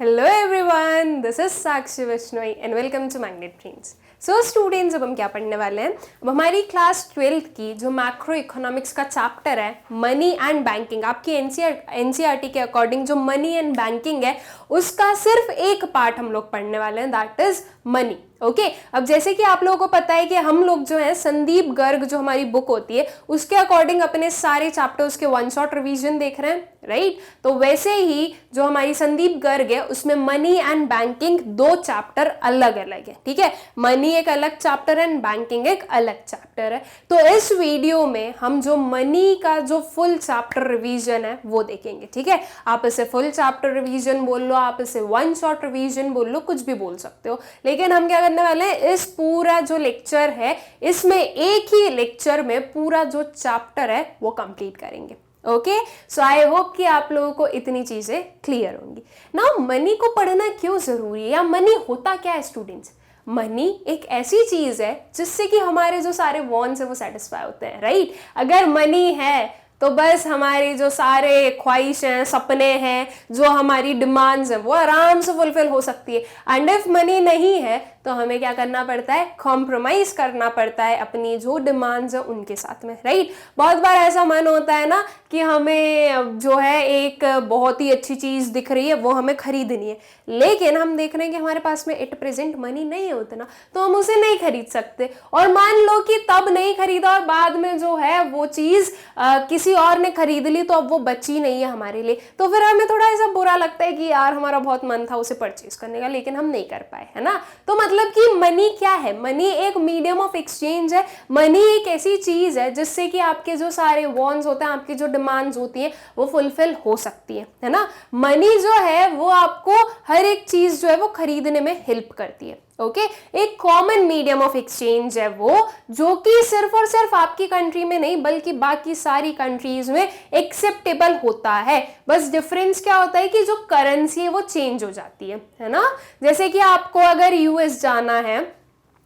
Hello everyone, this is Sakshi Vishnoi and welcome to Magnet Brains. So students, अब हम क्या पढ़ने वाले हैं। अब हमारी क्लास 12th की जो मैक्रो इकोनॉमिक्स का चैप्टर है मनी एंड बैंकिंग, आपकी एनसीईआरटी के अकॉर्डिंग जो मनी एंड बैंकिंग है उसका सिर्फ एक पार्ट हम लोग पढ़ने वाले हैं, दैट इज मनी। ओके अब जैसे कि आप लोगों को पता है कि हम लोग जो है संदीप गर्ग जो हमारी बुक होती है उसके अकॉर्डिंग अपने सारे चैप्टर्स के वन शॉट रिवीजन देख रहे हैं, राइट। तो वैसे ही जो हमारी संदीप गर्ग है उसमें मनी एंड बैंकिंग दो चैप्टर अलग अलग है, ठीक है। मनी एक अलग चैप्टर है एंड बैंकिंग एक अलग चैप्टर है। तो इस वीडियो में हम जो मनी का जो फुल चैप्टर रिवीजन है वो देखेंगे, ठीक है। आप इसे फुल चैप्टर रिवीजन बोल लो, आप इसे वन शॉट रिवीजन बोल लो, कुछ भी बोल सकते हो, लेकिन हम क्या करने वाले हैं, इस पूरा जो लेक्चर है इसमें एक ही लेक्चर में पूरा जो चैप्टर है वो कंप्लीट करेंगे। ओके सो आई होप कि आप लोगों को इतनी चीजें क्लियर होंगी। नाउ मनी को पढ़ना क्यों जरूरी है या मनी होता क्या है स्टूडेंट्स। मनी एक ऐसी चीज है जिससे कि हमारे जो सारे वांट्स है वो सेटिस्फाई होते हैं, राइट। अगर मनी है तो बस हमारी जो सारे ख्वाहिश हैं, सपने हैं, जो हमारी डिमांड्स हैं वो आराम से फुलफिल हो सकती है। एंड इफ मनी नहीं है तो हमें क्या करना पड़ता है, कॉम्प्रोमाइज करना पड़ता है अपनी जो डिमांड्स है उनके साथ में, राइट। बहुत बार ऐसा मन होता है ना कि हमें जो है एक बहुत ही अच्छी चीज दिख रही है वो हमें खरीदनी है, लेकिन हम देख रहे हैं कि हमारे पास में एट प्रेजेंट मनी नहीं है उतना, तो हम उसे नहीं खरीद सकते। और मान लो कि तब नहीं खरीदा और बाद में जो है वो चीज किसी और ने खरीद ली तो अब वो बची नहीं है हमारे लिए, तो फिर हमें थोड़ा ऐसा बुरा लगता है कि यार हमारा बहुत मन था उसे परचेज करने का लेकिन हम नहीं कर पाए, है ना। तो मतलब कि मनी क्या है, मनी एक मीडियम ऑफ एक्सचेंज है। मनी एक ऐसी चीज है जिससे कि आपके जो सारे वांट्स होते हैं, आपकी जो डिमांड्स होती हैं वो फुलफिल हो सकती है ना। मनी जो है वो आपको हर एक चीज जो है वो खरीदने में हेल्प करती है। ओके एक कॉमन मीडियम ऑफ एक्सचेंज है वो, जो कि सिर्फ और सिर्फ आपकी कंट्री में नहीं बल्कि बाकी सारी कंट्रीज में एक्सेप्टेबल होता है। बस डिफरेंस क्या होता है कि जो करेंसी है वो चेंज हो जाती है ना। जैसे कि आपको अगर यूएस जाना है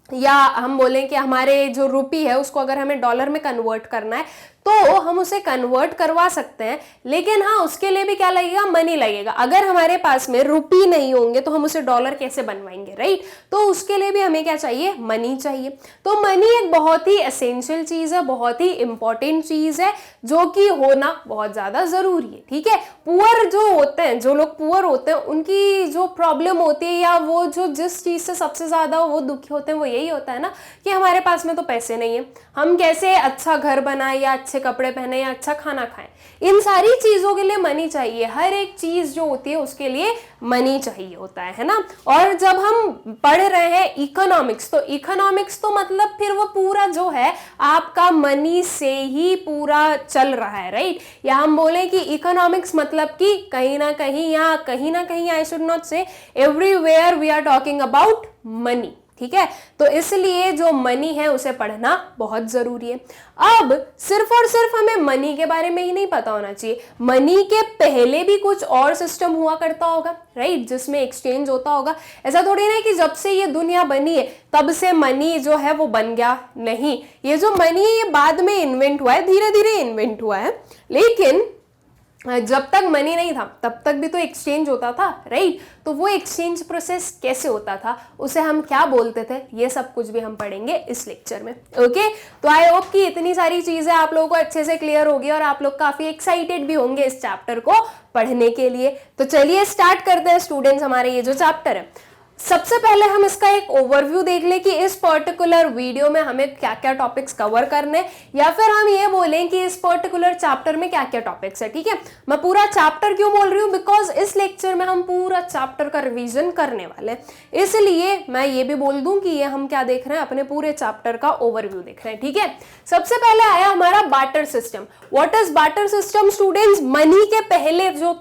या हम बोलें कि हमारे जो रुपी है उसको अगर हमें डॉलर में कन्वर्ट करना है तो हम उसे कन्वर्ट करवा सकते हैं, लेकिन हाँ उसके लिए भी क्या लगेगा, मनी लगेगा। अगर हमारे पास में रुपी नहीं होंगे तो हम उसे डॉलर कैसे बनवाएंगे, राइट। तो उसके लिए भी हमें क्या चाहिए, मनी चाहिए। तो मनी एक बहुत ही एसेंशियल चीज है, बहुत ही इंपॉर्टेंट चीज है जो कि होना बहुत ज्यादा जरूरी है, ठीक है। पुअर जो होते हैं, जो लोग पुअर होते हैं उनकी जो प्रॉब्लम होती है या वो जो जिस चीज से सबसे ज्यादा वो दुखी होते हैं वो यही होता है ना कि हमारे पास में तो पैसे नहीं है, हम कैसे अच्छा घर बनाए या अच्छे कपड़े पहने या अच्छा खाना खाएं। इन सारी चीजों के लिए मनी चाहिए, हर एक चीज जो होती है उसके लिए मनी चाहिए होता है ना। और जब हम पढ़ रहे हैं इकोनॉमिक्स तो मतलब फिर वो पूरा जो है आपका मनी से ही पूरा चल रहा है, राइट। या हम बोले कि इकोनॉमिक्स मतलब कि कहीं ना कहीं I should not say everywhere we are talking about money, ठीक है। तो इसलिए जो मनी है उसे पढ़ना बहुत जरूरी है। अब सिर्फ और सिर्फ हमें मनी के बारे में ही नहीं पता होना चाहिए, मनी के पहले भी कुछ और सिस्टम हुआ करता होगा, राइट, जिसमें एक्सचेंज होता होगा। ऐसा थोड़ी ना कि जब से ये दुनिया बनी है तब से मनी जो है वो बन गया, नहीं। ये जो मनी है ये बाद में इन्वेंट हुआ है, धीरे धीरे इन्वेंट हुआ है, लेकिन जब तक मनी नहीं था तब तक भी तो एक्सचेंज होता था, राइट। तो वो एक्सचेंज प्रोसेस कैसे होता था, उसे हम क्या बोलते थे, ये सब कुछ भी हम पढ़ेंगे इस लेक्चर में। ओके तो आई होप कि इतनी सारी चीजें आप लोगों को अच्छे से क्लियर होगी और आप लोग काफी एक्साइटेड भी होंगे इस चैप्टर को पढ़ने के लिए। तो चलिए स्टार्ट करते हैं स्टूडेंट्स हमारे ये जो चैप्टर है। सबसे पहले हम इसका एक ओवरव्यू देख लें कि इस पर्टिकुलर वीडियो में हमें क्या क्या टॉपिक्स कवर करने, या फिर हम ये बोलें कि इस पर्टिकुलर चैप्टर में क्या क्या टॉपिक्स है, ठीक है। मैं पूरा चैप्टर क्यों बोल रही हूँ, बिकॉज इस लेक्चर में हम पूरा चैप्टर का रिवीजन करने वाले हैं, इसलिए मैं ये भी बोल दूं कि ये हम क्या देख रहे हैं, अपने पूरे चैप्टर का ओवरव्यू देख रहे हैं, ठीक है। सबसे पहले आया हमारा barter system. What is barter system students, money के पहले जो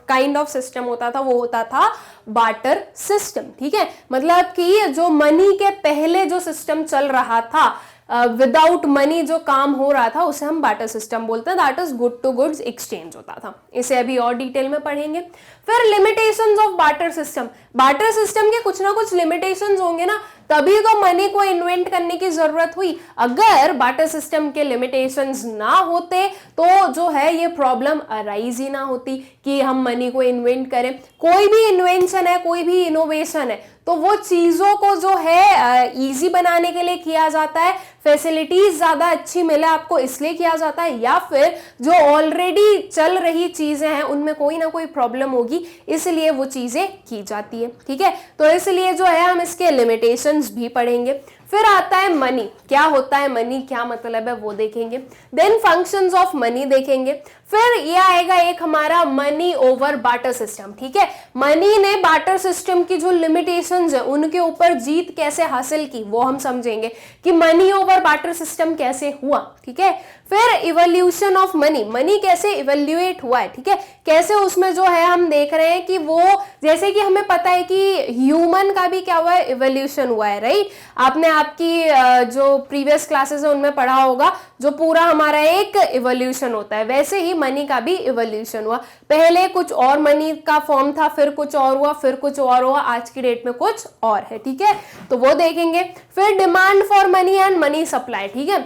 काइंड ऑफ सिस्टम होता था वो होता था बार्टर सिस्टम, ठीक है। मतलब कि जो मनी के पहले जो सिस्टम चल रहा था विदाउट मनी जो काम हो रहा था उसे हम बार्टर सिस्टम बोलते हैं, that is good to goods exchange होता था। इसे अभी और डिटेल में पढ़ेंगे। फिर limitations of barter system, barter system के कुछ ना कुछ लिमिटेशंस होंगे ना, तभी तो मनी को इन्वेंट करने की जरूरत हुई। अगर बार्टर सिस्टम के लिमिटेशंस ना होते तो जो है ये प्रॉब्लम अराइज ही ना होती कि हम मनी को इन्वेंट करें। कोई भी इन्वेंशन है, कोई भी इनोवेशन है, तो वो चीजों को जो है इजी बनाने के लिए किया जाता है, फैसिलिटीज ज्यादा अच्छी मिले आपको इसलिए किया जाता है, या फिर जो ऑलरेडी चल रही चीजें हैं उनमें कोई ना कोई प्रॉब्लम होगी इसलिए वो चीजें की जाती है। ठीक है, तो इसलिए जो है हम इसके लिमिटेशंस भी पढ़ेंगे। फिर आता है मनी, क्या होता है मनी, क्या मतलब है वो देखेंगे। देन फंक्शंस ऑफ मनी देखेंगे। फिर ये आएगा एक हमारा मनी ओवर बार्टर सिस्टम। ठीक है, मनी ने बार्टर सिस्टम की जो लिमिटेशंस है उनके ऊपर जीत कैसे हासिल की वो हम समझेंगे कि मनी ओवर बार्टर सिस्टम कैसे हुआ। ठीक है, फिर इवोल्यूशन ऑफ मनी, मनी कैसे इवोल्यूएट हुआ है। ठीक है, कैसे उसमें जो है हम देख रहे हैं कि वो, जैसे कि हमें पता है कि ह्यूमन का भी क्या हुआ है, इवोल्यूशन हुआ है, राइट। आपने आपकी जो प्रीवियस क्लासेस है उनमें पढ़ा होगा, जो पूरा हमारा एक इवोल्यूशन होता है, वैसे ही मनी का भी इवोल्यूशन हुआ। पहले कुछ और मनी का फॉर्म था, फिर कुछ और हुआ, फिर कुछ और हुआ, आज की डेट में कुछ और है। ठीक है, तो वो देखेंगे। फिर demand for money and money supply. ठीक है,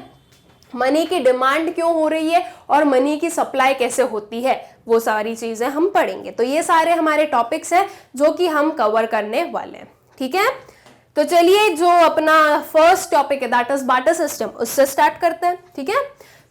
मनी की डिमांड क्यों हो रही है और मनी की सप्लाई कैसे होती है, वो सारी चीजें हम पढ़ेंगे। तो ये सारे हमारे टॉपिक्स हैं जो कि हम कवर करने वाले हैं। ठीक है, तो चलिए जो अपना फर्स्ट टॉपिक है दैट इज बार्टर सिस्टम, उससे स्टार्ट करते हैं। ठीक है,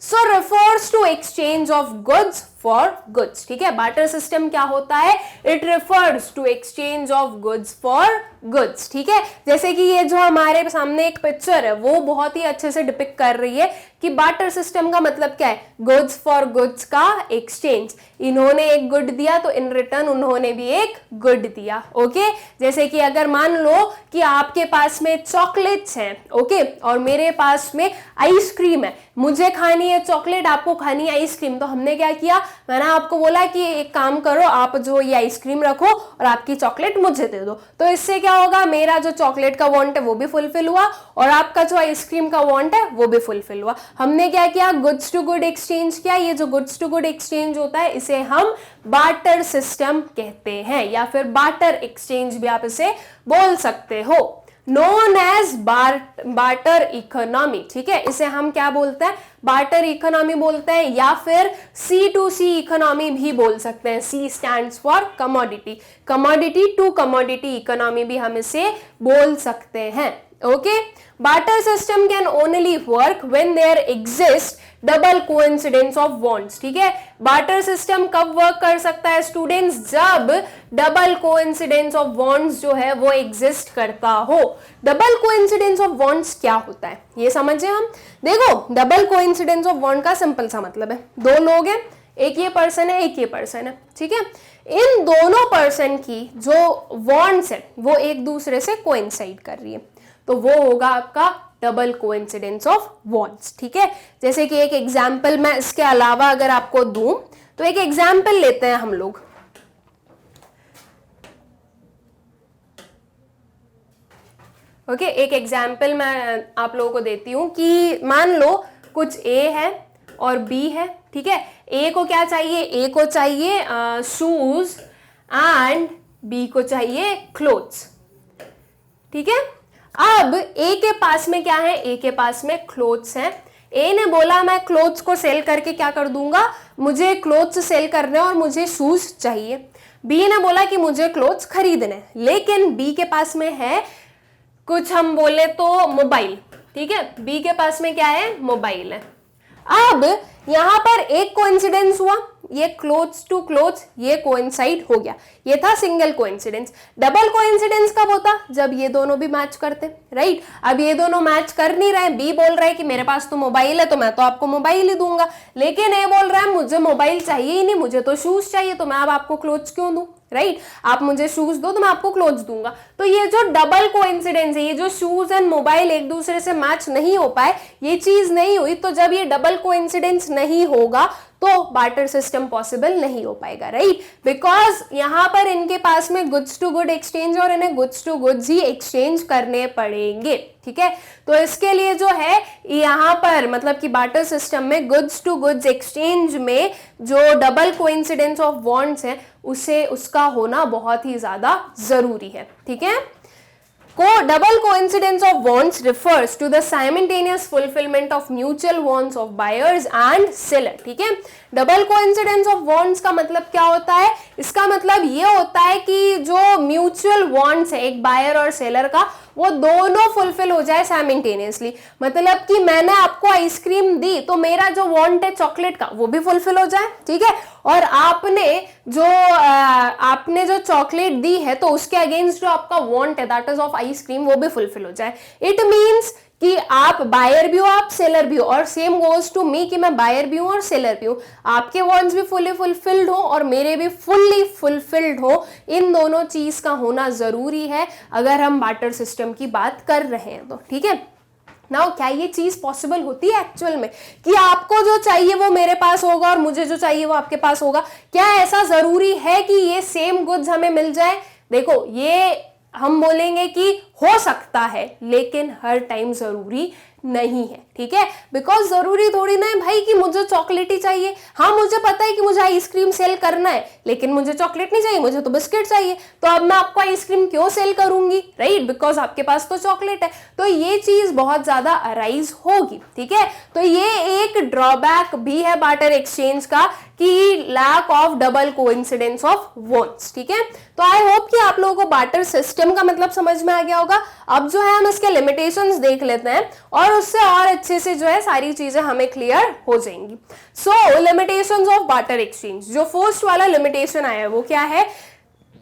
so refers to exchange of goods for goods. ठीक है, बार्टर सिस्टम क्या होता है, it refers to exchange of goods for goods. ठीक है, जैसे कि ये जो हमारे सामने एक पिक्चर है वो बहुत ही अच्छे से डिपिक्ट कर रही है कि बार्टर सिस्टम का मतलब क्या है, गुड्स फॉर गुड्स का एक्सचेंज। इन्होंने एक गुड दिया तो इन रिटर्न उन्होंने भी एक गुड दिया। ओके, जैसे कि अगर मान लो कि आपके पास में चॉकलेट्स हैं, ओके, और मेरे पास में आइसक्रीम है, मुझे खानी है चॉकलेट, आपको खानी है आइसक्रीम, तो हमने क्या किया, मैंने आपको बोला कि एक काम करो, आप जो ये आइसक्रीम रखो और आपकी चॉकलेट मुझे दे दो। तो इससे क्या होगा, मेरा जो चॉकलेट का वांट है वो भी फुलफिल हुआ और आपका जो आइसक्रीम का वांट है वो भी फुलफिल हुआ। हमने क्या किया, गुड्स टू गुड एक्सचेंज किया। ये जो गुड्स टू गुड एक्सचेंज होता है इसे हम बार्टर सिस्टम कहते हैं, या फिर बार्टर एक्सचेंज भी आप इसे बोल सकते हो, नोन एज बार्टर इकोनॉमी। ठीक है, इसे हम क्या बोलते हैं, बार्टर इकोनॉमी बोलते हैं, या फिर C2C इकोनॉमी भी बोल सकते हैं। C stands for commodity, commodity to commodity economy भी हम इसे बोल सकते हैं। Okay, barter system can only work when there exist double coincidence of wants. ठीक है, बार्टर सिस्टम कब वर्क कर सकता है स्टूडेंट्स, जब डबल कोइंसिडेंस ऑफ वांट्स जो है वो एग्जिस्ट करता हो। डबल कोइंसिडेंस ऑफ वांट्स क्या होता है ये समझे हम। देखो, डबल कोइंसिडेंस ऑफ वांट का सिंपल सा मतलब है, दो लोग हैं, एक ये पर्सन है, एक ये पर्सन है। ठीक है, इन दोनों पर्सन की जो वांट्स है वो एक दूसरे से कोइंसाइड कर रही है, तो वो होगा आपका डबल कोइंसिडेंस ऑफ वांट्स। ठीक है, जैसे कि एक एग्जाम्पल मैं इसके अलावा अगर आपको दूं, तो एक एग्जाम्पल लेते हैं हम लोग। ओके, एक एग्जाम्पल मैं आप लोगों को देती हूं कि मान लो कुछ ए है और बी है। ठीक है, ए को क्या चाहिए, ए को चाहिए शूज एंड बी को चाहिए क्लोथ्स। ठीक है, अब ए के पास में क्या है, ए के पास में क्लोथ्स हैं। ए ने बोला मैं क्लोथ्स को सेल करके क्या कर दूंगा, मुझे क्लोथ्स सेल करने और मुझे शूज चाहिए। बी ने बोला कि मुझे क्लोथ्स खरीदने, लेकिन बी के पास में है कुछ, हम बोले तो मोबाइल। ठीक है, बी के पास में क्या है, मोबाइल है। अब यहां पर एक कोइंसिडेंस हुआ, ये क्लोथ्स टू क्लोथ्स ये कोइंसाइड हो गया, ये था सिंगल कोइंसिडेंस। डबल कोइंसिडेंस कब होता, जब ये दोनों भी मैच करते, राइट। अब ये दोनों मैच कर नहीं रहे, बी बोल रहा है कि मेरे पास तो मोबाइल है तो मैं तो आपको मोबाइल ही दूंगा, लेकिन ए बोल रहा है मुझे मोबाइल चाहिए ही नहीं, मुझे तो शूज चाहिए, तो मैं अब आपको क्लोथ्स क्यों दूं, राइट। आप मुझे शूज दो तो मैं आपको क्लोथ्स दूंगा। तो ये जो डबल कोइंसिडेंस है, ये जो शूज एंड मोबाइल एक दूसरे से मैच नहीं हो पाए, ये चीज नहीं हुई, तो जब ये डबल कोइंसिडेंस नहीं होगा तो बार्टर सिस्टम पॉसिबल नहीं हो पाएगा, राइट, बिकॉज यहाँ पर इनके पास में गुड्स टू गुड एक्सचेंज और इन्हें गुड्स टू गुड्स ही एक्सचेंज करने पड़ेंगे, ठीक है। तो इसके लिए जो है यहाँ पर मतलब कि बार्टर सिस्टम में गुड्स टू गुड्स एक्सचेंज में जो डबल कोइंसिडेंस ऑफ बॉन्ड्स है उसका होना बहुत ही ज्यादा जरूरी है, ठीक है। Double coincidence of bonds refers to the simultaneous fulfillment of mutual wants of buyers and seller, ठीक है। डबल कोइंसिडेंस ऑफ बॉन्ड्स का मतलब क्या होता है? इसका मतलब ये होता है कि जो म्यूचुअल वॉन्ट्स है एक बायर और सेलर का, वो दोनों फुलफिल हो जाए साइमल्टेनियसली। मतलब कि मैंने आपको आइसक्रीम दी तो मेरा जो वांट है चॉकलेट का वो भी फुलफिल हो जाए, ठीक है, और आपने जो चॉकलेट दी है तो उसके अगेंस्ट जो आपका वांट है दैट इज ऑफ आइसक्रीम वो भी फुलफिल हो जाए। इट मीन्स कि आप बायर भी हो आप सेलर भी हो, और सेम गोज टू मी कि मैं बायर भी हूं और सेलर भी हूं, आपके वांट्स भी फुली फुलफिल्ड हो और मेरे भी फुल्ली फुलफिल्ड हो। इन दोनों चीज का होना जरूरी है अगर हम बार्टर सिस्टम की बात कर रहे हैं तो, ठीक है। नाउ क्या ये चीज पॉसिबल होती है एक्चुअल में कि आपको जो चाहिए वो मेरे पास होगा और मुझे जो चाहिए वो आपके पास होगा? क्या ऐसा जरूरी है कि ये सेम गुड्स हमें मिल जाए? देखो, ये हम बोलेंगे कि हो सकता है लेकिन हर टाइम जरूरी नहीं है, ठीक है। बिकॉज जरूरी थोड़ी ना है भाई कि मुझे चॉकलेट ही चाहिए। हाँ, मुझे पता है कि मुझे आइसक्रीम सेल करना है लेकिन मुझे चॉकलेट नहीं चाहिए, मुझे तो बिस्किट चाहिए, तो अब मैं आपको आइसक्रीम क्यों सेल करूंगी, राइट, बिकॉज आपके पास तो चॉकलेट है। तो ये चीज बहुत ज्यादा अराइज होगी, ठीक है। तो ये एक ड्रॉबैक भी है बार्टर एक्सचेंज का कि lack of double coincidence of wants, ठीक है। तो आई होप कि आप लोगों को बार्टर सिस्टम का मतलब समझ में आ गया होगा। अब जो है हम इसके लिमिटेशंस देख लेते हैं और उससे और अच्छे से जो है सारी चीजें हमें क्लियर हो जाएंगी। So limitations of barter exchange, जो फर्स्ट वाला लिमिटेशन आया है वो क्या है?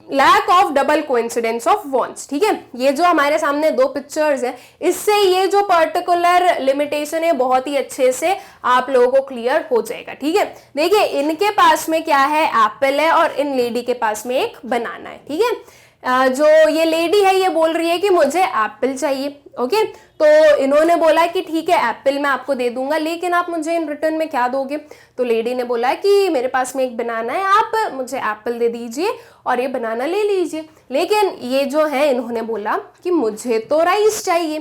Lack of double coincidence of bonds, ठीक है। ये जो हमारे सामने दो पिक्चर्स है, इससे ये जो पर्टिकुलर लिमिटेशन है बहुत ही अच्छे से आप लोगों को क्लियर हो जाएगा, ठीक है। देखिए, इनके पास में क्या है? एप्पल है और इन लेडी के पास में एक बनाना है, ठीक है। जो ये लेडी है ये बोल रही है कि मुझे एप्पल चाहिए, ओके। तो इन्होंने बोला कि ठीक है एप्पल मैं आपको दे दूंगा, लेकिन आप मुझे इन रिटर्न में क्या दोगे? तो लेडी ने बोला कि मेरे पास में एक बनाना है, आप मुझे एप्पल दे दीजिए और ये बनाना ले लीजिए। लेकिन ये जो है इन्होंने बोला कि मुझे तो राइस चाहिए,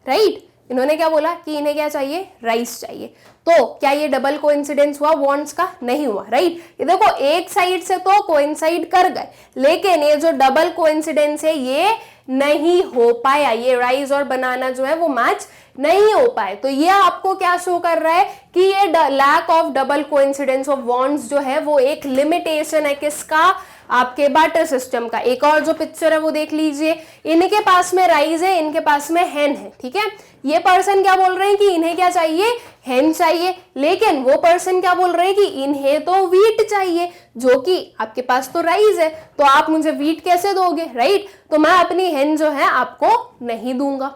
राइट। इन्होंने क्या बोला कि इन्हें क्या चाहिए? राइस चाहिए। तो क्या ये डबल कोइंसिडेंस हुआ वॉन्ट्स का? नहीं हुआ, राइट। ये देखो, एक साइड से तो कोइंसाइड कर गए, लेकिन ये जो डबल कोइंसिडेंस है ये नहीं हो पाया, ये राइस और बनाना जो है वो मैच नहीं हो पाए। तो ये आपको क्या शो कर रहा है कि ये lack of double coincidence of bonds जो है वो एक लिमिटेशन है किसका? आपके बार्टर सिस्टम का। एक और जो पिक्चर है वो देख लीजिए, इनके पास में राइस है, इनके पास में हेन है, ठीक है। ये पर्सन क्या बोल रहे हैं कि इन्हें क्या चाहिए? हेन चाहिए, लेकिन वो पर्सन क्या बोल रहे हैं कि इन्हें तो व्हीट चाहिए, जो कि आपके पास तो राइस है, तो आप मुझे व्हीट कैसे दोगे, राइट। तो मैं अपनी हेन जो है आपको नहीं दूंगा,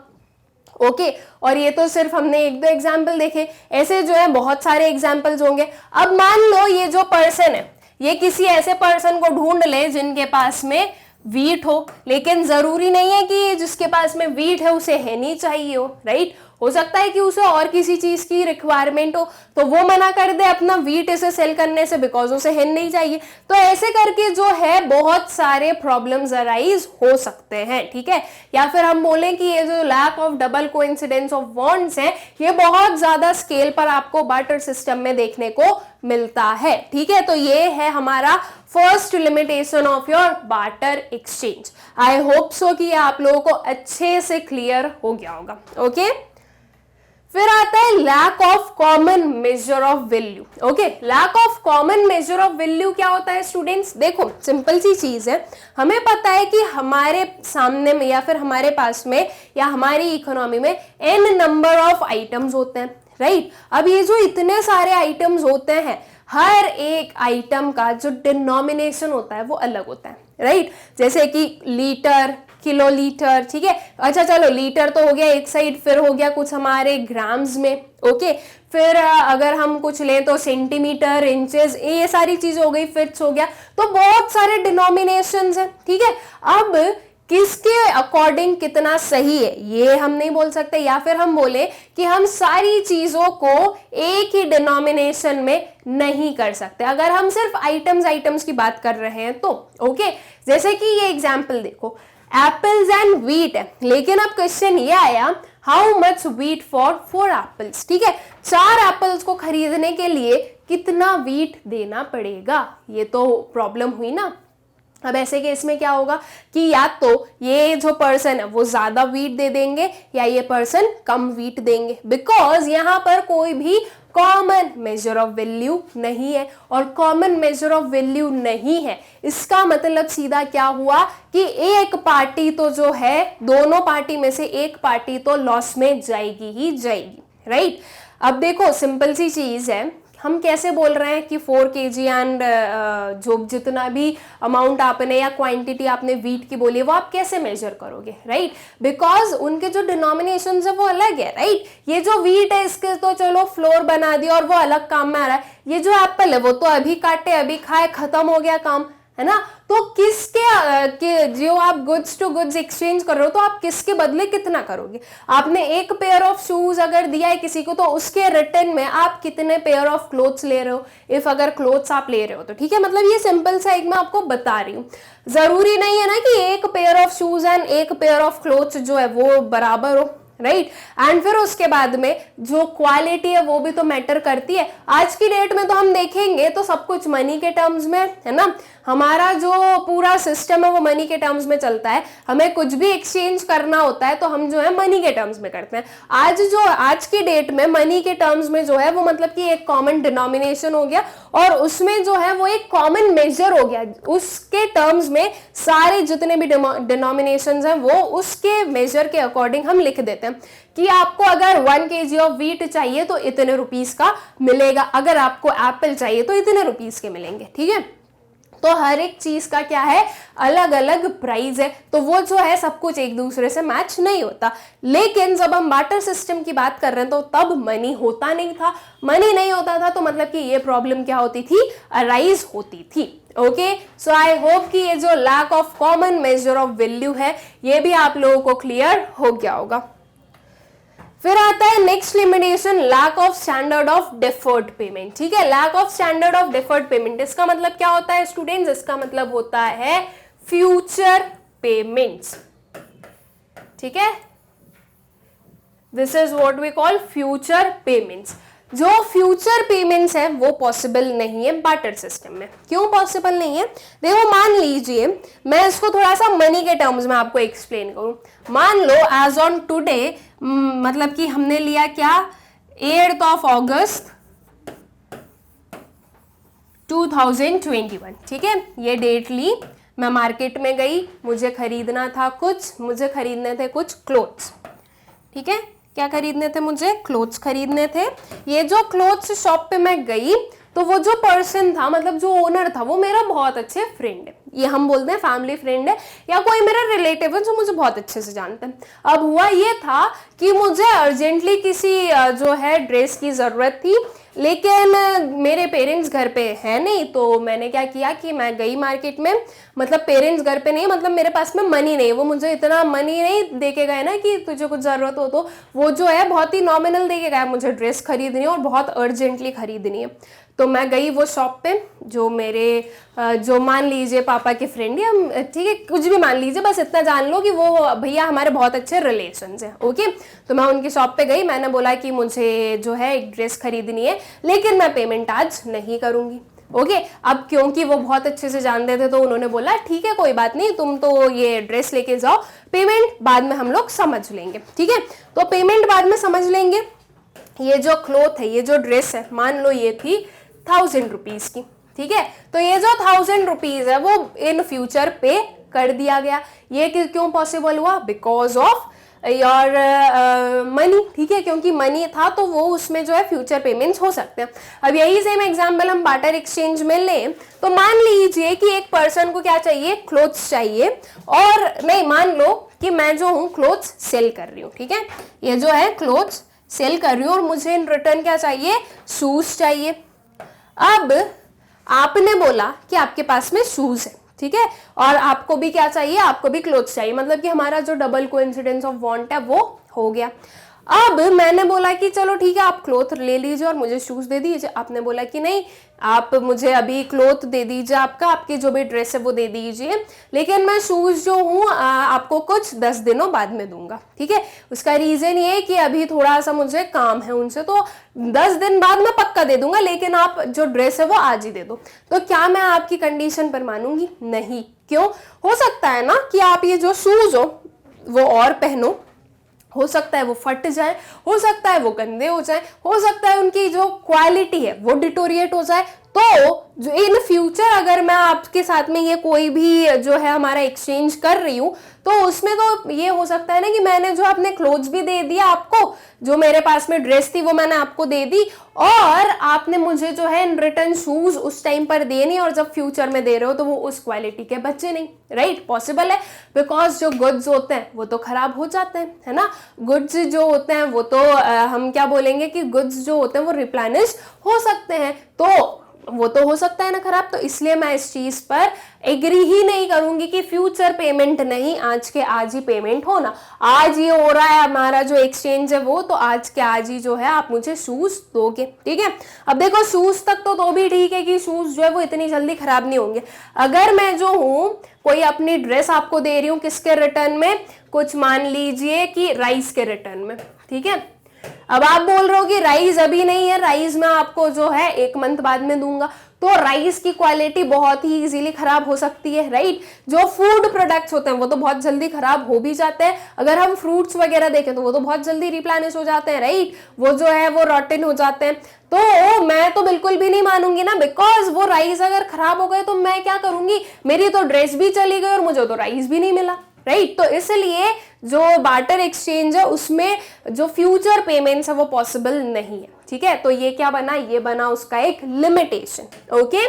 ओके। और ये तो सिर्फ हमने एक दो एग्जाम्पल देखे, ऐसे जो है बहुत सारे एग्जाम्पल्स होंगे। अब मान लो ये जो पर्सन है ये किसी ऐसे पर्सन को ढूंढ ले जिनके पास में व्हीट हो, लेकिन जरूरी नहीं है कि जिसके पास में व्हीट है उसे हेन ही चाहिए हो, राइट। हो सकता है कि उसे और किसी चीज की रिक्वायरमेंट हो तो वो मना कर दे अपना व्हीट इसे सेल करने से बिकॉज उसे हेन नहीं चाहिए। तो ऐसे करके जो है बहुत सारे प्रॉब्लम्स अराइज हो सकते हैं, ठीक है। या फिर हम बोलें कि ये जो lack of double coincidence of bonds है ये बहुत ज्यादा स्केल पर आपको बार्टर सिस्टम में देखने को मिलता है, ठीक है। तो ये है हमारा first limitation of your barter exchange. I hope so कि आप लोगों को अच्छे से क्लियर हो गया होगा, ओके। फिर आता है lack of common measure of value, okay. Lack of common measure of value क्या होता है स्टूडेंट्स? देखो, सिंपल सी चीज है, हमें पता है कि हमारे सामने में या फिर हमारे पास में या हमारी इकोनॉमी में n नंबर ऑफ आइटम्स होते हैं, राइट। अब ये जो इतने सारे आइटम्स होते हैं, हर एक आइटम का जो डिनोमिनेशन होता है वो अलग होता है, राइट। जैसे कि लीटर, किलो लीटर, ठीक है। अच्छा चलो, लीटर तो हो गया एक साइड, फिर हो गया कुछ हमारे ग्राम्स में, ओके। फिर अगर हम कुछ लें तो सेंटीमीटर, इंचेस, ये सारी चीज हो गई, फिट्स हो गया। तो बहुत सारे डिनोमिनेशंस हैं, ठीक है। अब किसके अकॉर्डिंग कितना सही है ये हम नहीं बोल सकते, या फिर हम बोले कि हम सारी चीजों को एक ही डिनोमिनेशन में नहीं कर सकते अगर हम सिर्फ आइटम्स की बात कर रहे हैं तो। ओके, जैसे कि ये एग्जाम्पल देखो, एप्पल्स एंड व्हीट है, लेकिन अब क्वेश्चन ये आया how much wheat for 4 apples. ठीक है, 4 एप्पल्स को खरीदने के लिए कितना व्हीट देना पड़ेगा, ये तो प्रॉब्लम हुई ना। अब ऐसे केस में क्या होगा कि या तो ये जो पर्सन है वो ज्यादा वीट दे देंगे या ये पर्सन कम वीट देंगे, बिकॉज यहाँ पर कोई भी कॉमन मेजर ऑफ वैल्यू नहीं है, और कॉमन मेजर ऑफ वैल्यू नहीं है इसका मतलब सीधा क्या हुआ कि एक पार्टी तो जो है, दोनों पार्टी में से एक पार्टी तो लॉस में जाएगी ही जाएगी, राइट। अब देखो सिंपल सी चीज है, हम कैसे बोल रहे हैं कि 4 kg एंड जो जितना भी अमाउंट आपने या क्वांटिटी आपने वीट की बोली है वो आप कैसे मेजर करोगे, राइट, बिकॉज उनके जो डिनोमिनेशन है वो अलग है, राइट। ये जो वीट है इसके तो चलो फ्लोर बना दिया और वो अलग काम में आ रहा है, ये जो एप्पल है वो तो अभी काटे अभी खाए खत्म हो गया काम, है ना। तो किसके जो आप गुड्स टू गुड्स एक्सचेंज कर रहे हो तो आप किसके बदले कितना करोगे। आपने एक पेयर ऑफ शूज अगर दिया है किसी को तो उसके रिटर्न में आप कितने पेयर ऑफ क्लोथ्स ले रहे हो, इफ अगर क्लोथ्स आप ले रहे हो तो, ठीक है। मतलब ये सिंपल सा एक मैं आपको बता रही हूँ, जरूरी नहीं है ना कि एक पेयर ऑफ शूज एंड एक पेयर ऑफ क्लोथ्स जो है वो बराबर हो, राइट। एंड फिर उसके बाद में जो क्वालिटी है वो भी तो मैटर करती है। आज की डेट में तो हम देखेंगे तो सब कुछ मनी के टर्म्स में है ना, हमारा जो पूरा सिस्टम है वो मनी के टर्म्स में चलता है, हमें कुछ भी एक्सचेंज करना होता है तो हम जो है मनी के टर्म्स में करते हैं। आज की डेट में मनी के टर्म्स में जो है वो मतलब कि एक कॉमन डिनोमिनेशन हो गया और उसमें जो है वो एक कॉमन मेजर हो गया, उसके टर्म्स में सारे जितने भी डिनोमिनेशंस हैं वो उसके मेजर के अकॉर्डिंग हम लिख देते हैं कि आपको अगर 1 kg ऑफ व्हीट चाहिए तो इतने रुपीस का मिलेगा, अगर आपको एप्पल चाहिए तो इतने रुपीस के मिलेंगे, ठीक है। तो हर एक चीज का क्या है, अलग अलग प्राइस है, तो वो जो है सब कुछ एक दूसरे से मैच नहीं होता। लेकिन जब हम बार्टर सिस्टम की बात कर रहे हैं तो तब मनी होता नहीं था, मनी नहीं होता था तो मतलब कि ये प्रॉब्लम क्या होती थी, अराइज होती थी। ओके, सो आई होप कि ये जो lack of common measure of value है ये भी आप लोगों को क्लियर हो गया होगा। फिर आता है next limitation, lack of standard of deferred payment. ठीक है, lack of standard of deferred payment इसका मतलब क्या होता है स्टूडेंट्स, इसका मतलब होता है फ्यूचर पेमेंट्स। ठीक है, this is what we call future payments. जो फ्यूचर पेमेंट्स है वो पॉसिबल नहीं है बार्टर सिस्टम में। क्यों पॉसिबल नहीं है, देखो मान लीजिए मैं इसको थोड़ा सा मनी के टर्म्स में आपको एक्सप्लेन करूं। मान लो एज ऑन टुडे, मतलब कि हमने लिया क्या, 8 अगस्त 2021। ठीक है, ये डेट ली, मैं मार्केट में गई, मुझे खरीदना था मुझे खरीदने थे कुछ क्लोथ्स। ठीक है, क्या खरीदने थे, मुझे क्लोथ्स खरीदने थे। ये जो क्लोथ्स शॉप पे मैं गई तो वो जो पर्सन था, मतलब जो ओनर था, वो मेरा बहुत अच्छे फ्रेंड है, ये हम बोलते हैं फैमिली फ्रेंड है या कोई मेरा रिलेटिव है जो मुझे बहुत अच्छे से जानता है। अब हुआ ये था कि मुझे अर्जेंटली किसी जो है ड्रेस की ज़रूरत थी, लेकिन मेरे पेरेंट्स घर पे है नहीं, तो मैंने क्या किया कि मैं गई मार्केट में, मतलब पेरेंट्स घर पे नहीं, मतलब मेरे पास में मनी नहीं, वो मुझे इतना मनी नहीं दे के गए ना कि तुझे कुछ ज़रूरत हो, तो वो जो है बहुत ही नॉमिनल दे के गए, मुझे ड्रेस खरीदनी है और बहुत अर्जेंटली खरीदनी है। तो मैं गई वो शॉप पे, जो मेरे जो मान लीजिए पापा के फ्रेंड है, ठीक है, कुछ भी मान लीजिए, बस इतना जान लो कि वो भैया हमारे बहुत अच्छे रिलेशंस हैं। ओके, तो मैं उनकी शॉप पे गई, मैंने बोला कि मुझे जो है एक ड्रेस खरीदनी है, लेकिन मैं पेमेंट आज नहीं करूँगी। ओके, अब क्योंकि वो बहुत अच्छे से जानते थे तो उन्होंने बोला ठीक है कोई बात नहीं, तुम तो ये ड्रेस लेके जाओ, पेमेंट बाद में हम लोग समझ लेंगे। ठीक है, तो पेमेंट बाद में समझ लेंगे। ये जो क्लोथ है, ये जो ड्रेस है, मान लो ये थी 1000 रुपीज की। ठीक है, तो ये जो 1000 रुपीज है वो इन फ्यूचर पे कर दिया गया। ये क्यों पॉसिबल हुआ, बिकॉज ऑफ योर मनी। ठीक है, क्योंकि मनी था तो वो उसमें जो है फ्यूचर पेमेंट्स हो सकते हैं। अब यही सेम एग्जांपल हम बार्टर एक्सचेंज में लें तो मान लीजिए कि एक पर्सन को क्या चाहिए, क्लोथ्स चाहिए, और नहीं, मान लो कि मैं जो हूँ क्लोथ्स सेल कर रही हूँ। ठीक है, ये जो है क्लोथ्स सेल कर रही हूँ और मुझे इन रिटर्न क्या चाहिए, शूज चाहिए। अब आपने बोला कि आपके पास में शूज है, ठीक है, और आपको भी क्या चाहिए, आपको भी क्लोथ्स चाहिए, मतलब कि हमारा जो डबल कोइंसिडेंस ऑफ वांट है वो हो गया। अब मैंने बोला कि चलो ठीक है आप क्लोथ ले लीजिए और मुझे शूज दे दीजिए। आपने बोला कि नहीं, आप मुझे अभी क्लोथ दे दीजिए, आपकी जो भी ड्रेस है वो दे दीजिए, लेकिन मैं शूज जो हूँ आपको कुछ 10 दिनों बाद में दूंगा। ठीक है, उसका रीजन ये है कि अभी थोड़ा सा मुझे काम है उनसे, तो 10 दिन बाद मैं पक्का दे दूंगा, लेकिन आप जो ड्रेस है वो आज ही दे दो। तो क्या मैं आपकी कंडीशन पर मानूंगी? नहीं। क्यों? हो सकता है ना कि आप ये जो शूज हो वो और पहनो, हो सकता है वो फट जाए, हो सकता है वो गंदे हो जाए, हो सकता है उनकी जो क्वालिटी है वो डिटोरिएट हो जाए। तो जो इन फ्यूचर अगर मैं आपके साथ में ये कोई भी जो है हमारा एक्सचेंज कर रही हूँ, तो उसमें तो ये हो सकता है ना कि मैंने जो अपने क्लोथ्स भी दे दिया आपको, जो मेरे पास में ड्रेस थी वो मैंने आपको दे दी, और आपने मुझे जो है इन रिटर्न शूज उस टाइम पर दे नहीं, और जब फ्यूचर में दे रहे हो तो वो उस क्वालिटी के बच्चे नहीं। राइट, पॉसिबल है, बिकॉज जो गुड्स होते हैं वो तो खराब हो जाते हैं, है ना। गुड्स जो होते हैं वो तो हम क्या बोलेंगे कि गुड्स जो होते हैं वो रिप्लेनिश हो सकते हैं, तो वो तो हो सकता है ना खराब। तो इसलिए मैं इस चीज पर एग्री ही नहीं करूंगी कि फ्यूचर पेमेंट नहीं, आज के आज ही पेमेंट होना। आज ये हो रहा है हमारा जो एक्सचेंज है वो, तो आज के आज ही जो है आप मुझे शूज दोगे। ठीक है, अब देखो शूज तक तो भी ठीक है कि शूज जो है वो इतनी जल्दी खराब नहीं होंगे। अगर मैं जो हूं कोई अपनी ड्रेस आपको दे रही हूँ, किसके रिटर्न में? कुछ मान लीजिए कि राइस के रिटर्न में। ठीक है, अब आप बोल रहे हो कि राइस अभी नहीं है, राइस मैं आपको जो है 1 मंथ बाद में दूंगा, तो राइस की क्वालिटी बहुत ही इजीली खराब हो सकती है। राइट, जो फूड प्रोडक्ट्स होते हैं वो तो बहुत जल्दी खराब हो भी जाते हैं। अगर हम फ्रूट्स वगैरह देखें तो वो तो बहुत जल्दी रिप्लेनिश हो जाते हैं। राइट, वो जो है वो रॉटन हो जाते हैं। तो मैं तो बिल्कुल भी नहीं मानूंगी ना, बिकॉज वो राइस अगर खराब हो गए तो मैं क्या करूंगी? मेरी तो ड्रेस भी चली गई और मुझे तो राइस भी नहीं मिला। राइट, तो इसलिए जो बार्टर एक्सचेंज है उसमें जो फ्यूचर पेमेंट्स है वो पॉसिबल नहीं है। ठीक है, तो ये क्या बना? ये बना उसका एक लिमिटेशन। ओके,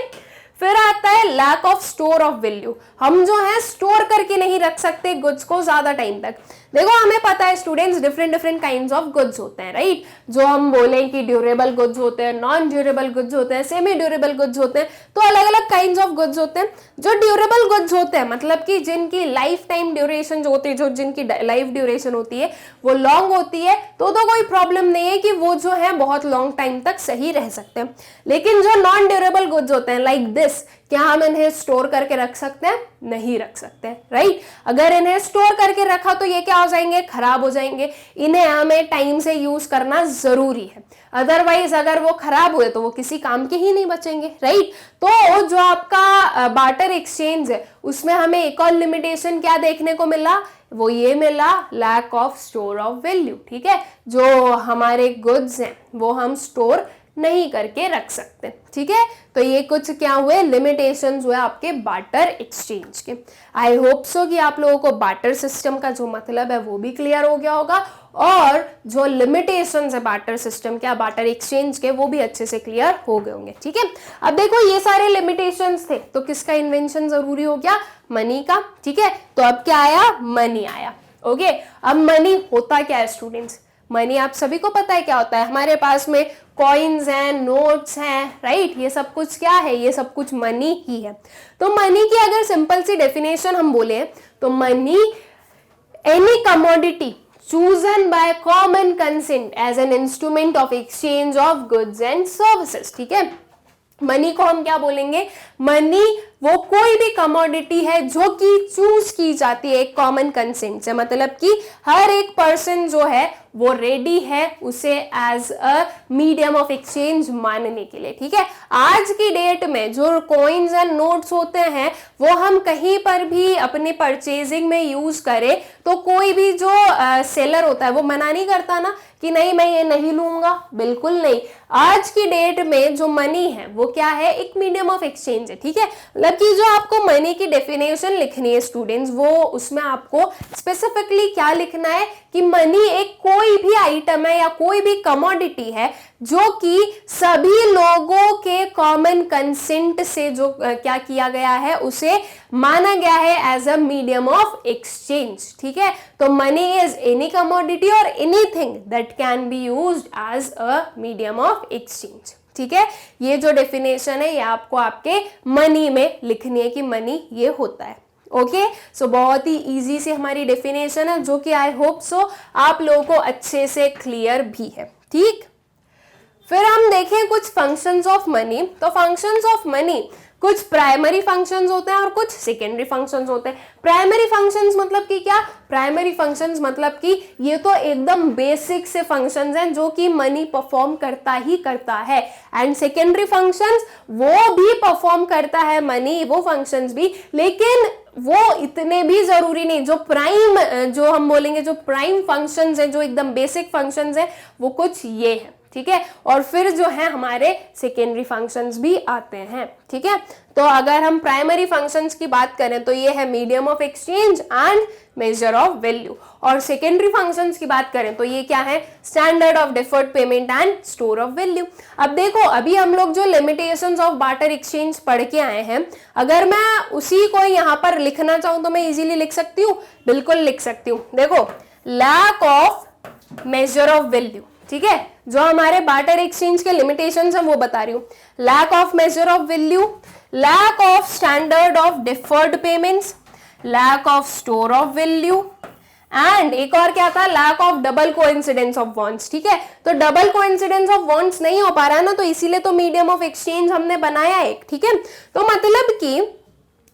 फिर आता है lack of store of value. हम जो है स्टोर करके नहीं रख सकते गुड्स को ज्यादा टाइम तक। देखो हमें पता है students, different kinds of goods होते हैं। राइट, जो हम बोले कि ड्यूरेबल गुड्स होते हैं, नॉन ड्यूरेबल गुड्स होते हैं, सेमी ड्यूरेबल गुड्स होते हैं, तो अलग अलग काइंड्स ऑफ गुड्स होते हैं। जो ड्यूरेबल गुड्स होते हैं मतलब कि जिनकी लाइफ टाइम ड्यूरेशन जो होती है, जो जिनकी लाइफ ड्यूरेशन होती है वो लॉन्ग होती है, तो कोई प्रॉब्लम नहीं है कि वो जो है बहुत लॉन्ग टाइम तक सही रह सकते हैं। लेकिन जो नॉन ड्यूरेबल गुड्स होते हैं लाइक दिस, क्या हम इन्हें स्टोर करके रख सकते हैं? नहीं रख सकते। राइट, अगर इन्हें स्टोर करके रखा तो ये क्या हो जाएंगे? खराब हो जाएंगे। इन्हें हमें टाइम से यूज करना जरूरी है, अदरवाइज अगर वो खराब हुए तो वो किसी काम के ही नहीं बचेंगे। राइट, तो जो आपका बार्टर एक्सचेंज है उसमें हमें एक और लिमिटेशन क्या देखने को मिला? वो ये मिला lack of store of value. ठीक है, जो हमारे गुड्स हैं वो हम स्टोर नहीं करके रख सकते। ठीक है, तो ये कुछ क्या हुए? लिमिटेशंस हुए आपके बार्टर एक्सचेंज के। आई होप सो कि आप लोगों को बार्टर सिस्टम का जो मतलब है वो भी क्लियर हो गया होगा, और जो लिमिटेशंस है बार्टर सिस्टम के, बार्टर एक्सचेंज के, वो भी अच्छे से क्लियर हो गए होंगे। ठीक है, अब देखो ये सारे लिमिटेशंस थे, तो किसका इन्वेंशन जरूरी हो गया? मनी का। ठीक है, तो अब क्या आया? मनी आया। ओके, अब मनी होता क्या है स्टूडेंट्स? मनी आप सभी को पता है क्या होता है। हमारे पास में कॉइन्स हैं, नोट्स हैं, राइट, ये सब कुछ क्या है? ये सब कुछ मनी ही है। तो मनी की अगर सिंपल सी डेफिनेशन हम बोले तो money any commodity chosen by common consent as an instrument of exchange of goods and services। ठीक है, मनी को हम क्या बोलेंगे? मनी वो कोई भी कमोडिटी है जो कि चूज की जाती है एक कॉमन कंसेंट से, मतलब कि हर एक पर्सन जो है वो रेडी है उसे as a medium of exchange मानने के लिए। ठीक है, आज की डेट में जो कॉइन्स एंड नोट्स होते हैं वो हम कहीं पर भी अपनी परचेजिंग में यूज करें तो कोई भी जो सेलर होता है वो मना नहीं करता ना कि नहीं मैं ये नहीं लूंगा, बिल्कुल नहीं। आज की डेट में जो मनी है वो क्या है? एक मीडियम ऑफ एक्सचेंज है। ठीक है, मतलब कि जो आपको मनी की डेफिनेशन लिखनी है स्टूडेंट्स, वो उसमें आपको स्पेसिफिकली क्या लिखना है कि मनी एक कोई भी आइटम है या कोई भी कमोडिटी है जो कि सभी लोगों के कॉमन कंसेंट से जो क्या किया गया है उसे माना गया है as a medium of exchange. ठीक है, तो मनी इज एनी कमोडिटी और anything that can be used as a medium of exchange. ठीक है, ये जो डेफिनेशन है ये आपको आपके मनी में लिखनी है कि मनी ये होता है। ओके, सो बहुत ही इजी से हमारी डेफिनेशन है जो कि आई होप सो आप लोगों को अच्छे से क्लियर भी है। ठीक, फिर हम देखें कुछ फंक्शंस ऑफ मनी। तो फंक्शंस ऑफ मनी कुछ प्राइमरी फंक्शंस होते हैं और कुछ सेकेंडरी फंक्शंस होते हैं। प्राइमरी फंक्शंस मतलब कि क्या? प्राइमरी फंक्शंस मतलब कि ये तो एकदम बेसिक से फंक्शंस हैं जो कि मनी परफॉर्म करता ही करता है, एंड सेकेंडरी फंक्शंस वो भी परफॉर्म करता है मनी, वो फंक्शंस भी, लेकिन वो इतने भी जरूरी नहीं। जो प्राइम, जो हम बोलेंगे जो प्राइम फंक्शंस हैं, जो एकदम बेसिक फंक्शंस हैं, वो कुछ ये है। ठीक है, और फिर जो है हमारे सेकेंडरी फंक्शंस भी आते हैं। ठीक है, तो अगर हम प्राइमरी फंक्शंस की बात करें तो ये है medium of exchange and major of value, और सेकेंडरी फंक्शंस की बात करें तो ये क्या है? Standard of deferred payment and store of value. अब देखो, अभी हम लोग जो लिमिटेशंस ऑफ बार्टर एक्सचेंज पढ़ के आए हैं, अगर मैं उसी को यहाँ पर लिखना चाहूं तो मैं इजीली लिख सकती हूँ, बिल्कुल लिख सकती हूँ। देखो, lack of measure of value, ठीक है, जो हमारे बार्टर एक्सचेंज के लिमिटेशंस हैं वो बता रही हूँ। Lack of measure of value, lack of standard of deferred payments, lack of store of value, and एक और क्या था? Lack of double coincidence of wants. ठीक है, तो डबल कोइंसिडेंस ऑफ वांट्स नहीं हो पा रहा है ना, तो इसीलिए तो मीडियम ऑफ एक्सचेंज हमने बनाया एक। ठीक है, तो मतलब कि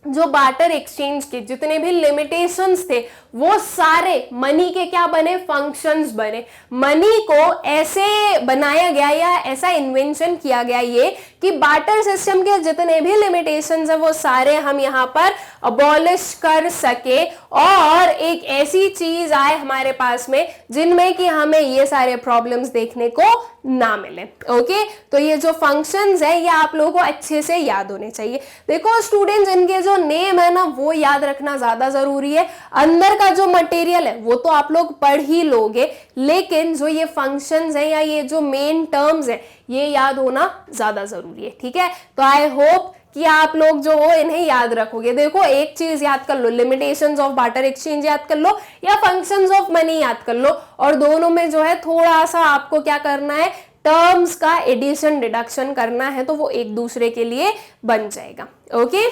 जो बार्टर एक्सचेंज के जितने भी लिमिटेशंस थे वो सारे मनी के क्या बने? फंक्शंस बने। मनी को ऐसे बनाया गया या ऐसा इन्वेंशन किया गया ये कि बार्टर सिस्टम के जितने भी लिमिटेशंस है वो सारे हम यहाँ पर अबॉलिश कर सके, और एक ऐसी चीज आए हमारे पास में जिनमें कि हमें ये सारे प्रॉब्लम्स देखने को ना मिले। ओके, तो ये जो फंक्शंस है ये आप लोगों को अच्छे से याद होने चाहिए। देखो स्टूडेंट्स, इनके जो नेम है ना वो याद रखना ज्यादा जरूरी है। अंदर का जो मटेरियल है वो तो आप लोग पढ़ ही लोगे, लेकिन जो ये फंक्शंस है या ये जो मेन टर्म्स है ये याद होना ज्यादा जरूरी है। ठीक है, तो आई होप कि आप लोग जो हो इन्हें याद रखोगे। देखो, एक चीज याद कर लो, लिमिटेशंस ऑफ बार्टर एक्सचेंज याद कर लो या फंक्शंस ऑफ मनी याद कर लो, और दोनों में जो है थोड़ा सा आपको क्या करना है? टर्म्स का एडिशन डिडक्शन करना है, तो वो एक दूसरे के लिए बन जाएगा। ओके,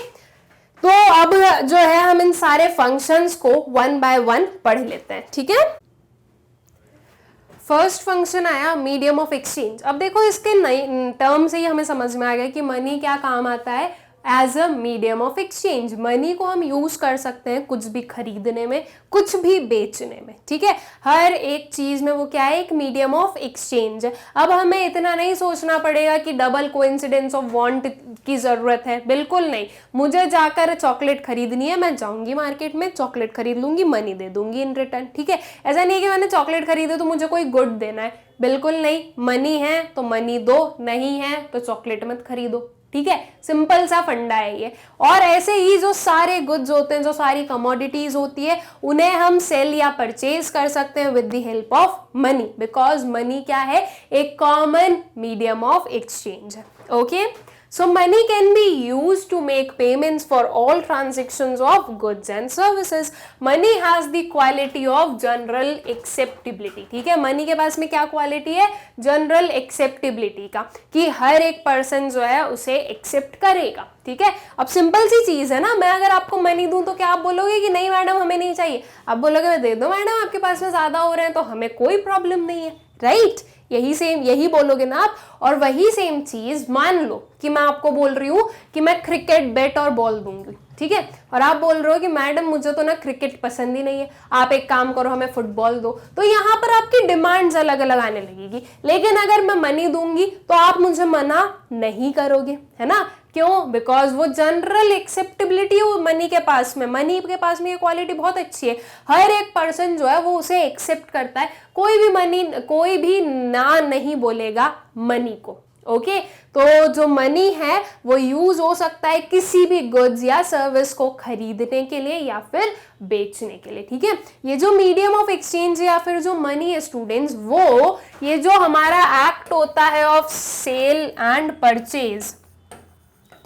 तो अब जो है हम इन सारे फंक्शंस को वन बाय वन पढ़ लेते हैं। ठीक है, फर्स्ट फंक्शन आया मीडियम ऑफ एक्सचेंज। अब देखो, इसके नए टर्म से ही हमें समझ में आ गया कि मनी क्या काम आता है? As a medium of exchange. Money को हम यूज कर सकते हैं कुछ भी खरीदने में, कुछ भी बेचने में। ठीक है, हर एक चीज में वो क्या है? एक मीडियम ऑफ एक्सचेंज है। अब हमें इतना नहीं सोचना पड़ेगा कि डबल कोइंसिडेंस ऑफ वांट की जरूरत है, बिल्कुल नहीं। मुझे जाकर चॉकलेट खरीदनी है, मैं जाऊंगी मार्केट में, चॉकलेट खरीद लूंगी, मनी दे दूंगी इन रिटर्न। ठीक है, ऐसा नहीं है कि मैंने चॉकलेट खरीदे तो मुझे कोई गुड देना है, बिल्कुल नहीं। मनी है तो मनी दो, नहीं है तो चॉकलेट मत खरीदो। ठीक है, सिंपल सा फंडा है ये। और ऐसे ही जो सारे गुड्स होते हैं, जो सारी कमोडिटीज होती है, उन्हें हम सेल या परचेज कर सकते हैं with the help of money, because money क्या है? एक कॉमन मीडियम ऑफ एक्सचेंज है। Okay, so money can be used to make payments for all transactions of goods and services. Money has the quality of general acceptability. ठीक है, money के पास में क्या quality है? जनरल एक्सेप्टेबिलिटी का, कि हर एक पर्सन जो है उसे एक्सेप्ट करेगा। ठीक है, अब सिंपल सी चीज है ना, मैं अगर आपको मनी दूं तो क्या आप बोलोगे कि नहीं मैडम हमें नहीं चाहिए? आप बोलोगे मैं दे दो मैडम, आपके पास में ज्यादा हो रहे हैं तो हमें कोई प्रॉब्लम नहीं है, राइट? यही बोलोगे ना आप। और वही सेम चीज मान लो कि मैं आपको बोल रही हूँ कि मैं क्रिकेट बैट और बॉल दूंगी, ठीक है, और आप बोल रहे हो कि मैडम मुझे तो ना क्रिकेट पसंद ही नहीं है, आप एक काम करो हमें फुटबॉल दो, तो यहाँ पर आपकी डिमांड्स अलग अलग आने लगेगी। लेकिन अगर मैं मनी दूंगी तो आप मुझे मना नहीं करोगे, है ना? क्यों? बिकॉज वो जनरल एक्सेप्टेबिलिटी है मनी के पास में। मनी के पास में ये क्वालिटी बहुत अच्छी है, हर एक पर्सन जो है वो उसे एक्सेप्ट करता है, कोई भी ना नहीं बोलेगा मनी को। ओके, तो जो मनी है वो यूज हो सकता है किसी भी गुड्स या सर्विस को खरीदने के लिए या फिर बेचने के लिए। ठीक है, ये जो मीडियम ऑफ एक्सचेंज या फिर जो मनी है स्टूडेंट्स, वो ये जो हमारा एक्ट होता है ऑफ सेल एंड परचेज,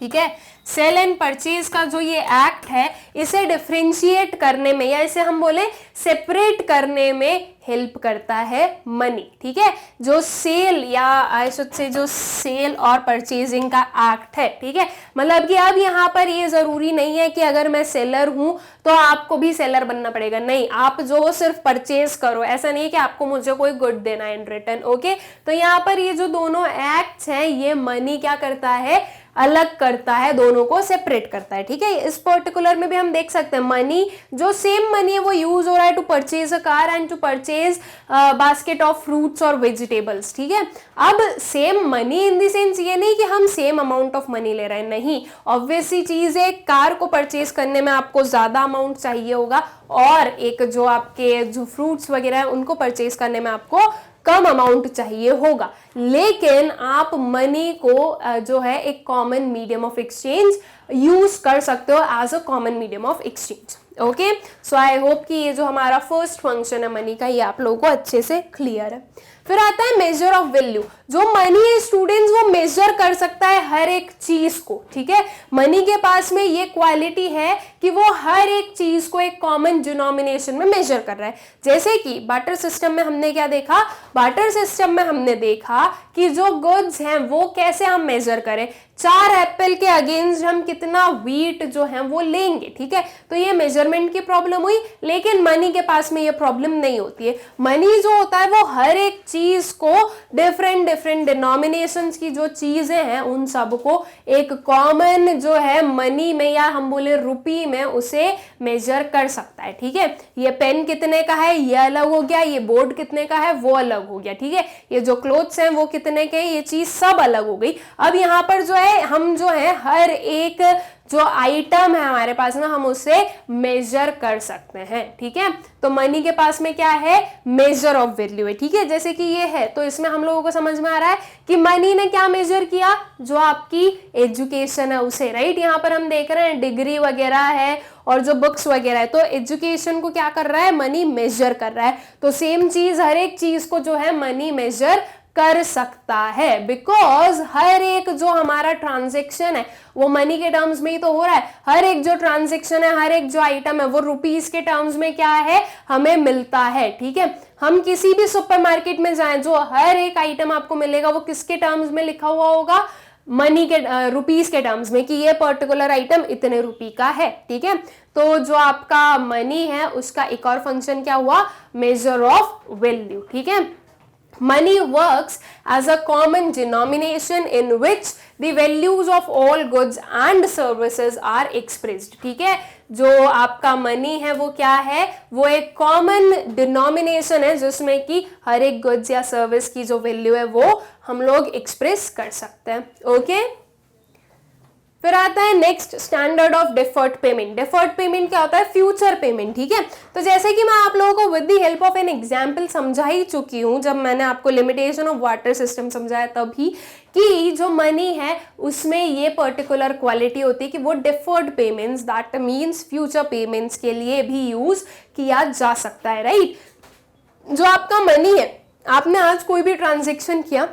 ठीक है। सेल एंड परचेज का जो ये एक्ट है, इसे डिफरेंशिएट करने में या इसे हम बोले सेपरेट करने में हेल्प करता है मनी, ठीक है। जो सेल या आई शुड से जो सेल और परचेजिंग का एक्ट है, ठीक है, मतलब कि अब यहाँ पर ये जरूरी नहीं है कि अगर मैं सेलर हूं तो आपको भी सेलर बनना पड़ेगा, नहीं, आप जो सिर्फ परचेज करो, ऐसा नहीं है कि आपको मुझे कोई गुड देना है इन रिटर्न, ओके। तो यहाँ पर ये जो दोनों एक्ट्स हैं, ये मनी क्या करता है, अलग करता है, दोनों को सेपरेट करता है, ठीक है। इस पर्टिकुलर में भी हम देख सकते हैं मनी, जो सेम मनी है वो यूज हो रहा है to purchase a car and to purchase basket of fruits और वेजिटेबल्स, ठीक है। अब same money in the sense ये नहीं कि हम सेम अमाउंट ऑफ मनी ले रहे हैं, नहीं, ऑब्वियसली चीज है, कार को परचेज करने में आपको ज्यादा अमाउंट चाहिए होगा और एक जो आपके जो फ्रूट्स वगैरह है उनको परचेज करने में आपको कम अमाउंट चाहिए होगा, लेकिन आप मनी को जो है एक common medium of exchange use कर सकते हो as a common medium of exchange, okay. So I hope कि ये जो हमारा फर्स्ट फंक्शन है मनी का, ये आप लोगों को अच्छे से क्लियर है। फिर आता है मेजर ऑफ वैल्यू। जो मनी है स्टूडेंट्स, वो मेजर कर सकता है हर एक चीज को, ठीक है। मनी के पास में ये क्वालिटी है कि वो हर एक चीज को एक कॉमन डिनोमिनेशन में मेजर कर रहा है। जैसे कि बार्टर सिस्टम में हमने क्या देखा, बार्टर सिस्टम में हमने देखा कि जो गुड्स हैं वो कैसे हम मेजर करें, 4 एप्पल के अगेंस्ट हम कितना व्हीट जो है वो लेंगे, ठीक है। तो ये मेजरमेंट की प्रॉब्लम हुई, लेकिन मनी के पास में ये प्रॉब्लम नहीं होती है। मनी जो होता है वो हर एक चीज को डिफरेंट डिनोमिनेशंस की जो चीजें हैं उन सबको एक कॉमन जो है मनी में या हम बोले रुपी में उसे मेजर कर सकता है, ठीक है। ये पेन कितने का है, ये अलग हो गया, ये बोर्ड कितने का है वो अलग हो गया, ठीक है। ये जो क्लोथ्स हैं वो कितने के, ये चीज सब अलग हो गई। अब यहाँ पर जो है हम जो है हर एक जो आइटम है हमारे पास ना, हम उसे मेजर कर सकते हैं, ठीक है। तो मनी के पास में क्या है, मेजर ऑफ वैल्यू है, ठीक है। जैसे कि ये है, तो इसमें हम लोगों को समझ में आ रहा है कि मनी ने क्या मेजर किया, जो आपकी एजुकेशन है उसे, राइट। यहाँ पर हम देख रहे हैं डिग्री वगैरह है और जो बुक्स वगैरह है, तो एजुकेशन को क्या कर रहा है, मनी मेजर कर रहा है। तो सेम चीज हर एक चीज को जो है मनी मेजर कर सकता है, बिकॉज हर एक जो हमारा ट्रांजेक्शन है वो मनी के टर्म्स में ही तो हो रहा है। हर एक जो ट्रांजेक्शन है, हर एक जो आइटम है वो रुपीस के टर्म्स में क्या है, हमें मिलता है, ठीक है। हम किसी भी सुपरमार्केट में जाएं, जो हर एक आइटम आपको मिलेगा वो किसके टर्म्स में लिखा हुआ होगा, मनी के रुपीस के टर्म्स में, कि ये पर्टिकुलर आइटम इतने रुपी का है, ठीक है। तो जो आपका मनी है उसका एक और फंक्शन क्या हुआ, मेजर ऑफ वैल्यू, ठीक है। Money works as a common denomination in which the values of all goods and services are expressed, ठीक है। जो आपका मनी है वो क्या है, वो एक कॉमन डिनोमिनेशन है जिसमें कि हर एक गुड्स या सर्विस की जो वैल्यू है वो हम लोग एक्सप्रेस कर सकते हैं, ओके। फिर आता है next standard of deferred payment. Deferred payment क्या होता है, फ्यूचर पेमेंट, ठीक है। तो जैसे कि मैं आप लोगों को with the help of an example समझा ही चुकी हूं, जब मैंने आपको लिमिटेशन ऑफ वाटर सिस्टम समझाया तभी, कि जो मनी है उसमें ये पर्टिकुलर क्वालिटी होती है कि वो deferred payments, that means future payments के लिए भी यूज किया जा सकता है, राइट। जो आपका मनी है, आपने आज कोई भी ट्रांजेक्शन किया,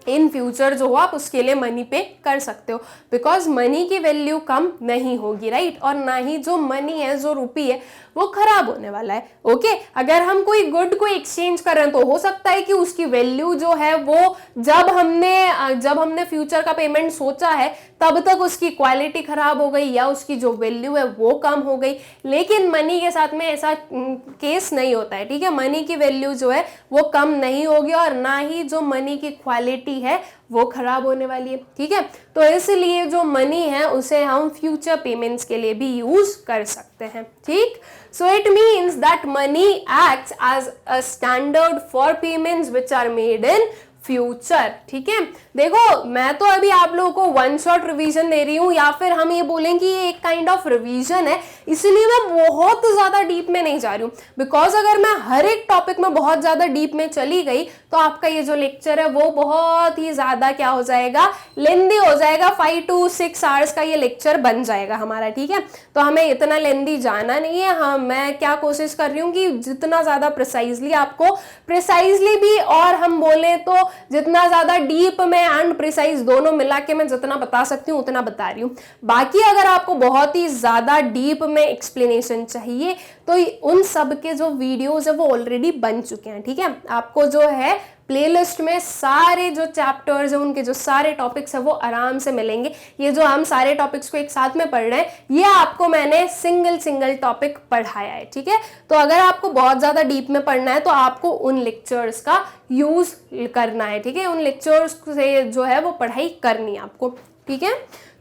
इन फ्यूचर जो हो आप उसके लिए मनी पे कर सकते हो, बिकॉज मनी की वैल्यू कम नहीं होगी, राइट। और ना ही जो मनी है, जो रुपी है, वो खराब होने वाला है, ओके। अगर हम कोई गुड को एक्सचेंज कर रहे हैं तो हो सकता है कि उसकी वैल्यू जो है वो जब हमने फ्यूचर का पेमेंट सोचा है तब तक उसकी क्वालिटी खराब हो गई या उसकी जो वैल्यू है वो कम हो गई, लेकिन मनी के साथ में ऐसा केस नहीं होता है, ठीक है। मनी की वैल्यू जो है वो कम नहीं होगी और ना ही जो मनी की क्वालिटी है वो खराब होने वाली है, ठीक है। तो इसलिए जो मनी है उसे हम फ्यूचर पेमेंट्स के लिए भी यूज कर सकते हैं, ठीक। So it means that money acts as a standard for payments which are made in future, ठीक है। देखो मैं तो अभी आप लोगों को वन शॉट रिवीजन दे रही हूँ, या फिर हम ये बोलें कि ये एक काइंड ऑफ रिवीजन है, इसलिए मैं बहुत ज्यादा डीप में नहीं जा रही हूँ, बिकॉज अगर मैं हर एक टॉपिक में बहुत ज्यादा डीप में चली गई तो आपका ये जो लेक्चर है वो बहुत ही ज्यादा क्या हो जाएगा, लेंदी हो जाएगा। 5 to 6 आवर्स का ये लेक्चर बन जाएगा हमारा, ठीक है। तो हमें इतना लेंदी जाना नहीं है। हाँ, मैं क्या कोशिश कर रही हूँ कि जितना ज्यादा प्रिसाइजली आपको, प्रिसाइजली भी और हम बोले तो जितना ज्यादा डीप में एंड प्रिसाइज दोनों मिला के मैं जितना बता सकती हूँ उतना बता रही हूँ। बाकी अगर आपको बहुत ही ज्यादा डीप में एक्सप्लेनेशन चाहिए तो उन सब के जो वीडियोज है वो ऑलरेडी बन चुके हैं, ठीक है। आपको जो है प्लेलिस्ट में सारे जो चैप्टर्स हैं उनके जो सारे टॉपिक्स हैं वो आराम से मिलेंगे। ये जो हम सारे टॉपिक्स को एक साथ में पढ़ रहे हैं ये आपको मैंने सिंगल टॉपिक पढ़ाया है, ठीक है। तो अगर आपको बहुत ज्यादा डीप में पढ़ना है तो आपको उन लेक्चर्स का यूज करना है, ठीक है। उन लेक्चर्स से जो है वो पढ़ाई करनी है आपको, ठीक है।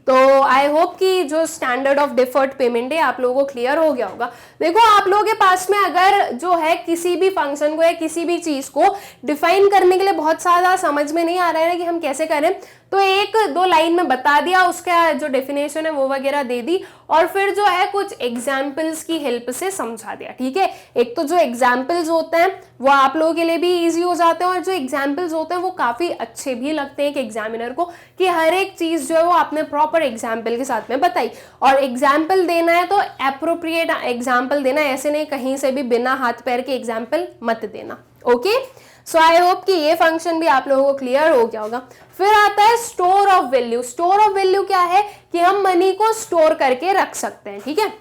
तो आई होप कि जो स्टैंडर्ड ऑफ डिफर्ड पेमेंट है आप लोगों को क्लियर हो गया होगा। देखो आप लोगों के पास में अगर जो है किसी भी फंक्शन को या किसी भी चीज को डिफाइन करने के लिए बहुत सारा समझ में नहीं आ रहा है कि हम कैसे करें, तो एक दो लाइन में बता दिया, उसका जो डेफिनेशन है वो वगैरह दे दी और फिर जो है कुछ एग्जाम्पल्स की हेल्प से समझा दिया, ठीक है। एक तो जो एग्जाम्पल्स होते हैं वो आप लोगों के लिए भी इजी हो जाते हैं और जो एग्जाम्पल्स होते हैं वो काफी अच्छे भी लगते हैं एक एग्जामिनर को कि हर एक चीज जो है वो आपने प्रॉपर एग्जाम्पल के साथ में बताई। और एग्जाम्पल देना है तो एप्रोप्रिएट एग्जाम्पल देना, ऐसे नहीं कहीं से भी बिना हाथ पैर के एग्जाम्पल मत देना, ओके। सो आई होप कि ये फंक्शन भी आप लोगों को क्लियर हो गया होगा। फिर आता है store of value. Store of value क्या है कि हम मनी को स्टोर करके रख सकते हैं, ठीक है।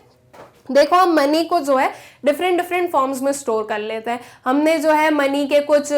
देखो हम मनी को जो है डिफरेंट फॉर्म्स में स्टोर कर लेते हैं। हमने जो है मनी के कुछ,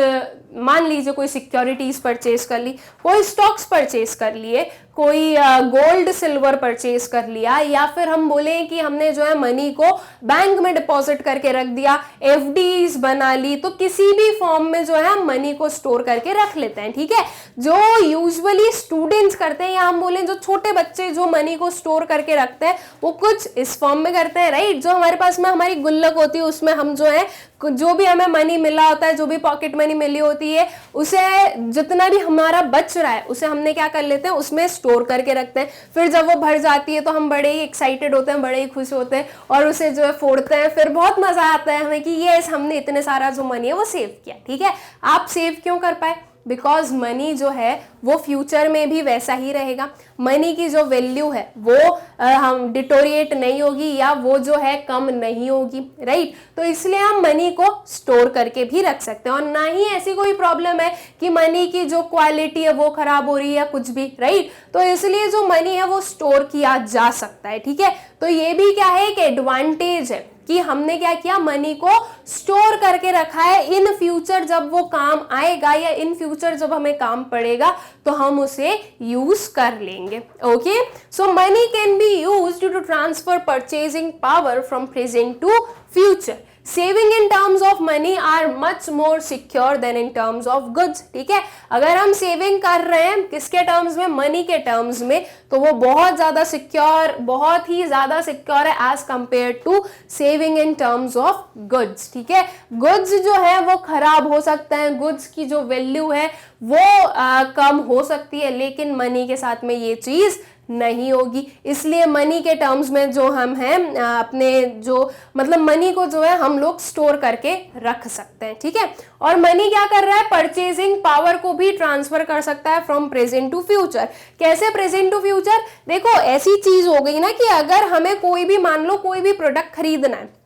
मान लीजिए कोई सिक्योरिटीज परचेज कर ली, कोई स्टॉक्स परचेज कर लिए, कोई गोल्ड सिल्वर परचेज कर लिया, या फिर हम बोले कि हमने जो है मनी को बैंक में डिपॉजिट करके रख दिया, एफडीज बना ली, तो किसी भी फॉर्म में जो है हम मनी को स्टोर करके रख लेते हैं, ठीक है। जो यूजुअली स्टूडेंट्स करते हैं या हम बोले जो छोटे बच्चे जो मनी को स्टोर करके रखते हैं वो कुछ इस फॉर्म में करते हैं, राइट। जो हमारे पास में हमारी गुल्लक होती है उसमें हम जो है जो भी हमें मनी मिला होता है, जो भी पॉकेट मनी मिली होती है, उसे जितना भी हमारा बच रहा है उसे हमने क्या कर लेते हैं, उसमें स्टोर करके रखते हैं। फिर जब वो भर जाती है तो हम बड़े ही एक्साइटेड होते हैं, बड़े ही खुश होते हैं और उसे जो है फोड़ते हैं। फिर बहुत मजा आता है हमें कि ये हमने इतने सारा जो मनी है वो सेव किया, ठीक है। आप सेव क्यों कर पाए? बिकॉज मनी जो है वो फ्यूचर में भी वैसा ही रहेगा। मनी की जो वैल्यू है वो हम डिटोरिएट नहीं होगी या वो जो है कम नहीं होगी, राइट। तो इसलिए हम मनी को स्टोर करके भी रख सकते हैं और ना ही ऐसी कोई प्रॉब्लम है कि मनी की जो क्वालिटी है वो खराब हो रही है या कुछ भी, राइट। तो इसलिए जो मनी है वो स्टोर किया जा सकता है, ठीक है। तो ये भी क्या है, एक एडवांटेज है कि हमने क्या किया, मनी को स्टोर करके रखा है। इन फ्यूचर जब वो काम आएगा या इन फ्यूचर जब हमें काम पड़ेगा तो हम उसे यूज कर लेंगे, okay. So money can be used to transfer purchasing power from present to future. Saving in terms of money are much more secure than in terms of goods, ठीक है। अगर हम सेविंग कर रहे हैं किसके टर्म्स में, मनी के टर्म्स में, तो वो बहुत ज्यादा सिक्योर, बहुत ही ज्यादा सिक्योर है as compare to saving in terms of goods, ठीक है। गुड्स जो है वो खराब हो सकते हैं, गुड्स की जो वैल्यू है वो कम हो सकती है, लेकिन मनी के साथ में ये चीज नहीं होगी। इसलिए मनी के टर्म्स में जो हम हैं अपने जो मतलब मनी को जो है हम लोग स्टोर करके रख सकते हैं, ठीक है। और मनी क्या कर रहा है, परचेजिंग पावर को भी ट्रांसफर कर सकता है फ्रॉम प्रेजेंट टू फ्यूचर। कैसे प्रेजेंट टू फ्यूचर? देखो ऐसी चीज हो गई ना कि अगर हमें कोई भी, मान लो कोई भी प्रोडक्ट खरीदना है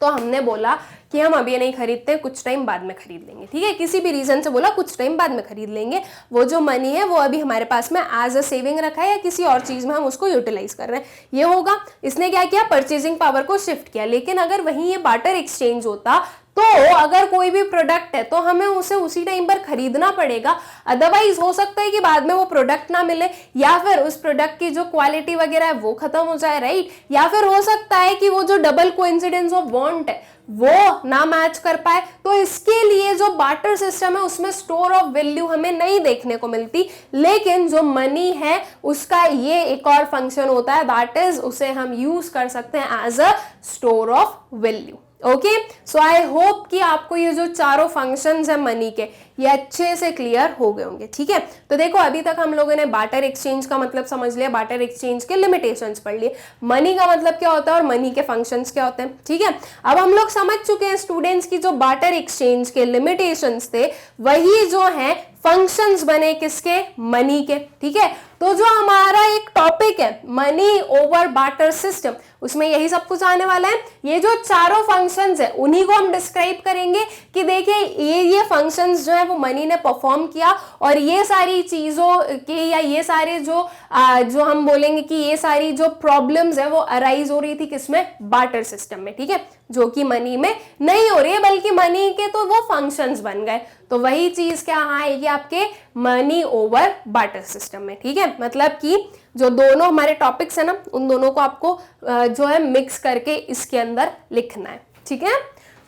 तो हमने बोला कि हम अभी नहीं खरीदते, कुछ टाइम बाद में खरीद लेंगे, ठीक है। किसी भी रीजन से बोला कुछ टाइम बाद में खरीद लेंगे, वो जो मनी है वो अभी हमारे पास में एज अ सेविंग रखा है या किसी और चीज में हम उसको यूटिलाइज कर रहे हैं, ये होगा। इसने क्या किया, परचेजिंग पावर को शिफ्ट किया। लेकिन अगर वहीं ये बार्टर एक्सचेंज होता तो अगर कोई भी प्रोडक्ट है तो हमें उसे उसी टाइम पर खरीदना पड़ेगा, अदरवाइज हो सकता है कि बाद में वो प्रोडक्ट ना मिले या फिर उस प्रोडक्ट की जो क्वालिटी वगैरह है वो खत्म हो जाए, राइट। या फिर हो सकता है कि वो जो डबल कोइंसिडेंस ऑफ वांट है वो ना मैच कर पाए। तो इसके लिए जो बार्टर सिस्टम है उसमें स्टोर ऑफ वैल्यू हमें नहीं देखने को मिलती, लेकिन जो मनी है उसका ये एक और फंक्शन होता है, दैट इज उसे हम यूज कर सकते हैं as a store of value, okay. So I hope कि आपको ये जो चारों फंक्शंस है मनी के ये अच्छे से क्लियर हो गए होंगे, ठीक है। तो देखो अभी तक हम लोगों ने बार्टर एक्सचेंज का मतलब समझ लिया, बार्टर एक्सचेंज के लिमिटेशंस पढ़ लिए, मनी का मतलब क्या होता है और मनी के फंक्शंस क्या होते हैं, ठीक है। अब हम लोग समझ चुके हैं स्टूडेंट्स की जो बार्टर एक्सचेंज के लिमिटेशंस थे वही जो है फंक्शंस बने किसके, मनी के, ठीक है। तो जो हमारा एक टॉपिक है मनी ओवर बार्टर सिस्टम, उसमें यही सब कुछ आने वाला है। ये जो चारों फंक्शंस है उन्हीं को हम डिस्क्राइब करेंगे कि देखिए ये फंक्शंस जो है वो मनी ने परफॉर्म किया, और ये सारी चीजों के या ये सारे जो हम बोलेंगे कि ये सारी जो प्रॉब्लम्स है वो अराइज हो रही थी किसमें, बार्टर सिस्टम में, ठीक है, जो कि मनी में नहीं हो रही है बल्कि मनी के तो वो फंक्शंस बन गए। तो वही चीज क्या आएगी आपके मनी ओवर बार्टर सिस्टम में, ठीक है। मतलब कि जो दोनों हमारे टॉपिक्स है ना उन दोनों को आपको जो है मिक्स करके इसके अंदर लिखना है, ठीक है।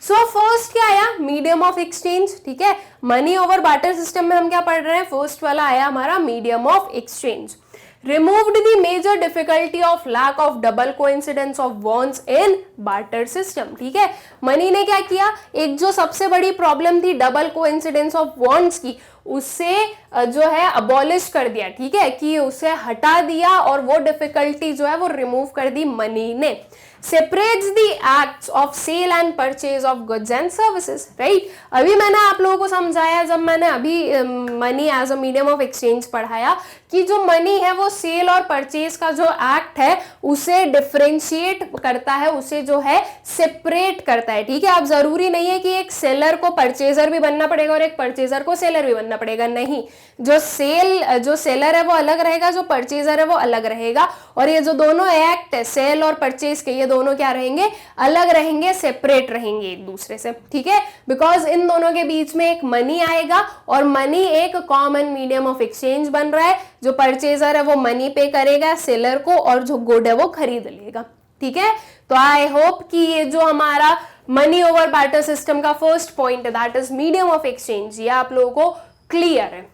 सो फर्स्ट क्या आया, मीडियम ऑफ एक्सचेंज, ठीक है। मनी ओवर बार्टर सिस्टम में हम क्या पढ़ रहे हैं, फर्स्ट वाला आया हमारा medium of exchange. removed the major difficulty of lack of double coincidence of bonds in barter system, ठीक है। मनी ने क्या किया, एक जो सबसे बड़ी प्रॉब्लम थी डबल कोइंसिडेंस ऑफ बॉन्ड्स की, उससे जो है अबॉलिश कर दिया, ठीक है, कि उसे हटा दिया और वो डिफिकल्टी जो है वो रिमूव कर दी मनी ने। separates the acts of sale and purchase of goods and services, right? अभी मैंने आप लोगों को समझाया जब मैंने अभी money as a medium of exchange पढ़ाया कि जो मनी है वो सेल और परचेज का जो एक्ट है उसे डिफरेंशिएट करता है, उसे जो है सेपरेट करता है, ठीक है। अब जरूरी नहीं है कि एक सेलर को परचेजर भी बनना पड़ेगा और एक परचेजर को सेलर भी बनना पड़ेगा, नहीं। जो सेलर है वो अलग रहेगा, जो परचेजर है वो अलग रहेगा, और ये जो दोनों एक्ट है सेल और परचेज के, ये दोनों क्या रहेंगे, अलग रहेंगे, सेपरेट रहेंगे एक दूसरे से, ठीक है। बिकॉज इन दोनों के बीच में एक मनी आएगा और मनी एक कॉमन मीडियम ऑफ एक्सचेंज बन रहा है। जो परचेजर है वो मनी पे करेगा सेलर को और जो गुड है वो खरीद लेगा, ठीक है। तो आई होप कि ये जो हमारा मनी ओवर बार्टर सिस्टम का फर्स्ट पॉइंट है that is medium of exchange, ये आप लोगों को क्लियर है।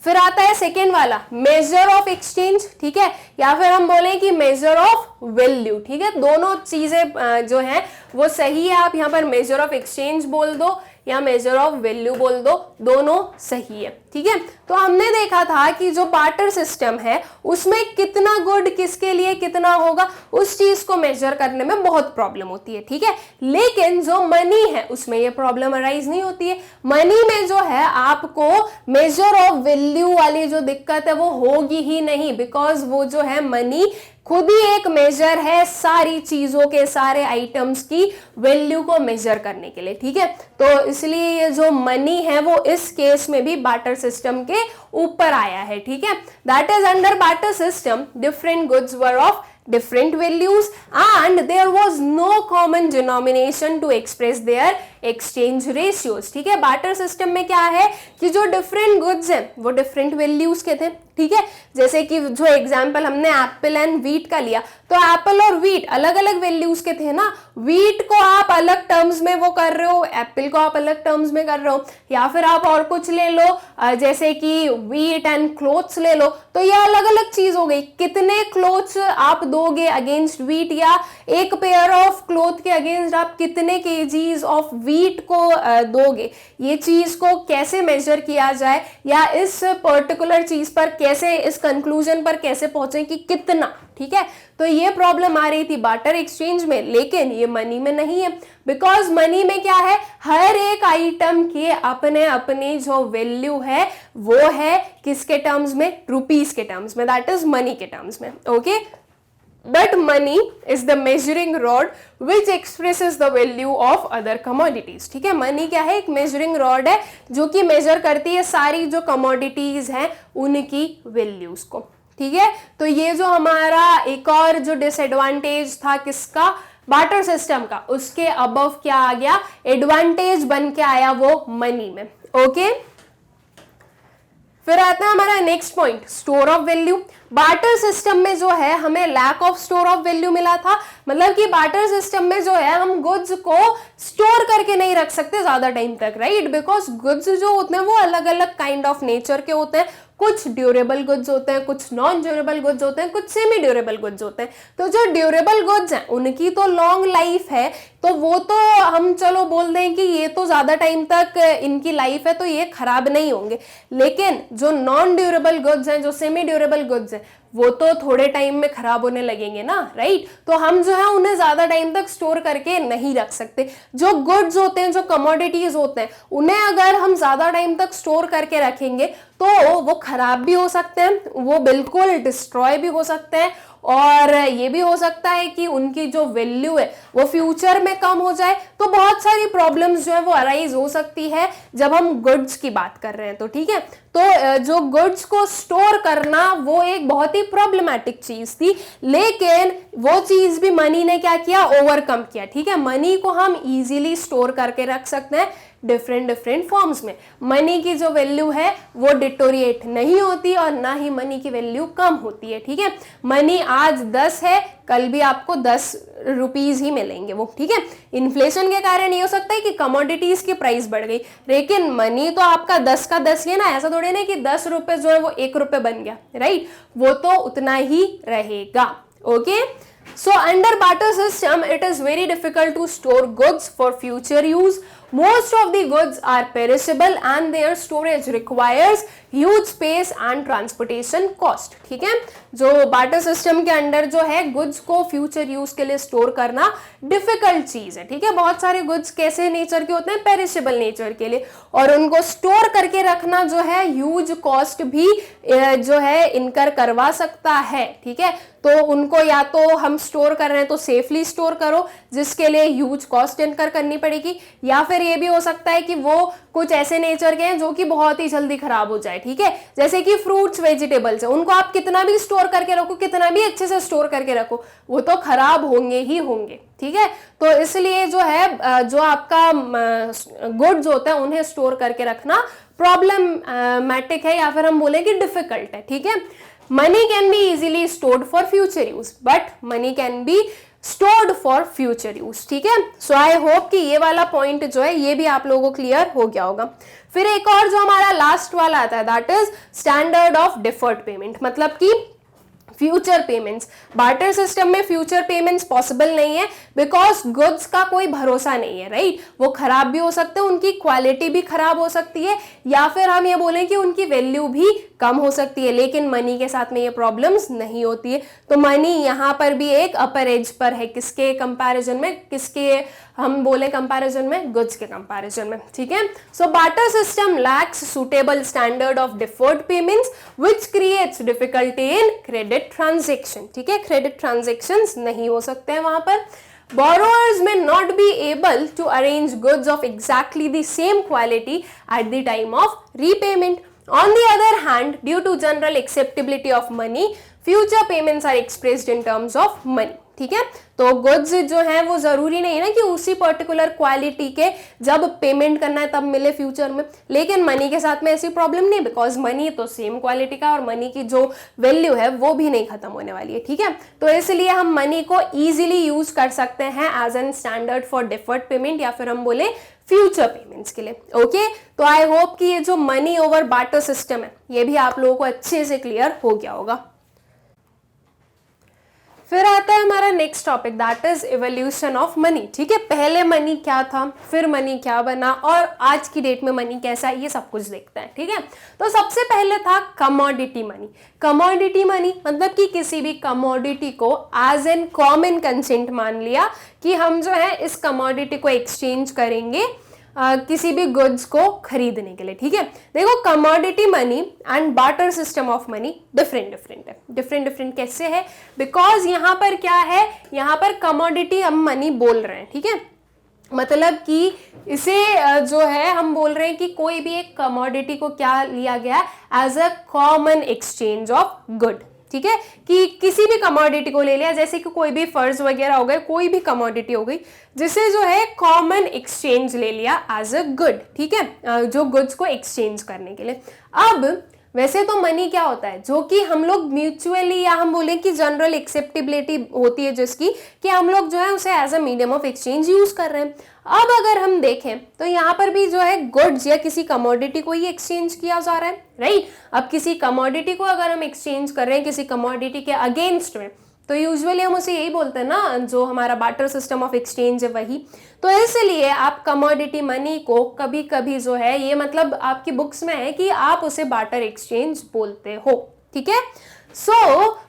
फिर आता है सेकेंड वाला मेजर ऑफ एक्सचेंज, ठीक है, या फिर हम बोलें कि मेजर ऑफ वैल्यू, ठीक है। दोनों चीजें जो हैं वो सही है, आप यहाँ पर मेजर ऑफ एक्सचेंज बोल दो या मेजर ऑफ वैल्यू बोल दो, दोनों सही है, ठीक है। तो हमने देखा था कि जो बार्टर सिस्टम है उसमें कितना गुड किसके लिए कितना होगा उस चीज को मेजर करने में बहुत प्रॉब्लम होती है, ठीक है। लेकिन जो मनी है उसमें ये प्रॉब्लम अराइज नहीं होती है। मनी में जो है आपको मेजर ऑफ वैल्यू वाली जो दिक्कत है वो होगी ही नहीं, बिकॉज वो जो है मनी खुद ही एक मेजर है सारी चीजों के, सारे आइटम्स की वैल्यू को मेजर करने के लिए, ठीक है। तो इसलिए ये जो मनी है वो इस केस में भी बार्टर सिस्टम के ऊपर आया है, ठीक है। That is under barter system different goods were of different values and there was no common denomination to express their exchange ratios, ठीक है। बार्टर सिस्टम में क्या है कि जो डिफरेंट गुड्स हैं वो डिफरेंट वैल्यूज के थे, ठीक है। जैसे कि जो एग्जांपल हमने एप्पल एंड व्हीट का लिया, तो एप्पल और व्हीट अलग अलग वैल्यूज के थे ना। व्हीट को आप अलग टर्म्स में वो कर रहे हो, एप्पल को आप अलग टर्म्स में कर रहे हो, या फिर आप और कुछ ले लो जैसे कि व्हीट एंड क्लोथ्स ले लो, तो ये अलग अलग चीज हो गई। कितने क्लोथ्स आप दोगे अगेंस्ट व्हीट, या एक पेयर ऑफ क्लोथ के अगेंस्ट आप कितने केजीज ऑफ व्हीट को दोगे, ये चीज को कैसे मेजर किया जाए या इस पर्टिकुलर चीज पर कैसे, इस कंक्लूजन पर कैसे पहुंचे कि कितना, ठीक है। तो ये प्रॉब्लम आ रही थी बार्टर एक्सचेंज में, लेकिन ये मनी में नहीं है। बिकॉज मनी में क्या है, हर एक आइटम के अपने अपनी जो वैल्यू है वो है किसके टर्म्स में, रुपीस के टर्म्स में, दैट इज मनी के टर्म्स में, okay. But money is the measuring rod which expresses the value of other commodities, ठीक है। मनी क्या है, एक measuring rod है जो कि मेजर करती है सारी जो commodities हैं उनकी वैल्यूज को, ठीक है। तो ये जो हमारा एक और जो डिसएडवांटेज था किसका, बार्टर सिस्टम का, उसके अबव क्या आ गया, एडवांटेज बन के आया वो मनी में, ओके। फिर आता है हमारा next point store of value. Barter system में जो है हमें lack of store of value मिला था, मतलब कि बार्टर सिस्टम में जो है हम गुड्स को स्टोर करके नहीं रख सकते ज्यादा टाइम तक, राइट। बिकॉज गुड्स जो होते हैं वो अलग अलग काइंड ऑफ नेचर के होते हैं, कुछ ड्यूरेबल गुड्स होते हैं, कुछ नॉन ड्यूरेबल गुड्स होते हैं, कुछ सेमी ड्यूरेबल गुड्स होते हैं। तो जो ड्यूरेबल गुड्स हैं उनकी तो लॉन्ग लाइफ है, तो वो तो हम चलो बोल दें कि ये तो ज्यादा टाइम तक इनकी लाइफ है तो ये खराब नहीं होंगे। लेकिन जो नॉन ड्यूरेबल गुड्स हैं, जो सेमी ड्यूरेबल गुड्स हैं, वो तो थोड़े टाइम में खराब होने लगेंगे ना, राइट। तो हम जो है उन्हें ज्यादा टाइम तक स्टोर करके नहीं रख सकते। जो गुड्स होते हैं, जो कमोडिटीज होते हैं, उन्हें अगर हम ज्यादा टाइम तक स्टोर करके रखेंगे तो वो खराब भी हो सकते हैं, वो बिल्कुल डिस्ट्रॉय भी हो सकते हैं, और ये भी हो सकता है कि उनकी जो वैल्यू है वो फ्यूचर में कम हो जाए। तो बहुत सारी प्रॉब्लम्स जो है वो अराइज हो सकती है जब हम गुड्स की बात कर रहे हैं। तो ठीक है, तो जो गुड्स को स्टोर करना वो एक बहुत ही प्रॉब्लमैटिक चीज थी, लेकिन वो चीज भी मनी ने क्या किया, ओवरकम किया। ठीक है, मनी को हम इजीली स्टोर करके रख सकते हैं डिफरेंट फॉर्म्स में। मनी की जो वैल्यू है वो डिटोरिएट नहीं होती और ना ही मनी की वैल्यू कम होती है। ठीक है, मनी आज 10 है, कल भी आपको 10 रुपीज ही मिलेंगे वो। ठीक है, इन्फ्लेशन के कारण ये हो सकता है कि कमोडिटीज की प्राइस बढ़ गई, लेकिन मनी तो आपका 10 का 10 ही है ना। ऐसा थोड़ी ना कि 10 रुपए जो है वो 1 रुपए बन गया, राइट, वो तो उतना ही रहेगा। Okay, so under barter system it is very difficult to store goods for future use. Most of the goods are perishable and their storage requires huge space and transportation cost. ठीक है, जो barter system के under जो है goods को future use के लिए store करना डिफिकल्ट चीज है। ठीक है, बहुत सारे गुड्स कैसे नेचर के होते हैं, पेरिशेबल नेचर के लिए, और उनको स्टोर करके रखना जो है ह्यूज कॉस्ट भी जो है इनकर करवा सकता है। ठीक है, तो उनको या तो हम स्टोर कर रहे हैं तो सेफली स्टोर करो, जिसके लिए ह्यूज कॉस्ट इनकर करनी पड़ेगी, या फिर ये भी हो सकता है कि वो कुछ ऐसे नेचर के हैं जो कि बहुत ही जल्दी खराब हो जाए। ठीक है, जैसे कि फ्रूट्स वेजिटेबल्स है, उनको आप कितना भी स्टोर करके रखो, कितना भी अच्छे से स्टोर करके रखो, वो तो खराब होंगे ही होंगे। ठीक है, तो इसलिए जो है जो आपका गुड्स होता है उन्हें स्टोर करके रखना प्रॉब्लमैटिक है, या फिर हम बोले कि डिफिकल्ट है। ठीक है, money can be easily stored for future use, but money can be stored for future use. ठीक है, सो आई होप कि ये वाला पॉइंट जो है ये भी आप लोगों को क्लियर हो गया होगा। फिर एक और जो हमारा लास्ट वाला आता है, that is standard of deferred payment, मतलब कि फ्यूचर पेमेंट्स। बार्टर सिस्टम में फ्यूचर पेमेंट्स पॉसिबल नहीं है, बिकॉज गुड्स का कोई भरोसा नहीं है, राइट, वो खराब भी हो सकते हैं, उनकी क्वालिटी भी खराब हो सकती है, या फिर हम ये बोलें कि उनकी वैल्यू भी कम हो सकती है। लेकिन मनी के साथ में ये प्रॉब्लम्स नहीं होती है। तो मनी यहाँ पर भी एक अपर एज पर है, किसके कंपैरिजन में, किसके हम बोले कंपैरिजन में, गुड्स के कंपैरिजन में। ठीक है, so barter system lacks suitable standard of deferred payments which creates difficulty in credit transaction. ठीक है, क्रेडिट ट्रांजैक्शंस नहीं हो सकते हैं वहां पर। Borrowers may not be able to arrange goods of exactly the same quality at the time of repayment. On the other hand, due to general acceptability of money, future payments are expressed in terms of money. ठीक है, तो goods जो है वो जरूरी नहीं है ना कि उसी पर्टिकुलर क्वालिटी के जब पेमेंट करना है तब मिले फ्यूचर में, लेकिन मनी के साथ में ऐसी प्रॉब्लम नहीं, बिकॉज मनी तो सेम क्वालिटी का, और मनी की जो वैल्यू है वो भी नहीं खत्म होने वाली है। ठीक है, तो इसलिए हम मनी को इजीली यूज कर सकते हैं as an standard for deferred payment, या फिर हम बोले फ्यूचर पेमेंट्स के लिए। ओके, तो आई होप कि ये जो मनी ओवर बार्टर सिस्टम है ये भी आप लोगों को अच्छे से क्लियर हो गया होगा। फिर आता है हमारा next topic, that is evolution of money. ठीक है, पहले मनी क्या था, फिर मनी क्या बना, और आज की डेट में मनी कैसा है, ये सब कुछ देखते हैं। ठीक है, तो सबसे पहले था कमोडिटी मनी। कमोडिटी मनी मतलब कि किसी भी कमोडिटी को एज एन कॉमन कंसेंट मान लिया कि हम जो है इस कमोडिटी को एक्सचेंज करेंगे किसी भी गुड्स को खरीदने के लिए। ठीक है, देखो commodity money and barter system of money different है। डिफरेंट कैसे है, बिकॉज यहाँ पर क्या है, यहाँ पर कमोडिटी हम मनी बोल रहे हैं। ठीक है, मतलब कि इसे जो है हम बोल रहे हैं कि कोई भी एक कमोडिटी को क्या लिया गया as a common exchange of good. ठीक है, कि किसी भी कमोडिटी को ले लिया, जैसे कि कोई भी फर्ज वगैरह हो गए, कोई भी कमोडिटी हो गई, जिसे जो है कॉमन एक्सचेंज ले लिया एज अ गुड। ठीक है, जो गुड्स को एक्सचेंज करने के लिए। अब वैसे तो मनी क्या होता है, जो कि हम लोग म्यूचुअली या हम बोलें कि जनरल एक्सेप्टेबिलिटी होती है जिसकी, कि हम लोग जो है उसे as a medium of exchange use कर रहे हैं। अब अगर हम देखें तो यहाँ पर भी जो है गुड्स या किसी कमोडिटी को ही एक्सचेंज किया जा रहा है, राइट। अब किसी कमोडिटी को अगर हम एक्सचेंज कर रहे हैं किसी कमोडिटी के अगेंस्ट में, तो यूजुअली हम उसे यही बोलते हैं ना, जो हमारा बार्टर सिस्टम ऑफ एक्सचेंज है वही। तो इसलिए आप कमोडिटी मनी को कभी कभी जो है, ये मतलब आपकी बुक्स में है कि आप उसे बार्टर एक्सचेंज बोलते हो। ठीक है, so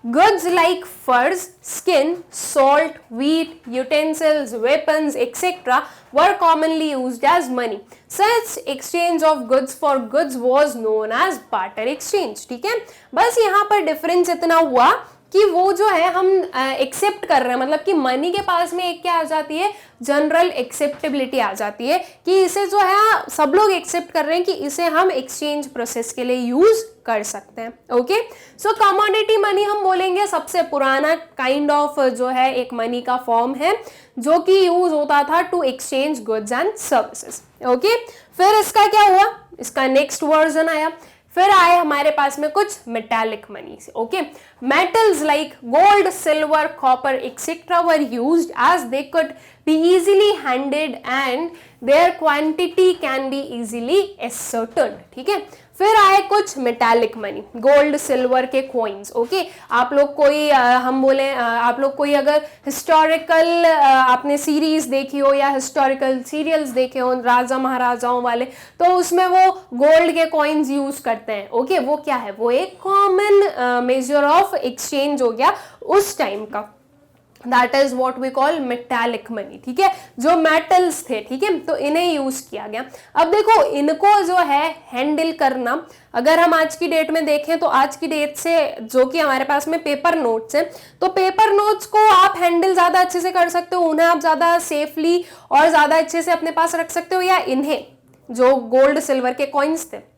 goods like furs, skin, salt, wheat, utensils, weapons, etc. were commonly used as money. Such exchange of goods for goods was known as barter exchange. ठीक है, बस यहाँ पर डिफरेंस इतना हुआ कि वो जो है हम एक्सेप्ट कर रहे हैं, मतलब कि मनी के पास में एक क्या आ जाती है, जनरल एक्सेप्टेबिलिटी आ जाती है कि इसे जो है सब लोग एक्सेप्ट कर रहे हैं कि इसे हम एक्सचेंज प्रोसेस के लिए यूज कर सकते हैं। ओके, सो कमोडिटी मनी हम बोलेंगे सबसे पुराना काइंड ऑफ जो है एक मनी का फॉर्म है जो कि यूज होता था to exchange goods and services. Okay, फिर इसका क्या हुआ, इसका नेक्स्ट वर्जन आया, फिर आए हमारे पास में कुछ मेटालिक मनी से। Okay, metals like gold, silver, copper etcetera were used as they could be easily handed and their quantity can be easily ascertained. ठीक है, फिर आए कुछ मेटालिक मनी, गोल्ड सिल्वर के कॉइन्स। ओके, आप लोग कोई हम बोले आप लोग कोई अगर हिस्टोरिकल आपने सीरीज देखी हो या हिस्टोरिकल सीरियल्स देखे हो राजा महाराजाओं वाले, तो उसमें वो गोल्ड के कॉइन्स यूज करते हैं। ओके, वो क्या है, वो एक कॉमन मेजर ऑफ एक्सचेंज हो गया उस टाइम का, that is what we call metallic money. ठीक है, जो मेटल्स थे, ठीक है, तो इन्हें यूज किया गया। अब देखो इनको जो है हैंडल करना, अगर हम आज की डेट में देखें तो आज की डेट से जो कि हमारे पास में पेपर नोट्स हैं, तो पेपर नोट्स को आप हैंडल ज्यादा अच्छे से कर सकते हो, उन्हें आप ज्यादा सेफली और ज्यादा अच्छे से अपने पास रख सकते हो, या इन्हें जो गोल्ड सिल्वर के कॉइन्स थे,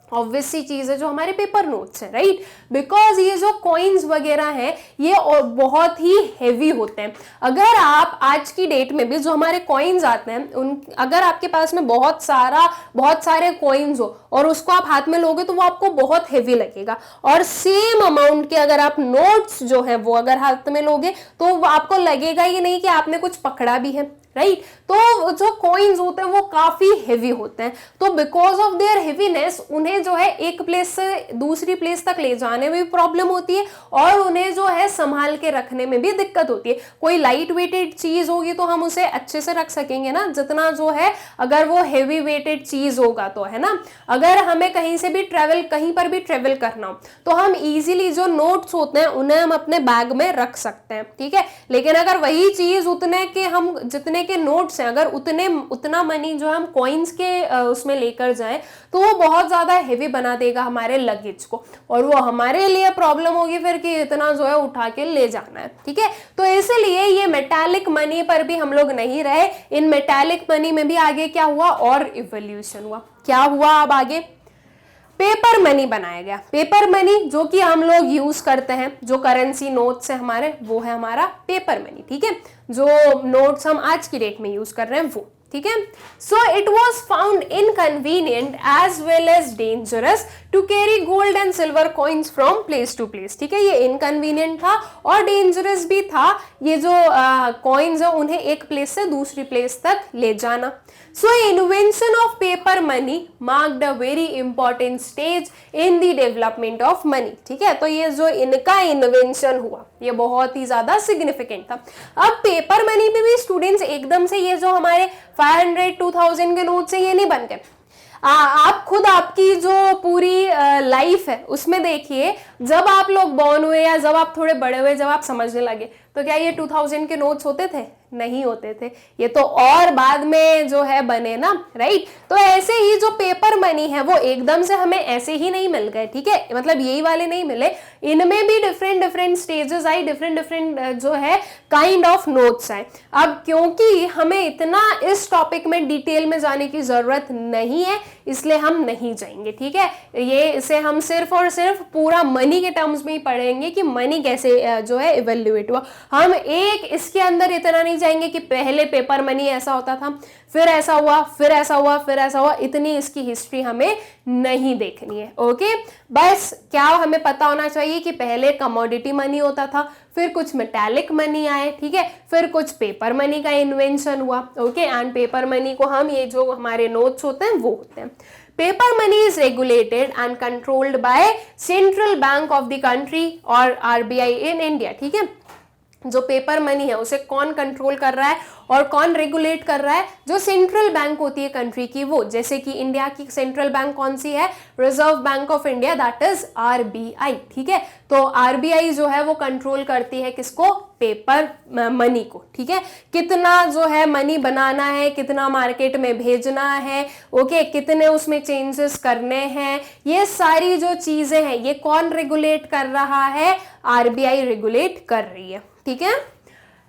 ऑब्वियस सी चीज है जो हमारे पेपर नोट्स हैं, राइट, बिकॉज ये जो कॉइन्स वगैरह हैं ये बहुत ही हेवी होते हैं। अगर आप आज की डेट में भी जो हमारे कॉइन्स आते हैं उन अगर आपके पास में बहुत सारे कॉइन्स हो और उसको आप हाथ में लोगे तो वो आपको बहुत हेवी लगेगा, और सेम अमाउंट के अगर आप नोट्स जो है वो अगर हाथ में लोगे तो वो आपको लगेगा ही नहीं कि आपने कुछ पकड़ा भी है, राइट। तो जो कॉइन्स होते हैं वो काफी हेवी होते हैं, तो बिकॉज ऑफ देयर हेवीनेस उन्हें जो है एक प्लेस से दूसरी प्लेस तक ले जाने में भी प्रॉब्लम होती है और उन्हें जो है संभाल के रखने में भी दिक्कत होती है। कोई लाइट वेटेड चीज होगी तो हम उसे अच्छे से रख सकेंगे ना, जितना जो है अगर वो हेवी वेटेड चीज होगा तो, है ना। अगर हमें कहीं से भी कहीं पर भी ट्रेवल करना हो तो हम इजीली जो नोट्स होते हैं उन्हें हम अपने बैग में रख सकते हैं, ठीक है। लेकिन अगर वही चीज जितने के नोट्स हैं, अगर उतना मनी जो हम कॉइन्स के उसमें लेकर जाएं तो वो बहुत ज्यादा हेवी बना देगा हमारे लगेज को, और वो हमारे लिए प्रॉब्लम होगी फिर कि इतना जो है उठा के ले जाना है, ठीक है। तो इसलिए ये मेटालिक मनी पर भी हम लोग नहीं रहे, इन मेटालिक मनी में भी आगे क्या हुआ और इवोल्यूशन हुआ। क्या हुआ अब आगे, पेपर मनी बनाया गया। पेपर मनी जो कि हम लोग यूज करते हैं, जो करेंसी नोट्स है हमारे, वो है हमारा पेपर मनी, ठीक है। जो नोट्स हम आज की डेट में यूज कर रहे हैं वो, ठीक है। So it was found inconvenient as well as dangerous to carry gold and silver coins from place to place, ठीक है। ये इनकन्वीनियंट था और डेंजरस भी था, ये जो कॉइन्स है उन्हें एक प्लेस से दूसरी प्लेस तक ले जाना। So invention of paper money marked a very important stage in the development of money, ठीक है। तो ये जो इनका इन्वेंशन हुआ ये बहुत ही ज्यादा सिग्निफिकेंट था। अब पेपर मनी में भी स्टूडेंट्स एकदम से ये जो हमारे 500 2000 के नोट्स है ये नहीं बन गए। आप खुद आपकी जो पूरी लाइफ है उसमें देखिए, जब आप लोग बॉर्न हुए या जब आप थोड़े बड़े हुए, जब आप समझने लगे, तो क्या ये 2000 के नोट्स होते थे? नहीं होते थे, ये तो और बाद में जो है बने ना, राइट। तो ऐसे ही जो पेपर मनी है वो एकदम से हमें ऐसे ही नहीं मिल गए, ठीक है, मतलब यही वाले नहीं मिले, इनमें भी डिफरेंट स्टेजेस आई, डिफरेंट जो है काइंड ऑफ नोट्स आए। अब क्योंकि हमें इतना इस टॉपिक में डिटेल में जाने की जरूरत नहीं है इसलिए हम नहीं जाएंगे, ठीक है। इसे हम सिर्फ और सिर्फ पूरा मनी के टर्म्स में ही पढ़ेंगे कि मनी कैसे जो है इवेल्युएट हुआ। हम इसके अंदर इतना नहीं जाएंगे कि पहले पेपर मनी ऐसा होता था, फिर ऐसा हुआ, फिर ऐसा हुआ, फिर ऐसा हुआ, इतनी इसकी हिस्ट्री हमें नहीं देखनी है, ओके। बस क्या हमें पता होना चाहिए कि पहले कमोडिटी मनी होता था, फिर कुछ मेटालिक मनी आए, ठीक है, फिर कुछ पेपर मनी का इन्वेंशन हुआ, ओके। एंड पेपर मनी को हम ये जो हमारे नोट्स होते हैं वो होते हैं। Paper money is regulated and controlled by central bank of the country और RBI इन इंडिया, ठीक है। जो पेपर मनी है उसे कौन कंट्रोल कर रहा है और कौन रेगुलेट कर रहा है? जो सेंट्रल बैंक होती है कंट्री की वो, जैसे कि इंडिया की सेंट्रल बैंक कौन सी है? Reserve bank of India, that is RBI. ठीक है, तो आरबीआई जो है वो कंट्रोल करती है किसको? पेपर मनी को। ठीक है, कितना जो है मनी बनाना है, कितना मार्केट में भेजना है, ओके, कितने उसमें चेंजेस करने हैं, ये सारी जो चीजें हैं ये कौन रेगुलेट कर रहा है? आरबीआई रेगुलेट कर रही है। ठीक है,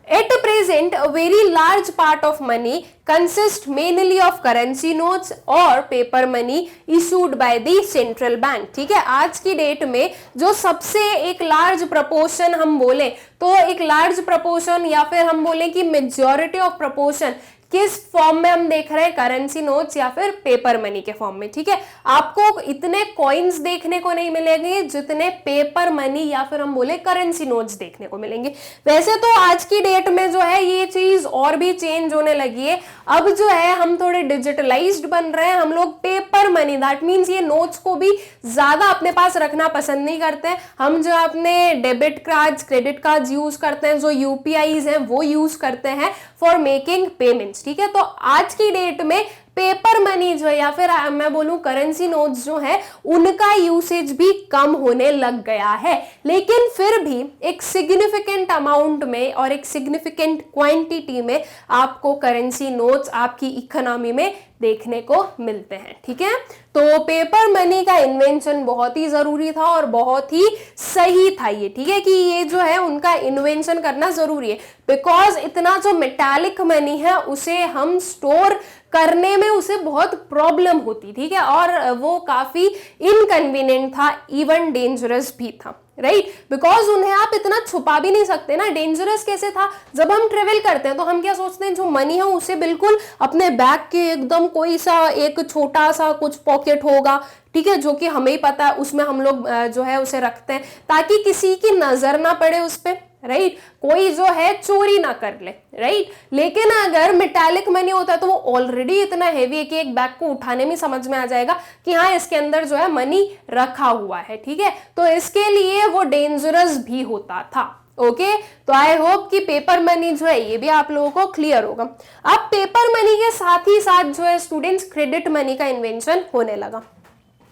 at present a very large part of money consists mainly of currency notes और paper money issued by the central bank। ठीक है, आज की डेट में जो सबसे एक लार्ज प्रपोर्शन हम बोले तो एक लार्ज प्रपोर्शन या फिर हम बोले कि मेजॉरिटी ऑफ प्रपोर्शन किस फॉर्म में हम देख रहे हैं? करेंसी नोट्स या फिर पेपर मनी के फॉर्म में। ठीक है, आपको इतने कॉइन्स देखने को नहीं मिलेंगे जितने पेपर मनी या फिर हम बोले करेंसी नोट्स देखने को मिलेंगे। वैसे तो आज की डेट में जो है ये चीज और भी चेंज होने लगी है। अब जो है हम थोड़े डिजिटलाइज्ड बन रहे हैं, हम लोग पेपर मनी दैट मीन्स ये नोट्स को भी ज्यादा अपने पास रखना पसंद नहीं करते हैं। हम जो अपने debit cards, credit cards use करते हैं, जो यूपीआईज हैं वो यूज करते हैं फॉर मेकिंग पेमेंट्स। ठीक है, तो आज की डेट में पेपर मनी जो है या फिर मैं बोलूं करेंसी नोट्स जो है उनका यूसेज भी कम होने लग गया है, लेकिन फिर भी एक सिग्निफिकेंट अमाउंट में और एक सिग्निफिकेंट क्वांटिटी में आपको करेंसी नोट्स आपकी इकोनॉमी में देखने को मिलते हैं। ठीक है, तो पेपर मनी का इन्वेंशन बहुत ही जरूरी था और बहुत ही सही था ये। ठीक है, कि ये जो है उनका इन्वेंशन करना जरूरी है, बिकॉज इतना जो मेटालिक मनी है उसे हम स्टोर करने में उसे बहुत प्रॉब्लम होती। ठीक है, और वो काफी इनकन्वीनियंट था, इवन डेंजरस भी था, राइट, बिकॉज उन्हें आप इतना छुपा भी नहीं सकते ना। डेंजरस कैसे था? जब हम ट्रेवल करते हैं तो हम क्या सोचते हैं, जो मनी है उसे बिल्कुल अपने बैग के एकदम कोई सा एक छोटा सा कुछ पॉकेट होगा, ठीक है, जो कि हमें ही पता है, उसमें हम लोग जो है उसे रखते हैं ताकि किसी की नजर ना पड़े उस पर, राइट, कोई जो है चोरी ना कर ले, राइट। लेकिन अगर मेटालिक मनी होता है तो वो ऑलरेडी इतना हेवी है कि एक बैग को उठाने में समझ में आ जाएगा कि हाँ इसके अंदर जो है मनी रखा हुआ है। ठीक है, तो इसके लिए वो डेंजरस भी होता था। ओके, तो आई होप कि पेपर मनी जो है ये भी आप लोगों को क्लियर होगा। अब पेपर मनी के साथ ही साथ जो है स्टूडेंट्स क्रेडिट मनी का इन्वेंशन होने लगा।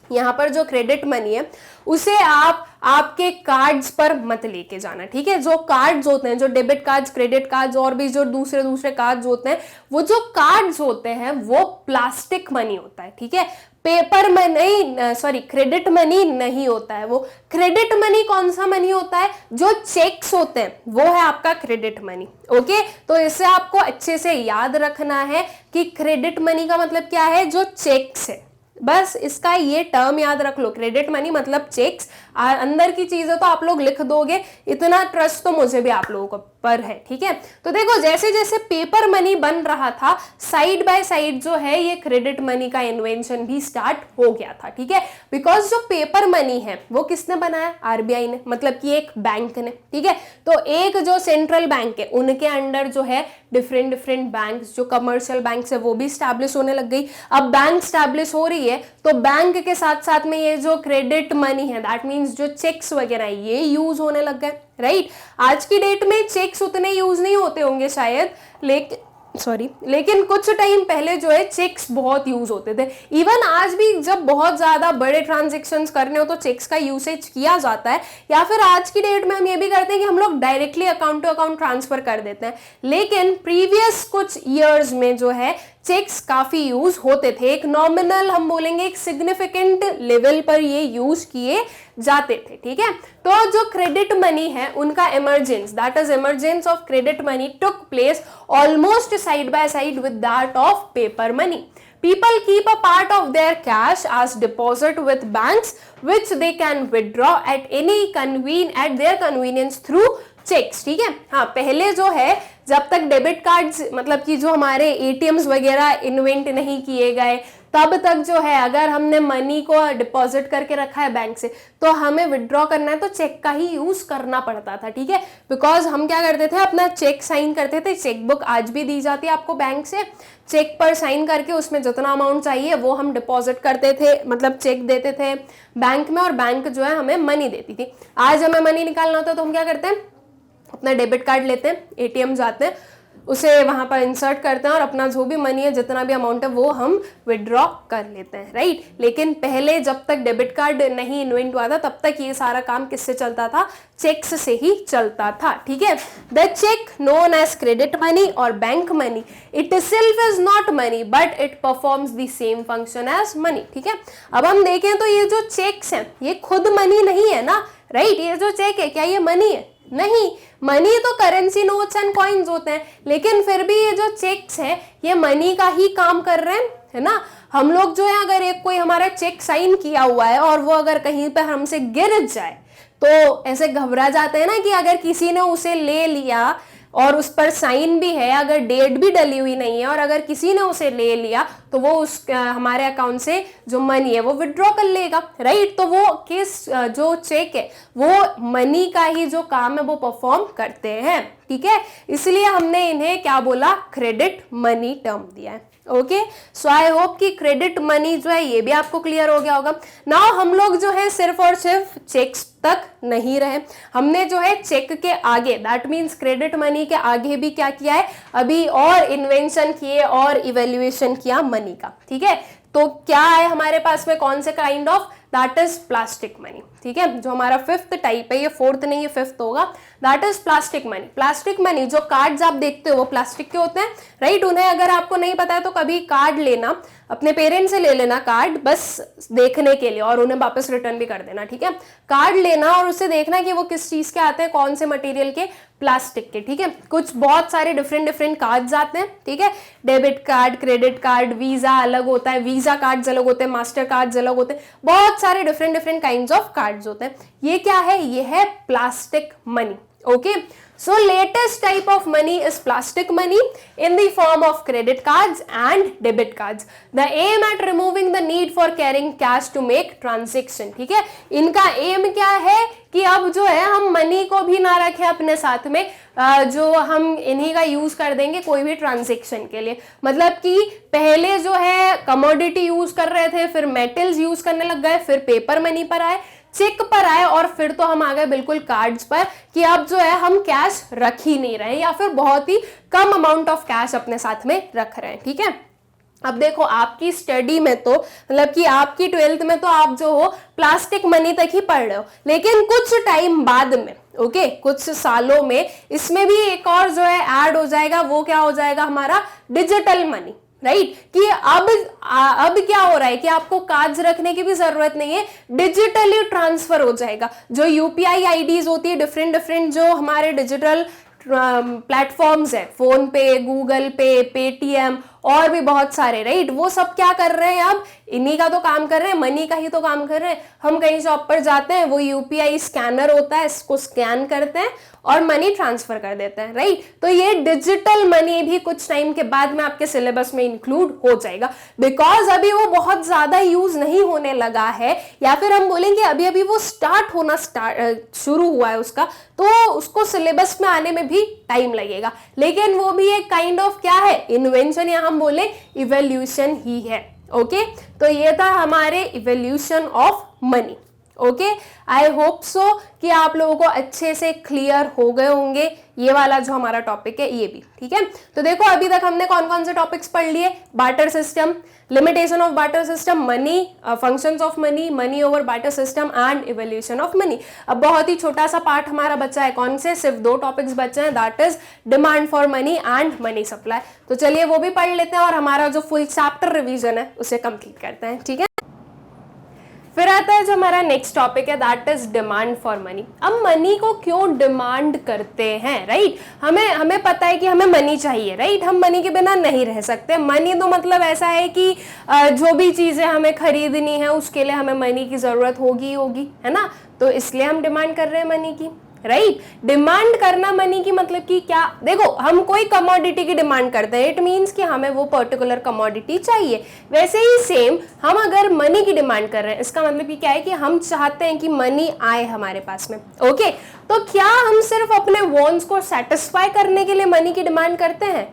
यहाँ पर जो क्रेडिट मनी है उसे आप आपके कार्ड्स पर मत लेके जाना। ठीक है, जो कार्ड्स होते हैं, जो डेबिट कार्ड्स, क्रेडिट कार्ड्स और भी जो दूसरे कार्ड्स होते हैं, वो जो कार्ड्स होते हैं वो प्लास्टिक मनी होता है। ठीक है, paper money sorry credit money नहीं होता है। वो क्रेडिट मनी कौन सा मनी होता है? जो चेक्स होते हैं वो है आपका क्रेडिट मनी। ओके, तो इसे आपको अच्छे से याद रखना है कि क्रेडिट मनी का मतलब क्या है? जो चेक्स है, बस इसका ये टर्म याद रख लो, क्रेडिट मनी मतलब चेक्स। अंदर की चीजें तो आप लोग लिख दोगे, इतना ट्रस्ट तो मुझे भी आप लोगों को पर है। ठीक है, तो देखो जैसे जैसे पेपर मनी बन रहा था, साइड बाय साइड जो है ये क्रेडिट मनी का इन्वेंशन भी स्टार्ट हो गया था। ठीक है, बिकॉज जो पेपर मनी है वो किसने बनाया? आरबीआई ने, मतलब कि एक बैंक ने। ठीक है, तो एक जो सेंट्रल बैंक है उनके अंडर जो है डिफरेंट बैंक्स, जो कमर्शियल बैंक्स है वो भी स्टैब्लिश होने लग गई। अब बैंक स्टैब्लिश हो रही है तो बैंक के साथ साथ में ये जो क्रेडिट मनी है, दैट मीन्स जो चेक्स वगैरह ये यूज होने लग गए, राइट। आज की डेट में चेक्स उतने यूज नहीं होते होंगे शायद, लेकिन कुछ टाइम पहले जो है चेक्स बहुत यूज होते थे। इवन आज भी जब बहुत ज्यादा बड़े ट्रांजेक्शन्स करने हो तो चेक्स का यूसेज किया जाता है, या फिर आज की डेट में हम ये भी करते हैं कि हम लोग directly account to account transfer कर देते हैं। लेकिन प्रीवियस कुछ ईयर्स में जो है चेक्स काफी यूज होते थे, एक नॉमिनल हम बोलेंगे एक सिग्निफिकेंट लेवल पर ये यूज किए जाते थे। ठीक है, तो जो क्रेडिट मनी है उनका emergence, that is emergence of credit money took place almost side by side with that of paper money. People keep a part of their cash as deposit with banks, which they can withdraw at their convenience through checks. ठीक है, हाँ, पहले जो है जब तक debit cards मतलब कि जो हमारे एटीएम्स वगैरह इन्वेंट नहीं किए गए तब तक जो है अगर हमने मनी को डिपॉजिट करके रखा है बैंक से तो हमें विड्रॉ करना है तो चेक का ही यूज करना पड़ता था। ठीक है, बिकॉज हम क्या करते थे, अपना चेक साइन करते थे। चेकबुक आज भी दी जाती है आपको बैंक से, चेक पर साइन करके उसमें जितना अमाउंट चाहिए वो हम डिपॉजिट करते थे, मतलब चेक देते थे बैंक में और बैंक जो है हमें मनी देती थी। आज हमें मनी निकालना होता है तो हम क्या करते हैं, अपना डेबिट कार्ड लेते हैं, एटीएम जाते हैं, उसे वहां पर इंसर्ट करते हैं और अपना जो भी मनी है, जितना भी अमाउंट है, वो हम विड्रॉ कर लेते हैं, राइट। लेकिन पहले जब तक डेबिट कार्ड नहीं इन्वेंट हुआ था तब तक ये सारा काम किससे चलता था? चेक्स से ही चलता था, ठीक है। The check known as credit money और bank money, it self is not money but it performs the same function as money, ठीक है। अब हम देखें तो ये जो चेक्स हैं ये खुद मनी नहीं है ना, राइट। ये जो चेक है क्या ये मनी है? नहीं, मनी तो करेंसी नोट्स एंड कॉइन्स होते हैं, लेकिन फिर भी ये जो चेक्स हैं ये मनी का ही काम कर रहे हैं, है ना। हम लोग जो है अगर एक कोई हमारा चेक साइन किया हुआ है और वो अगर कहीं पे हमसे गिर जाए तो ऐसे घबरा जाते हैं ना कि अगर किसी ने उसे ले लिया और उस पर साइन भी है, अगर डेट भी डली हुई नहीं है और अगर किसी ने उसे ले लिया तो वो उस हमारे अकाउंट से जो मनी है वो विड्रॉ कर लेगा, राइट। तो वो केस जो चेक है वो मनी का ही जो काम है वो परफॉर्म करते हैं, ठीक है। इसलिए हमने इन्हें क्या बोला? क्रेडिट मनी टर्म दिया है, ओके। सो आई होप कि क्रेडिट मनी जो है ये भी आपको क्लियर हो गया होगा। नाउ हम लोग जो है सिर्फ और सिर्फ चेक्स तक नहीं रहे, हमने जो है चेक के आगे, दैट मीन्स क्रेडिट मनी के आगे भी क्या किया है? अभी और इन्वेंशन किए और इवेल्युएशन किया मनी का, ठीक है। तो क्या है हमारे पास में? कौन से kind of? That is plastic money, ठीक है। जो हमारा फिफ्थ टाइप है, ये फोर्थ नहीं, ये फिफ्थ होगा, that is plastic money. Plastic money, जो कार्ड्स आप देखते हो वो प्लास्टिक के होते हैं, राइट। उन्हें अगर आपको नहीं पता है तो कभी कार्ड लेना, अपने पेरेंट्स से ले लेना कार्ड, बस देखने के लिए, और उन्हें वापस रिटर्न भी कर देना, ठीक है। कार्ड लेना और उससे देखना कि वो किस चीज के आते हैं, कौन से मटेरियल के? प्लास्टिक के, ठीक है। कुछ बहुत सारे डिफरेंट कार्ड्स आते हैं, ठीक है। Debit card, credit card, visa अलग होता है, वीजा कार्ड्स अलग होते हैं, मास्टर कार्ड्स अलग होते हैं, बहुत सारे डिफरेंट काइंड्स ऑफ कार्ड्स होते हैं। ये क्या है? ये है plastic money, okay. So latest type of money is plastic money in the form of credit cards and debit cards. The aim at removing the need for carrying cash to make transaction. ठीक है, इनका M क्या है कि अब जो है हम मनी को भी ना रखें अपने साथ में, जो हम इन्हीं का यूज कर देंगे कोई भी ट्रांजेक्शन के लिए। मतलब कि पहले जो है कमोडिटी यूज कर रहे थे, फिर मेटल्स यूज करने लग गए, फिर पेपर मनी पर आए, चेक पर आए, और फिर तो हम आ गए बिल्कुल कार्ड्स पर कि अब जो है हम कैश रख ही नहीं रहे या फिर बहुत ही कम अमाउंट ऑफ कैश अपने साथ में रख रहे हैं, ठीक है। अब देखो आपकी स्टडी में तो मतलब कि आपकी 12th में तो आप जो हो प्लास्टिक मनी तक ही पढ़ रहे हो, लेकिन कुछ टाइम बाद में, ओके, कुछ सालों में इसमें भी एक और जो है ऐड हो जाएगा, वो क्या हो जाएगा? हमारा डिजिटल मनी, राइट। कि अब क्या हो रहा है कि आपको कार्ड्स रखने की भी जरूरत नहीं है, डिजिटली ट्रांसफर हो जाएगा। जो यूपीआई आईडीज होती है, डिफरेंट जो हमारे डिजिटल प्लेटफॉर्म्स है, फोन पे, गूगल पे, पेटीएम और भी बहुत सारे, राइट। वो सब क्या कर रहे हैं? अब इन्हीं का तो काम कर रहे हैं, मनी का ही तो काम कर रहे हैं। हम कहीं शॉप पर जाते हैं, वो यूपीआई स्कैनर होता है, इसको स्कैन करते हैं और मनी ट्रांसफर कर देते हैं, राइट। तो ये डिजिटल मनी भी कुछ टाइम के बाद में आपके सिलेबस में इंक्लूड हो जाएगा, बिकॉज अभी वो बहुत ज्यादा यूज नहीं होने लगा है, या फिर हम बोलेंगे अभी अभी वो स्टार्ट होना शुरू हुआ है उसका, तो उसको सिलेबस में आने में भी टाइम लगेगा। लेकिन वो भी एक काइंड ऑफ क्या है? इन्वेंशन, या हम बोले इवोल्यूशन ही है, ओके। तो ये था हमारे evolution of money, okay. I hope so कि आप लोगों को अच्छे से क्लियर हो गए होंगे ये वाला जो हमारा टॉपिक है ये भी, ठीक है। तो देखो अभी तक हमने कौन कौन से टॉपिक्स पढ़ लिए? Barter system, limitation of barter system, money, functions of money, money over barter system and evolution of money. अब बहुत ही छोटा सा पार्ट हमारा बचा है, कौन से? सिर्फ 2 टॉपिक्स बचे हैं, that is demand for money and money supply. तो चलिए वो भी पढ़ लेते हैं और हमारा जो फुल चैप्टर रिवीजन है उसे कंप्लीट करते हैं, ठीक है। फिर आता है जो हमारा नेक्स्ट टॉपिक है, that is demand for money. अब मनी को क्यों डिमांड करते हैं, राइट। हमें पता है कि हमें मनी चाहिए, राइट। हम मनी के बिना नहीं रह सकते। मनी तो मतलब ऐसा है कि जो भी चीजें हमें खरीदनी है उसके लिए हमें मनी की जरूरत होगी, है ना। तो इसलिए हम डिमांड कर रहे हैं मनी की, राइट। डिमांड करना मनी की मतलब कि क्या? देखो हम कोई कमोडिटी की डिमांड करते हैं, इट मीन्स कि हमें वो पर्टिकुलर कमोडिटी चाहिए। वैसे ही सेम हम अगर मनी की डिमांड कर रहे हैं, इसका मतलब कि क्या है कि हम चाहते हैं कि मनी आए हमारे पास में, ओके। तो क्या हम सिर्फ अपने वॉन्ट्स को सेटिस्फाई करने के लिए मनी की डिमांड करते हैं?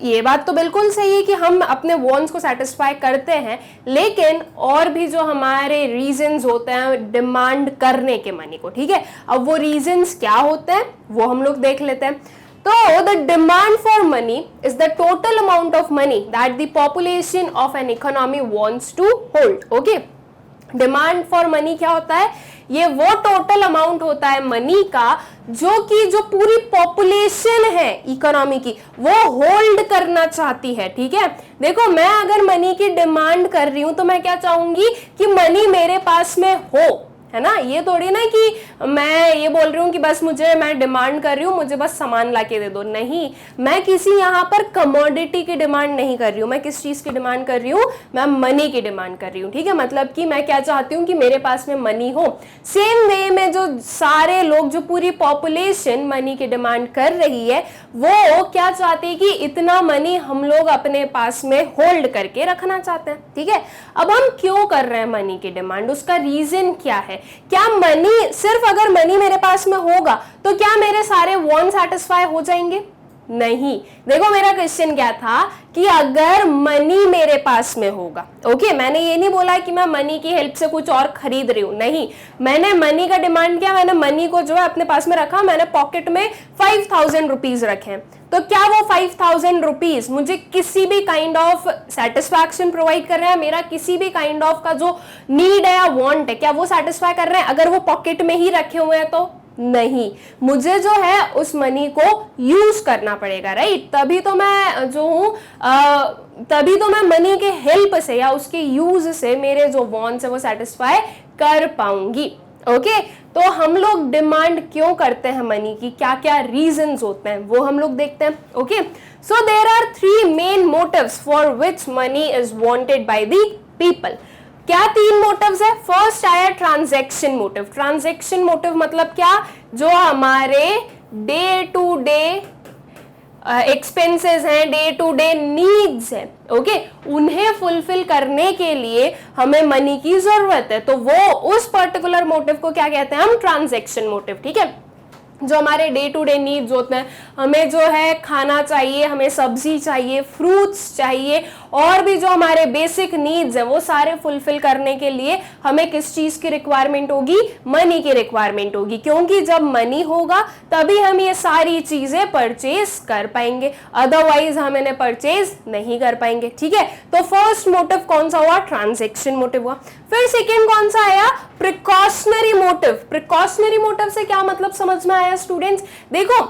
ये बात तो बिल्कुल सही है कि हम अपने वॉन्ट्स को सेटिस्फाई करते हैं, लेकिन और भी जो हमारे रीजंस होते हैं डिमांड करने के मनी को, ठीक है। अब वो रीजंस क्या होते हैं वो हम लोग देख लेते हैं। तो the demand for money is the total amount of money that the population of an economy wants to hold. Okay, demand for money क्या होता है? ये वो टोटल अमाउंट होता है मनी का जो पूरी पॉपुलेशन है इकोनॉमी की वो होल्ड करना चाहती है, ठीक है। देखो, मैं अगर मनी की डिमांड कर रही हूं तो मैं क्या चाहूंगी कि मनी मेरे पास में हो, है ना। ये थोड़ी ना कि मैं ये बोल रही हूँ कि बस मैं डिमांड कर रही हूँ, मुझे बस सामान लाके दे दो। नहीं, मैं किसी यहाँ पर कमोडिटी की डिमांड नहीं कर रही हूँ। मैं किस चीज की डिमांड कर रही हूँ? मैं मनी की डिमांड कर रही हूँ, ठीक है। मतलब कि मैं क्या चाहती हूँ कि मेरे पास में मनी हो। सेम वे में जो सारे लोग, जो पूरी पॉपुलेशन मनी की डिमांड कर रही है, वो क्या चाहती है कि इतना मनी हम लोग अपने पास में होल्ड करके रखना चाहते हैं, ठीक है। अब हम क्यों कर रहे हैं मनी की डिमांड? उसका रीजन क्या है? क्या मनी, सिर्फ अगर मनी मेरे पास में होगा तो क्या मेरे सारे वांट सेटिस्फाई हो जाएंगे? नहीं। देखो, मेरा क्वेश्चन क्या था कि अगर मनी मेरे पास में होगा, ओके, मैंने ये नहीं बोला कि मैं मनी की हेल्प से कुछ और खरीद रही हूं, नहीं, मैंने मनी का डिमांड किया, मैंने मनी को जो है अपने पास में रखा, मैंने पॉकेट में 5000 रुपीज रखे हैं। तो क्या वो 5000 रुपीज मुझे किसी भी काइंड ऑफ सेटिस्फैक्शन प्रोवाइड कर रहे हैं? मेरा किसी भी काइंड ऑफ का जो नीड है या वांट है, क्या वो सेटिस्फाई कर रहे हैं अगर वो पॉकेट में ही रखे हुए हैं? तो नहीं, मुझे जो है उस मनी को यूज करना पड़ेगा, राइट। तभी तो मैं जो हूं तभी तो मैं मनी के हेल्प से या उसके यूज से मेरे जो वांट्स है वो सेटिस्फाई कर पाऊंगी। ओके, तो हम लोग डिमांड क्यों करते हैं मनी की, क्या क्या रीजंस होते हैं वो हम लोग देखते हैं। Okay, so there are 3 main motives for which money is wanted by the people. क्या 3 मोटिव्स है? फर्स्ट आया ट्रांजैक्शन मोटिव। ट्रांजैक्शन मोटिव मतलब क्या? जो हमारे डे टू डे एक्सपेंसेस हैं, डे टू डे नीड्स हैं, ओके, उन्हें फुलफिल करने के लिए हमें मनी की जरूरत है। तो वो उस पर्टिकुलर मोटिव को क्या कहते हैं? हम ट्रांजैक्शन मोटिव, ठीक है। जो हमारे डे टू डे नीड्स होते हैं, हमें जो है खाना चाहिए, हमें सब्जी चाहिए, फ्रूट्स चाहिए, और भी जो हमारे बेसिक नीड्स हैं वो सारे फुलफिल करने के लिए हमें किस चीज की रिक्वायरमेंट होगी? मनी की रिक्वायरमेंट होगी, क्योंकि जब मनी होगा तभी हम ये सारी चीजें परचेज कर पाएंगे, अदरवाइज हम इन्हें परचेज नहीं कर पाएंगे, ठीक है। तो फर्स्ट मोटिव कौन सा हुआ? ट्रांजैक्शन मोटिव हुआ। फिर सेकेंड कौन सा आया? Precautionary motive. प्रिकॉशनरी मोटिव से क्या मतलब समझ में आया स्टूडेंट्स? देखो,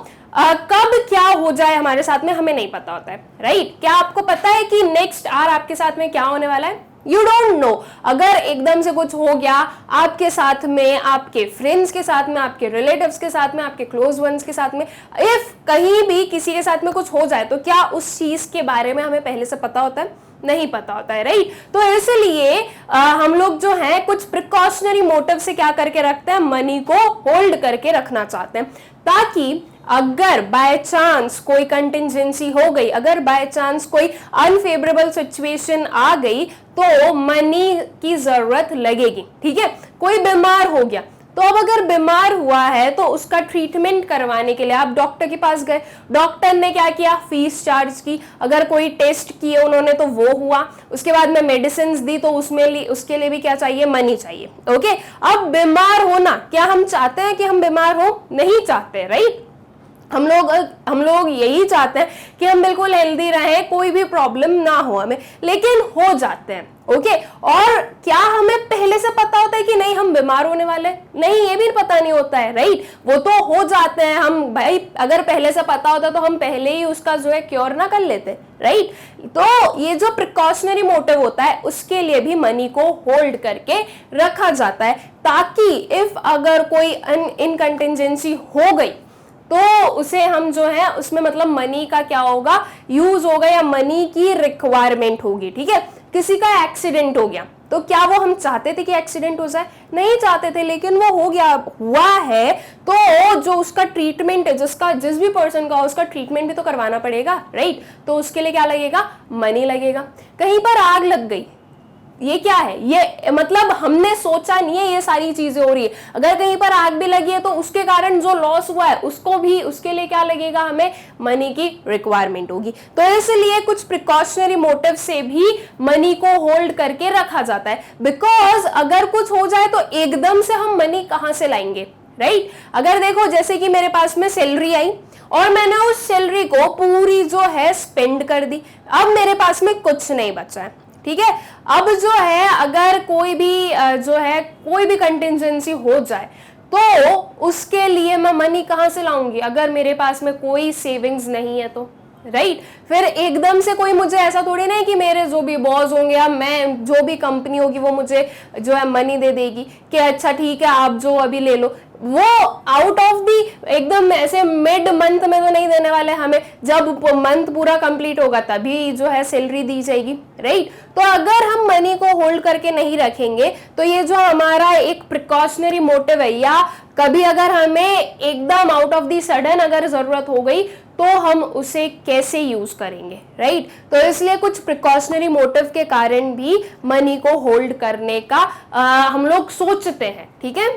कब क्या हो जाए हमारे साथ में हमें नहीं पता होता है, राइट। क्या आपको पता है कि नेक्स्ट आवर आपके साथ में क्या होने वाला है? You don't know. अगर एकदम से कुछ हो गया आपके साथ में, आपके फ्रेंड्स के साथ में, आपके रिलेटिव्स के साथ में, आपके क्लोज वंस के साथ में, इफ कहीं भी किसी के साथ में कुछ हो जाए तो क्या उस चीज के बारे में हमें पहले से पता होता है? नहीं पता होता है, राइट। तो इसलिए हम लोग जो है कुछ प्रिकॉशनरी मोटिव से क्या करके रखते हैं? मनी को होल्ड करके रखना चाहते हैं, ताकि अगर बाय चांस कोई कंटिंजेंसी हो गई, अगर बाय चांस कोई अनफेवरेबल सिचुएशन आ गई तो मनी की जरूरत लगेगी, ठीक है। कोई बीमार हो गया, तो अब अगर बीमार हुआ है तो उसका ट्रीटमेंट करवाने के लिए आप डॉक्टर के पास गए, डॉक्टर ने क्या किया? फीस चार्ज की। अगर कोई टेस्ट किए उन्होंने तो वो हुआ, उसके बाद में मेडिसिन दी, तो उसके लिए भी क्या चाहिए? मनी चाहिए, ओके। अब बीमार होना, क्या हम चाहते हैं कि हम बीमार हो? नहीं चाहते, राइट। हम लोग यही चाहते हैं कि हम बिल्कुल हेल्दी रहें, कोई भी प्रॉब्लम ना हो हमें, लेकिन हो जाते हैं, ओके। और क्या हमें पहले से पता होता है कि नहीं हम बीमार होने वाले? नहीं, ये भी पता नहीं होता है, राइट। वो तो हो जाते हैं। हम भाई अगर पहले से पता होता तो हम पहले ही उसका जो है क्योर ना कर लेते, राइट। तो ये जो प्रिकॉशनरी मोटिव होता है उसके लिए भी मनी को होल्ड करके रखा जाता है, ताकि इफ अगर कोई इनकंटिजेंसी हो गई तो उसे हम जो है उसमें मतलब मनी का क्या होगा? यूज होगा, या मनी की रिक्वायरमेंट होगी, ठीक है। किसी का एक्सीडेंट हो गया, तो क्या वो हम चाहते थे कि एक्सीडेंट हो जाए? नहीं चाहते थे, लेकिन वो हो गया, हुआ है, तो जो उसका ट्रीटमेंट है, जिस भी पर्सन का उसका ट्रीटमेंट भी तो करवाना पड़ेगा, राइट। तो उसके लिए क्या लगेगा? मनी लगेगा। कहीं पर आग लग गई, ये क्या है, ये मतलब हमने सोचा नहीं है ये सारी चीजें हो रही है। अगर कहीं पर आग भी लगी है तो उसके कारण जो लॉस हुआ है उसको भी, उसके लिए क्या लगेगा, हमें मनी की रिक्वायरमेंट होगी। तो इसलिए कुछ प्रिकॉशनरी मोटिव से भी मनी को होल्ड करके रखा जाता है, बिकॉज अगर कुछ हो जाए तो एकदम से हम मनी कहां से लाएंगे, राइट। अगर देखो जैसे कि मेरे पास में सैलरी आई और मैंने उस सैलरी को पूरी जो है स्पेंड कर दी, अब मेरे पास में कुछ नहीं बचा है, ठीक है। अब जो है अगर कोई भी जो है कोई भी कंटिजेंसी हो जाए तो उसके लिए मैं मनी कहां से लाऊंगी, अगर मेरे पास में कोई सेविंग्स नहीं है तो, राइट। फिर एकदम से कोई मुझे ऐसा थोड़ी नहीं कि मेरे जो भी बॉस होंगे या मैं जो भी कंपनी होगी वो मुझे जो है मनी दे देगी कि अच्छा ठीक है आप जो अभी ले लो, वो आउट ऑफ दी एकदम ऐसे मिड मंथ में तो नहीं देने वाले हमें, जब मंथ पूरा कंप्लीट होगा तभी जो है सैलरी दी जाएगी, राइट। तो अगर हम मनी को होल्ड करके नहीं रखेंगे तो ये जो हमारा एक प्रिकॉशनरी मोटिव है, या कभी अगर हमें एकदम आउट ऑफ दी सडन अगर जरूरत हो गई तो हम उसे कैसे यूज करेंगे, राइट। तो इसलिए कुछ प्रिकॉशनरी मोटिव के कारण भी मनी को होल्ड करने का हम लोग सोचते हैं, ठीक है।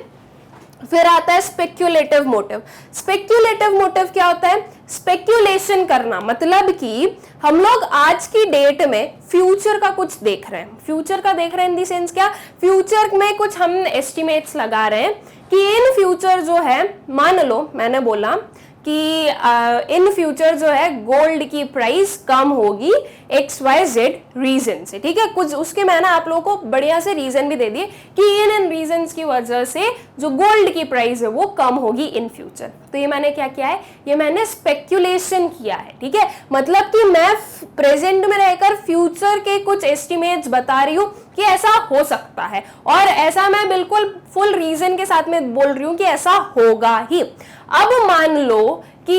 फिर आता है स्पेक्यूलेटिव मोटिव। स्पेक्यूलेटिव मोटिव क्या होता है, स्पेक्यूलेशन करना, मतलब कि हम लोग आज की डेट में फ्यूचर का कुछ देख रहे हैं। फ्यूचर का देख रहे हैं इन दी सेंस क्या, फ्यूचर में कुछ हम एस्टिमेट्स लगा रहे हैं कि इन फ्यूचर जो है, मान लो मैंने बोला कि इन फ्यूचर जो है गोल्ड की प्राइस कम होगी XYZ रीजन से, ठीक है। कुछ उसके मैंने आप लोगों को बढ़िया से रीजन भी दे दिए कि इन रीजंस की वजह से जो गोल्ड की प्राइस है वो कम होगी इन फ्यूचर। तो ये मैंने क्या किया है, ये मैंने स्पेक्यूलेशन किया है, ठीक है। मतलब कि मैं प्रेजेंट में रहकर फ्यूचर के कुछ एस्टिमेट्स बता रही हूँ कि ऐसा हो सकता है, और ऐसा मैं बिल्कुल फुल रीजन के साथ में बोल रही हूँ कि ऐसा होगा ही। अब मान लो कि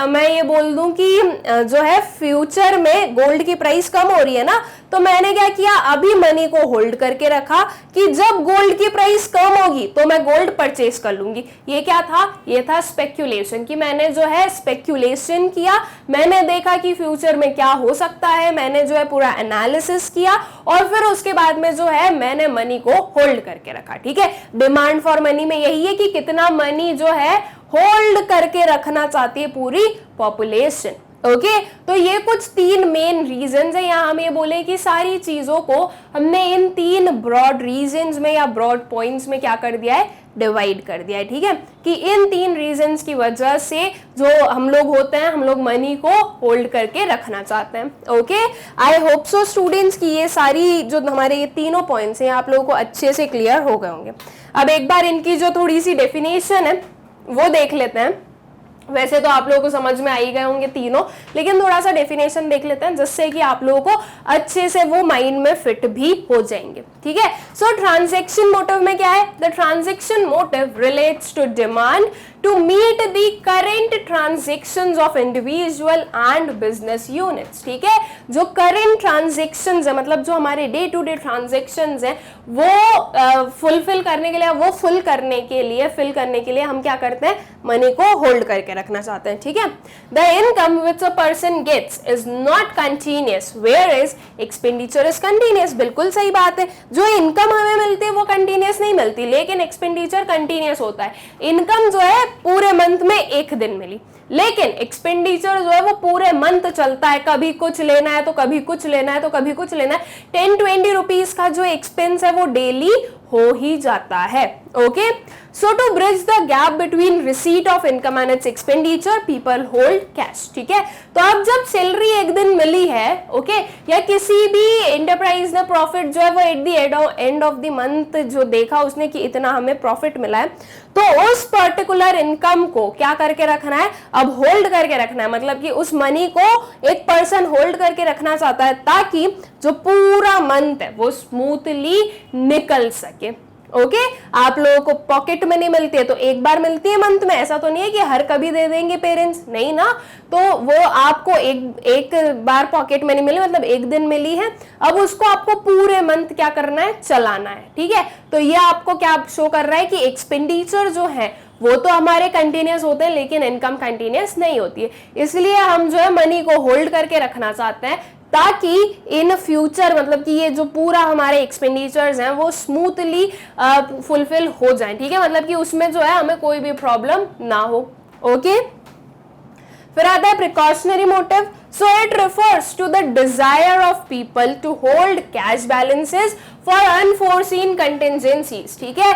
मैं ये बोल दूं कि जो है फ्यूचर में गोल्ड की प्राइस कम हो रही है ना, तो मैंने क्या किया, अभी मनी को होल्ड करके रखा कि जब गोल्ड की प्राइस कम होगी तो मैं गोल्ड परचेज कर लूंगी। ये क्या था, ये था स्पेक्यूलेशन, कि मैंने जो है स्पेक्यूलेशन किया, मैंने देखा कि फ्यूचर में क्या हो सकता है, मैंने जो है पूरा एनालिसिस किया और फिर उसके बाद में जो है मैंने मनी को होल्ड करके रखा, ठीक है। डिमांड फॉर मनी में यही है कि कितना मनी जो है होल्ड करके रखना चाहती है पूरी पॉपुलेशन, ओके। तो ये कुछ तीन मेन रीजंस है, यहाँ हम ये बोले कि सारी चीजों को हमने इन तीन ब्रॉड रीजंस में या ब्रॉड पॉइंट्स में क्या कर दिया है, डिवाइड कर दिया है, ठीक है। कि इन तीन रीजंस की वजह से जो हम लोग होते हैं, हम लोग मनी को होल्ड करके रखना चाहते हैं, okay. I hope so students की ये सारी जो हमारे ये तीनों पॉइंट्स हैं आप लोगों को अच्छे से क्लियर हो गए होंगे। अब एक बार इनकी जो थोड़ी सी डेफिनेशन है वो देख लेते हैं। वैसे तो आप लोगों को समझ में आ ही गए होंगे तीनों, लेकिन थोड़ा सा डेफिनेशन देख लेते हैं जिससे कि आप लोगों को अच्छे से वो माइंड में फिट भी हो जाएंगे, ठीक है। सो ट्रांजैक्शन मोटिव में क्या है, the transaction motive relates to demand to meet the current transactions of individual and business units, ठीक है। जो current transactions है, मतलब जो हमारे डे टू डे transactions है वो फुलफिल करने के लिए, वो फिल करने के लिए हम क्या करते हैं, मनी को होल्ड करके रखना चाहते हैं, ठीक है। The income which a person gets is not continuous whereas expenditure is continuous, बिल्कुल सही बात है। जो इनकम हमें मिलती है वो कंटिन्यूअस नहीं मिलती, लेकिन एक्सपेंडिचर कंटिन्यूअस होता है। इनकम जो है पूरे मंथ में एक दिन मिली, लेकिन एक्सपेंडिचर जो है वो पूरे मंथ चलता है, कभी कुछ लेना है तो कभी कुछ लेना है तो कभी कुछ लेना है। 10-20 रुपीज का जो एक्सपेंस है वो डेली हो ही जाता है, okay. So to bridge the gap between receipt of income and its expenditure people hold cash, ठीक है। तो अब जब सैलरी एक दिन मिली है, ओके, या किसी भी एंटरप्राइज ने प्रॉफिट जो है वो at the end of the month जो देखा उसने कि इतना हमें प्रॉफिट मिला है, तो उस पर्टिकुलर इनकम को क्या करके रखना है, अब होल्ड करके रखना है। मतलब कि उस मनी को एक पर्सन होल्ड करके रखना चाहता है ताकि जो पूरा मंथ है वो स्मूथली निकल सके, ओके। आप लोगों को पॉकेट मनी मिलती है तो एक बार मिलती है मंथ में, ऐसा तो नहीं है कि हर कभी दे देंगे पेरेंट्स, नहीं ना। तो वो आपको एक बार पॉकेट मनी मिली, मतलब एक दिन मिली है, अब उसको आपको पूरे मंथ क्या करना है, चलाना है, ठीक है। तो ये आपको क्या शो कर रहा है कि एक्सपेंडिचर जो है वो तो हमारे कंटिन्यूअस होते हैं लेकिन इनकम कंटिन्यूअस नहीं होती है। इसलिए हम जो है मनी को होल्ड करके रखना चाहते हैं ताकि इन फ्यूचर मतलब कि ये जो पूरा हमारे एक्सपेंडिचर्स हैं वो स्मूथली फुलफिल हो जाएं, ठीक है, मतलब कि उसमें जो है हमें कोई भी प्रॉब्लम ना हो। ओके, फिर आता है precautionary motive. So it refers to the desire of people to hold cash balances for unforeseen contingencies, ठीक है।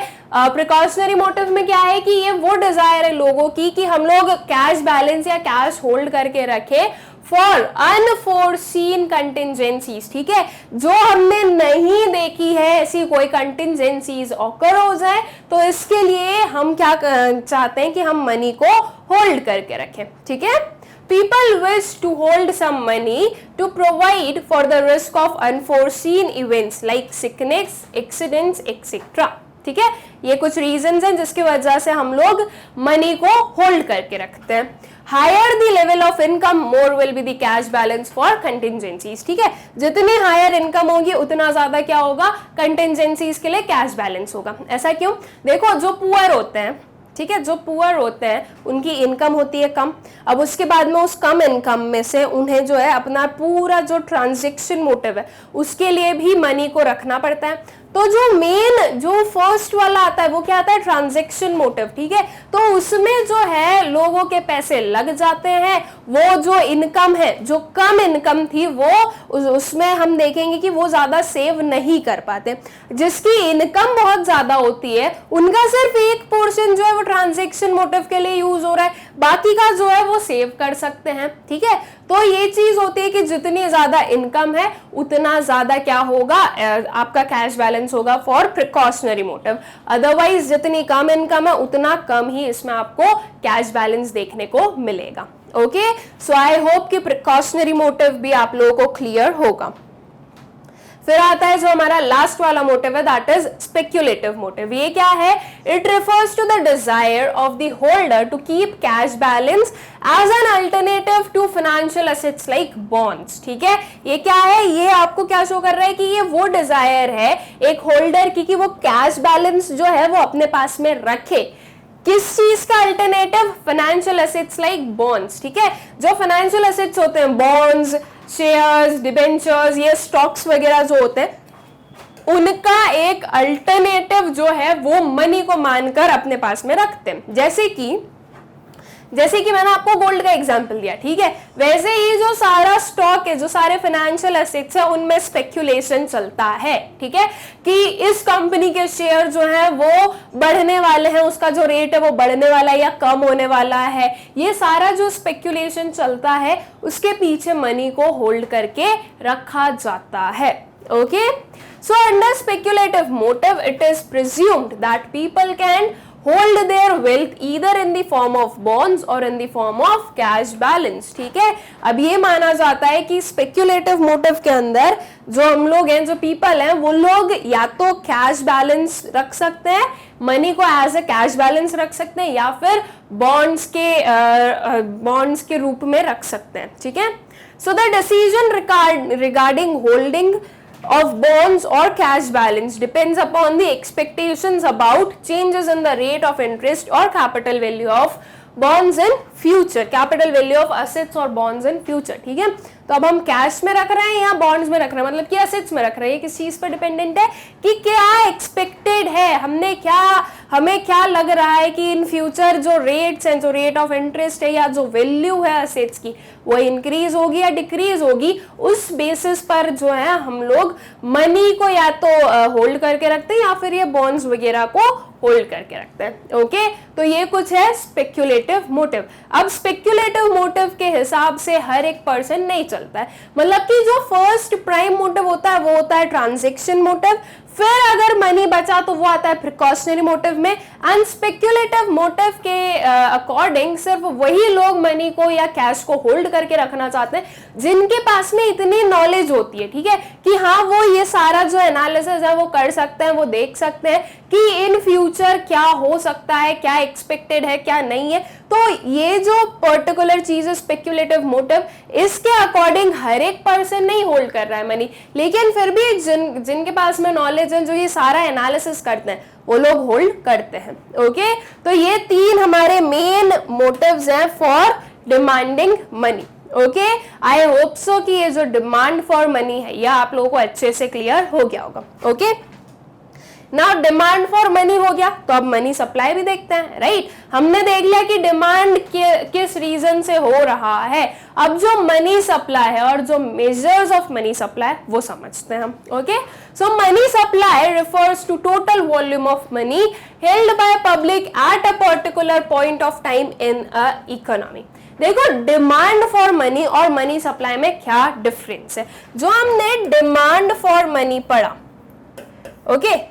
प्रिकॉशनरी मोटिव में क्या है कि ये वो डिजायर है लोगों की कि हम लोग कैश बैलेंस या कैश होल्ड करके रखें फॉर अनफोर्सीन कंटिजेंसीज, ठीक है, जो हमने नहीं देखी है ऐसी कोई कंटिजेंसीज ऑकर हो जाए, तो इसके लिए हम क्या चाहते हैं कि हम मनी को होल्ड करके रखें, ठीक है। People wish to hold some money to provide for the risk of unforeseen events like sickness, accidents, etc. ठीक है, ये कुछ रीजंस हैं जिसकी वजह से हम लोग मनी को होल्ड करके रखते हैं। Higher the level of income more will be the cash balance for contingencies, ठीक है, जितनी हायर इनकम होगी उतना ज्यादा क्या होगा, कंटिजेंसीज के लिए कैश बैलेंस होगा। ऐसा क्यों? देखो, जो पुअर होते हैं, ठीक है, जो पुअर होते हैं उनकी इनकम होती है कम, अब उसके बाद में उस कम इनकम में से उन्हें जो है अपना पूरा जो ट्रांजैक्शन मोटिव है उसके लिए भी मनी को रखना पड़ता है। तो जो मेन जो फर्स्ट वाला आता है वो क्या आता है, ट्रांजैक्शन मोटिव, ठीक है, तो उसमें जो है लोगों के पैसे लग जाते हैं, वो जो इनकम है, जो कम इनकम थी वो उसमें हम देखेंगे कि वो ज्यादा सेव नहीं कर पाते। जिसकी इनकम बहुत ज्यादा होती है उनका सिर्फ एक पोर्शन जो है वो ट्रांजैक्शन मोटिव के लिए यूज हो रहा है, बाकी का जो है वो सेव कर सकते हैं, ठीक है। तो ये चीज होती है कि जितनी ज्यादा इनकम है उतना ज्यादा क्या होगा, आपका कैश बैलेंस होगा फॉर प्रिकॉशनरी मोटिव। अदरवाइज जितनी कम इनकम है उतना कम ही इसमें आपको कैश बैलेंस देखने को मिलेगा। ओके, सो आई होप कि प्रिकॉशनरी मोटिव भी आप लोगों को क्लियर होगा। फिर आता है जो हमारा लास्ट वाला मोटिव है, दैट इज स्पेक्युलेटिव मोटिव। ये क्या है? It refers to the desire of the holder to keep cash balance as an alternative to financial assets like bonds, ठीक है। ये क्या है? ये आपको क्या शो कर रहा है कि ये वो डिजायर है एक होल्डर की कि वो कैश बैलेंस जो है वो अपने पास में रखे। किस चीज का alternative? Financial assets like bonds, ठीक है। जो फाइनेंशियल एसेट्स होते हैं, बॉन्ड्स, शेयर्स, डिबेंचर्स, ये स्टॉक्स वगैरह जो होते हैं, उनका एक अल्टरनेटिव जो है वो मनी को मानकर अपने पास में रखते हैं। जैसे कि मैंने आपको गोल्ड का एग्जांपल दिया, ठीक है, वैसे ही जो सारा स्टॉक है, जो सारे फाइनेंशियल एसेट्स है, उनमें स्पेक्यूलेशन चलता है, ठीक है, कि इस कंपनी के शेयर जो है वो बढ़ने वाले हैं, उसका जो रेट है वो बढ़ने वाला है या कम होने वाला है। ये सारा जो स्पेक्यूलेशन चलता है उसके पीछे मनी को होल्ड करके रखा जाता है। Okay, so under speculative motive it is presumed that people can hold their wealth either in the form of bonds or in the form of cash balance, ठीक है। अब ये माना जाता है कि स्पेक्यूलेटिव मोटिव के अंदर जो हम लोग हैं, जो पीपल हैं, वो लोग या तो कैश बैलेंस रख सकते हैं, मनी को एज ए कैश बैलेंस रख सकते हैं, या फिर बॉन्ड्स के रूप में रख सकते हैं, ठीक है। So the decision regarding holding of bonds or cash balance depends upon the expectations about changes in the rate of interest or capital value of bonds in future, capital value of assets or bonds in future, ठीक है। तो अब हम cash में रख रहे हैं या बॉन्ड्स में रख रहे हैं, मतलब कि एसेट्स में रख रहे हैं, किस चीज पर डिपेंडेंट है कि क्या एक्सपेक्टेड है, हमें क्या लग रहा है कि इन फ्यूचर जो रेट्स हैं, जो रेट ऑफ इंटरेस्ट है या जो वैल्यू है एसेट्स की, वो इंक्रीज होगी या डिक्रीज होगी। उस बेसिस पर जो है हम लोग मनी को या तो होल्ड करके रखते हैं या फिर ये बॉन्ड्स वगैरह को होल्ड करके रखते हैं। ओके, तो ये कुछ है स्पेक्यूलेटिव मोटिव। अब स्पेक्यूलेटिव मोटिव के हिसाब से हर एक पर्सन नहीं चलता है, मतलब कि जो फर्स्ट प्राइम मोटिव होता है वो होता है ट्रांजैक्शन मोटिव, फिर अगर मनी बचा तो वो आता है प्रिकॉशनरी मोटिव में, एंड स्पेक्यूलेटिव मोटिव के अकॉर्डिंग सिर्फ वही लोग मनी को या कैश को होल्ड करके रखना चाहते हैं जिनके पास में इतनी नॉलेज होती है, ठीक है, कि हाँ वो ये सारा जो एनालिसिस है वो कर सकते हैं, वो देख सकते हैं कि इन फ्यूचर क्या हो सकता है, क्या एक्सपेक्टेड है, क्या नहीं है। तो ये जो पर्टिकुलर चीज है स्पेक्यूलेटिव मोटिव, इसके अकॉर्डिंग हर एक पर्सन नहीं होल्ड कर रहा है मनी, लेकिन फिर भी जिनके पास में नॉलेज है, जो ये सारा एनालिसिस करते हैं, वो लोग होल्ड करते हैं। ओके, तो ये तीन हमारे मेन मोटिव्स हैं for demanding money. Okay, I hope so कि ये जो डिमांड फॉर मनी है यह आप लोगों को अच्छे से क्लियर हो गया होगा। Okay, now demand for money हो गया, तो अब मनी सप्लाई भी देखते हैं, राइट। हमने देख लिया कि डिमांड किस रीजन से हो रहा है। अब जो मनी सप्लाई है और जो मेजर्स ऑफ मनी सप्लाई वो समझते हैं हम। Okay, so money supply refers to total volume of money held by public at a particular point of time in a economy. देखो, डिमांड फॉर मनी और money supply में क्या difference है। जो हमने डिमांड फॉर मनी पढ़ा, okay,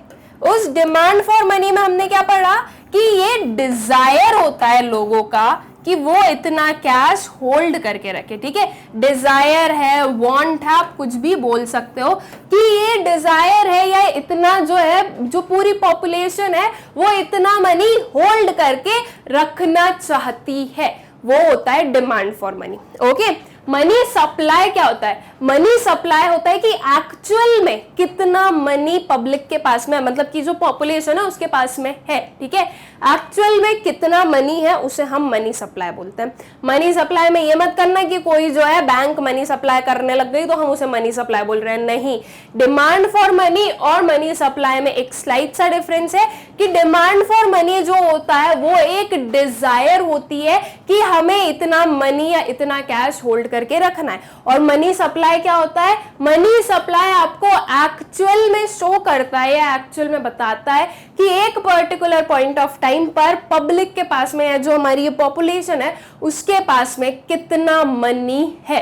उस demand for money में हमने क्या पढ़ा कि ये डिजायर होता है लोगों का कि वो इतना कैश होल्ड करके रखे, ठीक है। डिजायर है, वांट है, आप कुछ भी बोल सकते हो कि ये डिजायर है या इतना जो है, जो पूरी पॉपुलेशन है वो इतना मनी होल्ड करके रखना चाहती है, वो होता है demand for money. Okay, money supply क्या होता है? मनी सप्लाई होता है कि एक्चुअल में कितना मनी पब्लिक के पास में, मतलब कि जो पॉपुलेशन है उसके पास में है, ठीक है। एक्चुअल में कितना मनी है उसे हम मनी सप्लाई बोलते हैं। मनी सप्लाई में ये मत करना कि कोई जो है बैंक मनी सप्लाई करने लग गई तो हम उसे मनी सप्लाई बोल रहे हैं, नहीं। डिमांड फॉर मनी और मनी सप्लाई में एक स्लाइट सा डिफरेंस है कि डिमांड फॉर मनी जो होता है वो एक डिजायर होती है कि हमें इतना मनी या इतना कैश होल्ड करके रखना है, और मनी सप्लाई क्या होता है? मनी सप्लाई आपको एक्चुअल में शो करता है या एक्चुअल में बताता है कि एक पर्टिकुलर पॉइंट ऑफ टाइम पर पब्लिक के पास में, या जो हमारी पॉपुलेशन है उसके पास में कितना मनी है।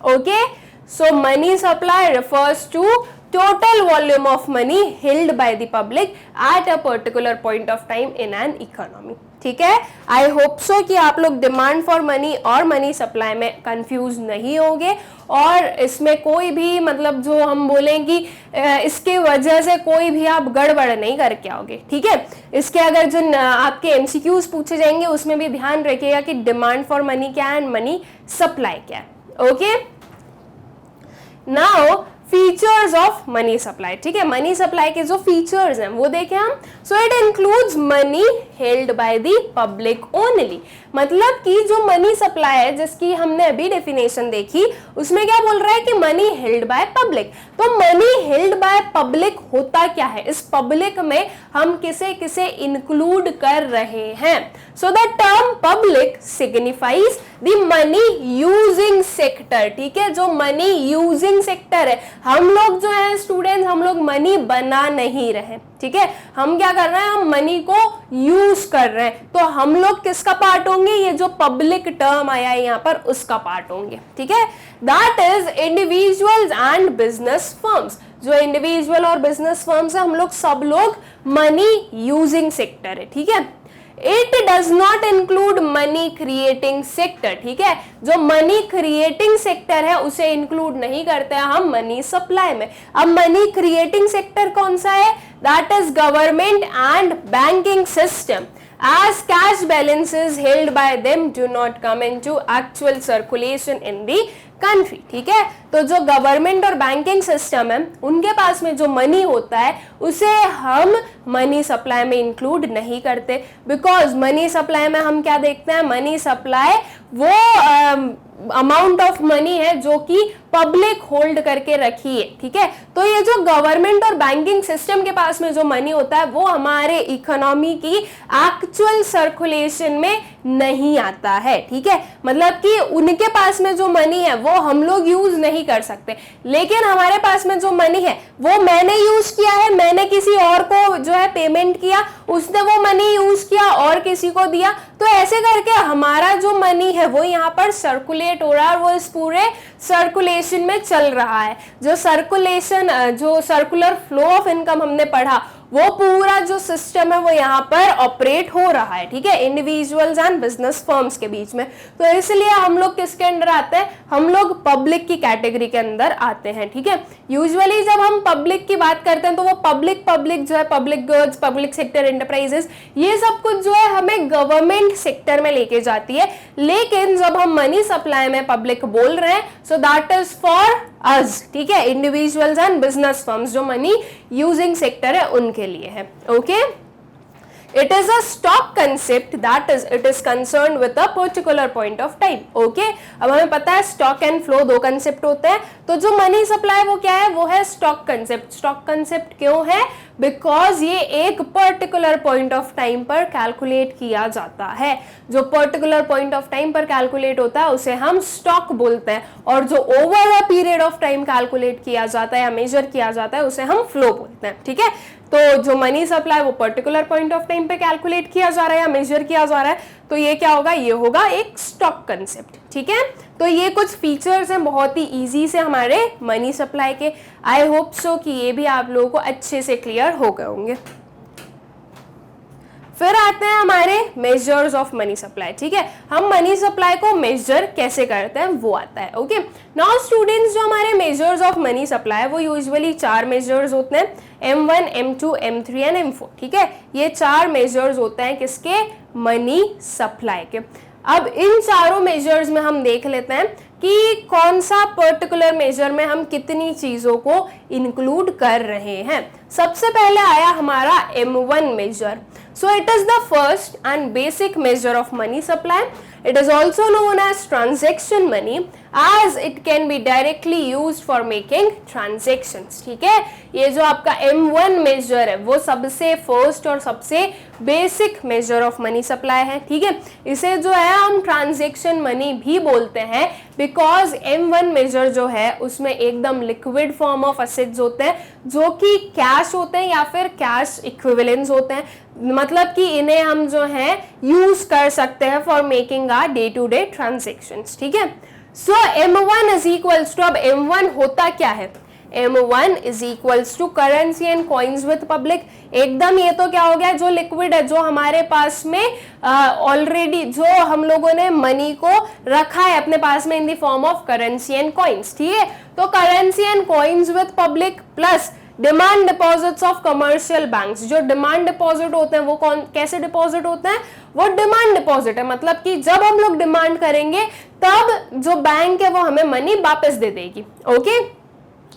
Okay, so money supply refers to total volume of money held by the public at a particular point of time in an economy। ठीक है, आई होप सो कि आप लोग डिमांड फॉर मनी और मनी सप्लाई में confuse नहीं होंगे, और इसमें कोई भी मतलब जो हम बोलेंगे इसके वजह से कोई भी आप गड़बड़ नहीं करके आओगे, ठीक है। इसके अगर जो आपके एमसीक्यूज पूछे जाएंगे उसमें भी ध्यान रखिएगा कि डिमांड फॉर मनी क्या है एंड मनी सप्लाई क्या है। Okay, now features of money supply, ठीक है। मनी सप्लाई के जो फीचर्स हैं वो देखें हम। So it includes money held by the public only, मतलब कि जो मनी सप्लाई है जिसकी हमने अभी डेफिनेशन देखी उसमें क्या बोल रहा है कि मनी हेल्ड बाय पब्लिक। तो मनी हेल्ड बाय पब्लिक होता क्या है? इस पब्लिक में हम किसे किसे इंक्लूड कर रहे हैं? So the term public signifies the money using sector, ठीक है। जो मनी यूजिंग सेक्टर है, हम लोग जो है स्टूडेंट्स, हम लोग मनी बना नहीं रहे, ठीक है। हम क्या कर रहे हैं? हम मनी को यूज कर रहे हैं। तो हम लोग किसका पार्ट होंगे? ये जो पब्लिक टर्म आया है यहाँ पर उसका पार्ट होंगे, ठीक है। That is individuals and business firms. जो इंडिविजुअल और बिजनेस फर्म्स है, हम लोग सब लोग मनी यूजिंग सेक्टर है, ठीक है। It does not include money creating sector, ठीक है। जो मनी क्रिएटिंग सेक्टर है उसे इंक्लूड नहीं करते हैं हम मनी सप्लाई में। अब मनी क्रिएटिंग सेक्टर कौन सा है? That is government and banking system, as cash balances held by them do not come into actual circulation in the country, ठीक है। तो जो गवर्नमेंट और बैंकिंग सिस्टम है उनके पास में जो मनी होता है उसे हम मनी सप्लाई में इंक्लूड नहीं करते, बिकॉज मनी सप्लाई में हम क्या देखते हैं? मनी सप्लाई वो अमाउंट ऑफ मनी है जो कि पब्लिक होल्ड करके रखी है, ठीक है। तो ये जो गवर्नमेंट और बैंकिंग सिस्टम के पास में जो मनी होता है वो हमारे इकोनॉमी की एक्चुअल सर्कुलेशन में नहीं आता है, ठीक है। मतलब कि उनके पास में जो मनी है वो हम लोग यूज नहीं कर सकते, लेकिन हमारे पास में जो मनी है वो मैंने यूज किया है, मैंने किसी और को जो है पेमेंट किया, उसने वो मनी यूज किया और किसी को दिया, तो ऐसे करके हमारा जो मनी है वो यहाँ पर सर्कुलेट हो रहा है और वो इस पूरे सर्कुलेशन में चल रहा है। जो सर्कुलेशन, जो सर्कुलर फ्लो ऑफ इनकम हमने पढ़ा, वो पूरा जो सिस्टम है वो यहाँ पर ऑपरेट हो रहा है, ठीक है, इंडिविजुअल्स एंड बिजनेस फर्म्स के बीच में। तो इसलिए हम लोग किसके अंदर आते हैं? हम लोग पब्लिक की कैटेगरी के अंदर आते हैं, ठीक है। यूजुअली जब हम पब्लिक की बात करते हैं तो वो पब्लिक जो है, public goods, public sector enterprises, ये सब कुछ जो है हमें गवर्नमेंट सेक्टर में लेके जाती है। लेकिन जब हम मनी सप्लाई में पब्लिक बोल रहे हैं, so that is for us, ठीक है, इंडिविजुअल्स एंड बिजनेस फर्म्स, जो मनी यूजिंग सेक्टर है उनके लिए है। Okay, It is a stock concept, that is it is concerned with a particular point of time. Okay, अब हमें पता है स्टॉक एंड फ्लो दो कंसेप्ट होते हैं, तो जो मनी सप्लाई वो क्या है, वो है स्टॉक कंसेप्ट. स्टॉक कंसेप्ट क्यों है, बिकॉज ये एक पर्टिकुलर पॉइंट ऑफ टाइम पर कैलकुलेट किया जाता है. जो पर्टिकुलर पॉइंट ऑफ टाइम पर कैलकुलेट होता है उसे हम स्टॉक बोलते हैं, और जो over a period of time calculate किया जाता है या मेजर किया जाता है उसे हम फ्लो बोलते हैं. ठीक है, तो जो मनी सप्लाई वो पर्टिकुलर पॉइंट ऑफ टाइम पे कैलकुलेट किया जा रहा है या मेजर किया जा रहा है, तो ये क्या होगा, ये होगा एक स्टॉक कंसेप्ट. ठीक है, तो ये कुछ फीचर्स हैं बहुत ही इजी से हमारे मनी सप्लाई के. आई होप सो कि ये भी आप लोगों को अच्छे से क्लियर हो गए होंगे. फिर आते हैं हमारे मेजर्स ऑफ मनी सप्लाई. ठीक है, हम मनी सप्लाई को मेजर कैसे करते हैं वो आता है. ओके, नाउ स्टूडेंट्स, जो हमारे मेजर्स ऑफ मनी सप्लाई है वो यूजुअली 4 मेजर्स होते हैं, M1, M2, M3 and M4. ठीक है, ये 4 मेजर्स होते हैं किसके, मनी सप्लाई के. अब इन चारों मेजर्स में हम देख लेते हैं कि कौन सा पर्टिकुलर मेजर में हम कितनी चीजों को इंक्लूड कर रहे हैं. सबसे पहले आया हमारा M1 measure. So it is the first and basic measure of money supply. It is also known as transaction money as it can be directly used for making transactions. ठीक है, ये जो आपका M1 मेजर है वो सबसे first और सबसे basic measure of money supply है. ठीक है, इसे जो है हम ट्रांजेक्शन मनी भी बोलते हैं बिकॉज M1 मेजर जो है उसमें एकदम लिक्विड फॉर्म ऑफ असेट्स होते हैं जो कि कैश होते हैं या फिर कैश इक्विवेलेंस होते हैं. मतलब कि इन्हें हम जो है यूज कर सकते हैं for making our day to day transactions. ठीक है, सो M1 इज इक्वल्स टू, अब M1 होता क्या है, M1 is equals to currency and coins with public. एकदम ये तो क्या हो गया, जो लिक्विड है, जो हमारे पास में ऑलरेडी जो हम लोगों ने मनी को रखा है अपने पास में in the form of currency and coins. ठीक है, तो currency and coins with public plus demand deposits of commercial banks. जो डिमांड डिपॉजिट होते हैं वो कैसे डिपॉजिट होते हैं, वो डिमांड डिपॉजिट है. मतलब कि जब हम लोग डिमांड करेंगे तब जो बैंक है वो हमें मनी वापस दे देगी. ओके,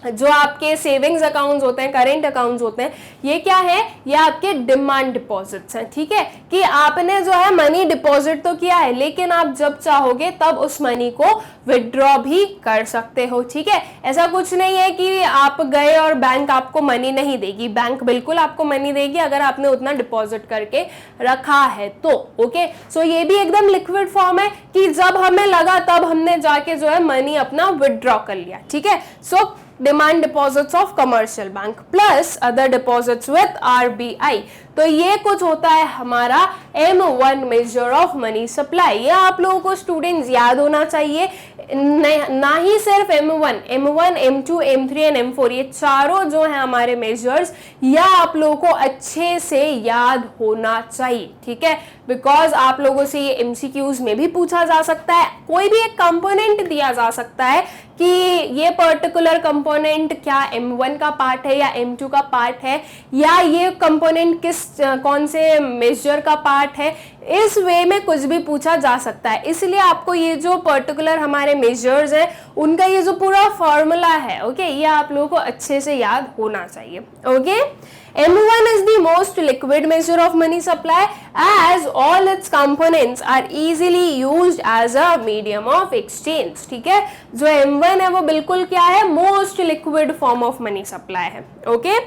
जो आपके सेविंग्स अकाउंट्स होते हैं, करेंट अकाउंट्स होते हैं, ये क्या है, ये आपके डिमांड डिपॉजिट्स हैं. ठीक है, कि आपने जो है मनी डिपॉजिट तो किया है लेकिन आप जब चाहोगे तब उस मनी को विड्रॉ भी कर सकते हो. ठीक है, ऐसा कुछ नहीं है कि आप गए और बैंक आपको मनी नहीं देगी. बैंक बिल्कुल आपको मनी देगी अगर आपने उतना डिपॉजिट करके रखा है तो. ओके, सो ये भी एकदम लिक्विड फॉर्म है कि जब हमें लगा तब हमने जाके जो है मनी अपना विड्रॉ कर लिया. ठीक है, so demand deposits of commercial bank plus other deposits with RBI. तो ये कुछ होता है हमारा M1 major of money supply. ये आप लोगों को स्टूडेंट्स याद होना चाहिए. ना ही सिर्फ M1, M2, M3 and M4, ये चारों जो है हमारे मेजर्स, या आप लोगों को अच्छे से याद होना चाहिए. ठीक है, बिकॉज आप लोगों से ये MCQs में भी पूछा जा सकता है. कोई भी एक कंपोनेंट दिया जा सकता है कि ये पर्टिकुलर कंपोनेंट क्या M1 का पार्ट है या M2 का पार्ट है, या ये कंपोनेंट कौन से मेजर का पार्ट है. इस वे में कुछ भी पूछा जा सकता है. इसलिए आपको ये जो पर्टिकुलर हमारे मेजर्स हैं उनका ये जो पूरा फॉर्मूला है, ओके, ये आप लोगों को अच्छे से याद होना चाहिए. Okay, M1 is the most liquid measure of money supply as all its components are easily used as a medium of exchange. ठीक है, जो M1 है वो बिल्कुल क्या है, most liquid form of money supply है. Okay,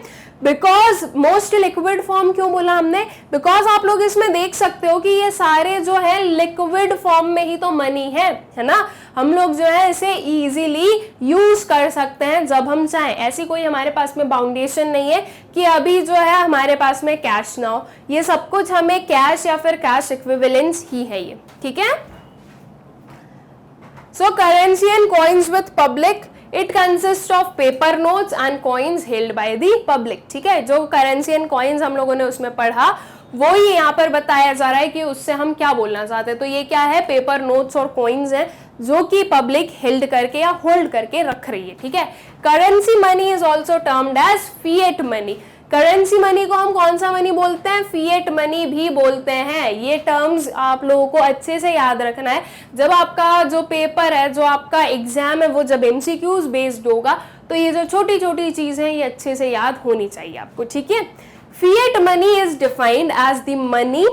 because most liquid form क्यों बोला हमने, बिकॉज आप लोग इसमें देख सकते हो कि ये सारे जो है लिक्विड फॉर्म में ही तो मनी है ना. हम लोग जो है इसे इजीली यूज कर सकते हैं जब हम चाहें. ऐसी कोई हमारे पास में बाउंडेशन नहीं है कि अभी जो है हमारे पास में कैश ना हो. ये सब कुछ हमें कैश या फिर कैश इक्विवेलेंस ही है ये. ठीक है, सो currency and coins with public, it consist of paper notes and coins held by the public. ठीक है, जो करेंसी एंड कॉइन्स हम लोगों ने उसमें पढ़ा वो ही यहाँ पर बताया जा रहा है कि उससे हम क्या बोलना चाहते हैं. तो ये क्या है, पेपर नोट्स और कॉइन्स हैं जो कि पब्लिक हेल्ड करके या होल्ड करके रख रही है. ठीक है, currency money is also termed as fiat money. Currency money को हम कौन सा मनी बोलते हैं, फिएट मनी भी बोलते हैं. ये टर्म्स आप लोगों को अच्छे से याद रखना है. जब आपका जो पेपर है, जो आपका एग्जाम है, वो जब MCQs बेस्ड होगा तो ये जो छोटी छोटी चीजें हैं ये अच्छे से याद होनी चाहिए आपको. ठीक है, fiat money is defined as the money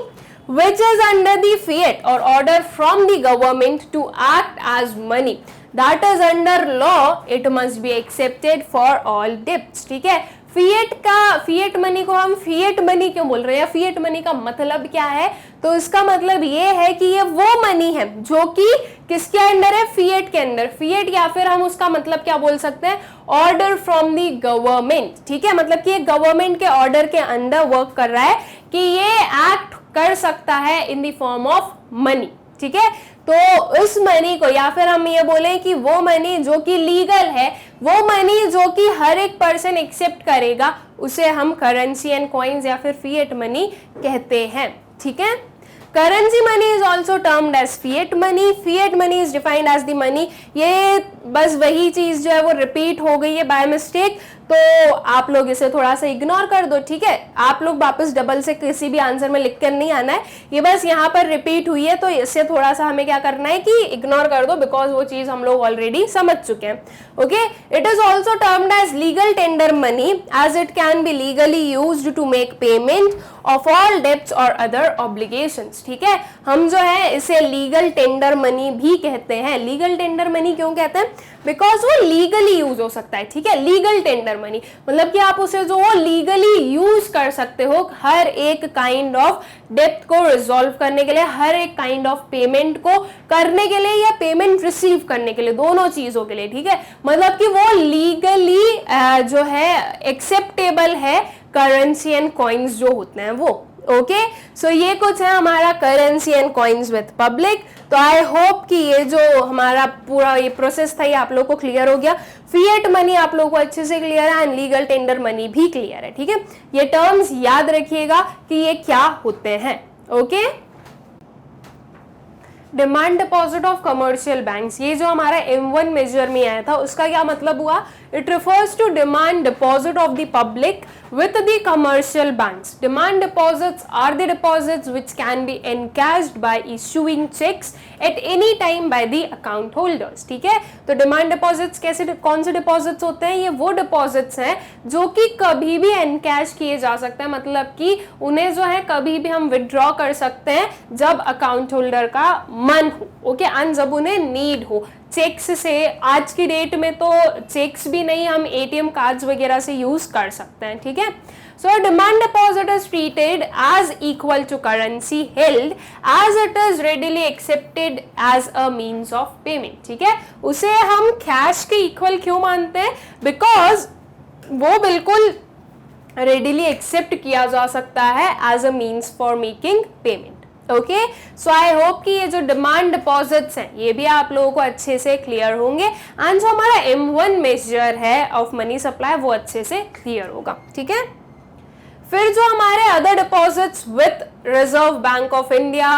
which is under the fiat or order from the government to act as money that is under law, it must be accepted for all debts. ठीक है, fiat money को हम fiat money क्यों बोल रहे हैं, fiat money का मतलब क्या है, तो इसका मतलब ये है कि ये वो मनी है जो कि किसके अंडर है, फिएट के अंदर, फिएट या फिर हम उसका मतलब क्या बोल सकते हैं, ऑर्डर फ्रॉम दी गवर्नमेंट। ठीक है, मतलब कि ये गवर्नमेंट के ऑर्डर के अंडर वर्क कर रहा है कि ये एक्ट कर सकता है in the form of money. ठीक है, तो उस मनी को या फिर हम ये बोलें कि वो मनी जो कि लीगल है, वो मनी जो कि हर एक पर्सन एक्सेप्ट करेगा, उसे हम करेंसी एंड कॉइन्स या फिर फिएट मनी कहते हैं। ठीक है, currency money is also termed as fiat money, fiat money is defined as the money. ये बस वही चीज जो है वो रिपीट हो गई है बाय मिस्टेक, तो आप लोग इसे थोड़ा सा इग्नोर कर दो। ठीक है, आप लोग वापस डबल से किसी भी आंसर में लिख कर नहीं आना है, ये बस यहाँ पर रिपीट हुई है, तो इससे थोड़ा सा हमें क्या करना है कि इग्नोर कर दो, बिकॉज वो चीज हम लोग ऑलरेडी समझ चुके हैं। Okay, it is also termed as legal tender money as it can be legally used to make payment of all debts और अदर ऑब्लिगेशंस। ठीक है, हम जो है इसे लीगल टेंडर मनी भी कहते हैं। लीगल टेंडर मनी क्यों कहते हैं, बिकॉज वो लीगली यूज हो सकता है। ठीक है, लीगल टेंडर मनी मतलब कि आप उसे जो लीगली यूज कर सकते हो हर एक काइंड ऑफ डेब्ट को रिजॉल्व करने के लिए, हर एक काइंड ऑफ पेमेंट को करने के लिए या पेमेंट रिसीव करने के लिए, दोनों चीजों के लिए। ठीक है, मतलब कि वो लीगली जो है एक्सेप्टेबल है करेंसी एंड कॉइन्स जो होते हैं वो। ओके, सो ये कुछ है हमारा currency and coins with public. तो आई होप कि ये जो हमारा पूरा ये प्रोसेस था ये आप लोग को क्लियर हो गया। फिएट मनी आप लोगों को अच्छे से क्लियर है एंड लीगल टेंडर मनी भी क्लियर है। ठीक है, ये टर्म्स याद रखिएगा कि ये क्या होते हैं। Okay, demand deposit of commercial banks, ये जो हमारा M1 मेजर में आया था उसका क्या मतलब हुआ, it refers to demand deposit of the public with the commercial banks. Demand deposits are the deposits which can be encashed by issuing checks at any time by the account holders. ठीक है, तो demand deposits कैसे, कौन से deposits होते हैं, ये वो डिपॉजिट्स हैं जो कि कभी भी एनकैश किए जा सकते हैं, मतलब कि उन्हें जो है कभी भी हम विड्रॉ कर सकते हैं जब अकाउंट होल्डर का मन हो। ओके, एंड जब उन्हें नीड हो। चेक्स से आज की डेट में तो चेक्स भी नहीं, हम एटीएम कार्ड्स वगैरह से यूज कर सकते हैं। ठीक है, so demand deposit is treated as equal to currency held as it is readily accepted as a means of payment. ठीक है, उसे हम कैश के इक्वल क्यों मानते हैं, बिकॉज वो बिल्कुल रेडिली एक्सेप्ट किया जा सकता है as a means for making payment. Okay, so I hope कि ये जो डिमांड डिपॉजिट्स हैं ये भी आप लोगों को अच्छे से क्लियर होंगे एंड जो हमारा M1 मेजर है ऑफ मनी सप्लाई वो अच्छे से क्लियर होगा। ठीक है, फिर जो हमारे other deposits with reserve bank of India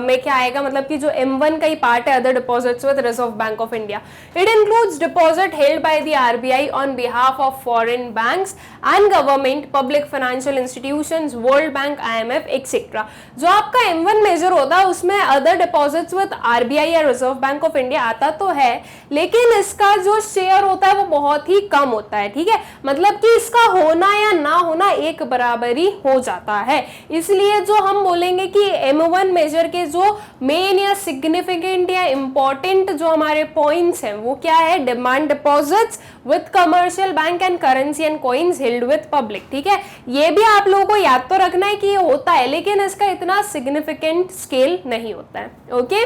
में क्या आएगा, मतलब कि जो M1 का ही पार्ट है other deposits with reserve bank of India, it includes deposit held by the RBI on behalf of foreign banks and government, public financial institutions, world bank, IMF etcetera. जो आपका M1 मेजर होता है उसमें other deposits with RBI या reserve bank of India आता तो है, लेकिन इसका जो शेयर होता है वो बहुत ही कम होता है। ठीक है, मतलब कि इसका होना या ना होना एक बराबर ही हो जाता है। इसलिए जो हम बोलेंगे कि M1 मेजर के जो मेन या सिग्निफिकेंट या इंपॉर्टेंट जो हमारे पॉइंट्स हैं वो क्या है, demand deposits with commercial bank and currency and coins held with public. ठीक है, ये भी आप लोगों को याद तो रखना है कि ये होता है, लेकिन इसका इतना सिग्निफिकेंट स्केल नहीं होता है। ओके,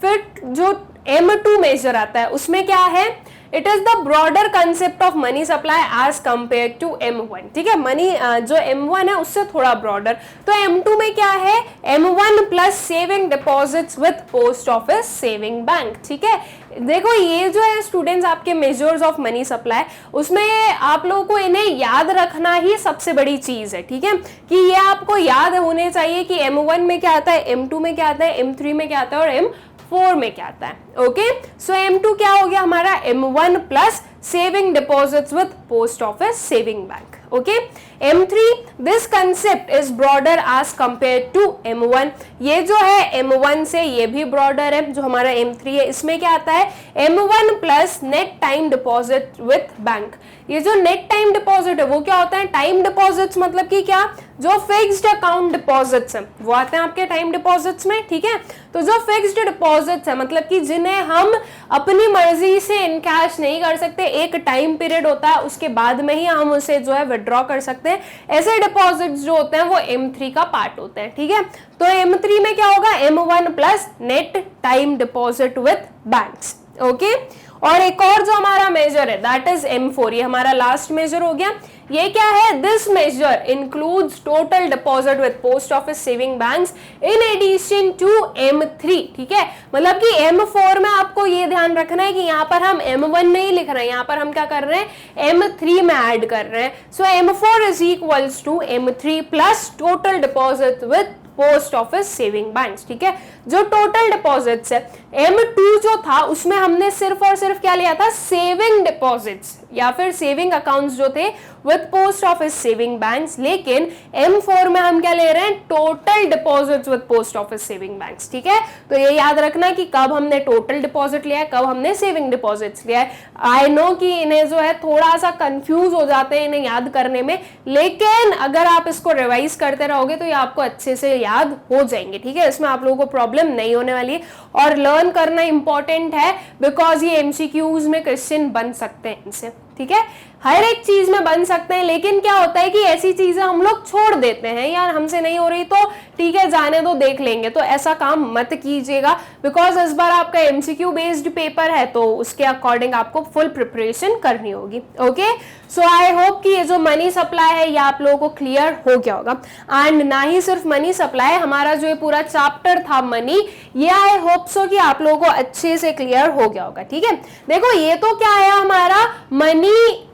फिर जो M2 मेजर आता है उसमें क्या है, it is the broader concept of money supply as compare to M1। ठीक है, मनी जो M1 है उससे थोड़ा ब्रॉडर। तो M2 में क्या है, M1 plus saving deposits with post office saving bank. ठीक है, देखो ये जो है स्टूडेंट्स आपके मेजर्स ऑफ मनी सप्लाई, उसमें आप लोगों को इन्हें याद रखना ही सबसे बड़ी चीज है। ठीक है, कि ये आपको याद होने चाहिए कि M1 में क्या आता है, M2 में क्या आता है, M3 में क्या आता है और M4 में क्या आता है। ओके, सो M2 क्या हो गया हमारा, M1 plus saving deposits with post office saving bank. Okay, M3 this concept is broader as compare to M1। ये जो है M1 से ये भी ब्रॉडर है। जो हमारा M3 है इसमें क्या आता है, M1 plus net time deposit with bank. ये जो नेट टाइम डिपॉजिट है वो क्या होता है, टाइम डिपॉजिट्स मतलब कि क्या, जो फिक्स्ड अकाउंट डिपॉजिट्स हैं वो आते हैं आपके टाइम डिपॉजिट्स में, ठीक है। तो जो फिक्स्ड डिपॉजिट्स है मतलब कि जिन्हें हम अपनी मर्जी से इन कैश नहीं कर सकते, एक टाइम पीरियड होता है उसके बाद में ही हम उसे जो है विड्रॉ कर सकते हैं, ऐसे डिपॉजिट्स जो होते हैं वो M3 का पार्ट होते हैं, ठीक है। तो M3 में क्या होगा, M1 plus net time deposit with banks, okay. और एक और जो हमारा मेजर है दैट इज M4, ये हमारा लास्ट मेजर हो गया। ये क्या है, this measure includes total deposit with post office saving banks in addition to M3, ठीक है। मतलब कि M4 में आपको ये ध्यान रखना है कि यहाँ पर हम M1 नहीं लिख रहे हैं, यहाँ पर हम क्या कर रहे हैं, M3 में ऐड कर रहे हैं। So M4 is equals to M3 plus total deposit with post office saving banks, ठीक है। जो टोटल डिपॉजिट्स है M2 जो था उसमें हमने सिर्फ और सिर्फ क्या लिया था, सेविंग डिपॉजिट्स या फिर सेविंग अकाउंट्स जो थे with post office saving banks, लेकिन M4 में हम क्या ले रहे हैं, total deposits with post office saving banks, ठीक है। तो ये याद रखना कि कब हमने टोटल डिपॉजिट लिया है, कब हमने सेविंग डिपॉजिट्स लिया है। आई नो कि इन्हें जो है थोड़ा सा कंफ्यूज हो जाते हैं इन्हें याद करने में, लेकिन अगर आप इसको रिवाइज करते रहोगे तो ये आपको अच्छे से याद हो जाएंगे, ठीक है। इसमें आप लोगों को प्रॉब्लम नहीं होने वाली है और लर्न करना इंपॉर्टेंट है बिकॉज ये MCQs में क्वेश्चन बन सकते हैं इनसे, ठीक है। हर एक चीज में बन सकते हैं, लेकिन क्या होता है कि ऐसी चीजें हम लोग छोड़ देते हैं, यार हमसे नहीं हो रही तो ठीक है जाने दो देख लेंगे, तो ऐसा काम मत कीजिएगा बिकॉज इस बार आपका MCQ बेस्ड पेपर है तो उसके अकॉर्डिंग आपको फुल प्रिपरेशन करनी होगी, ओके। सो आई होप कि ये जो मनी सप्लाई है ये आप लोगों को क्लियर हो गया होगा। एंड ना ही सिर्फ मनी सप्लाई, हमारा जो ये पूरा चैप्टर था मनी, ये आई होप सो कि आप लोगों को अच्छे से क्लियर हो गया होगा, ठीक है। देखो ये तो क्या है, हमारा मनी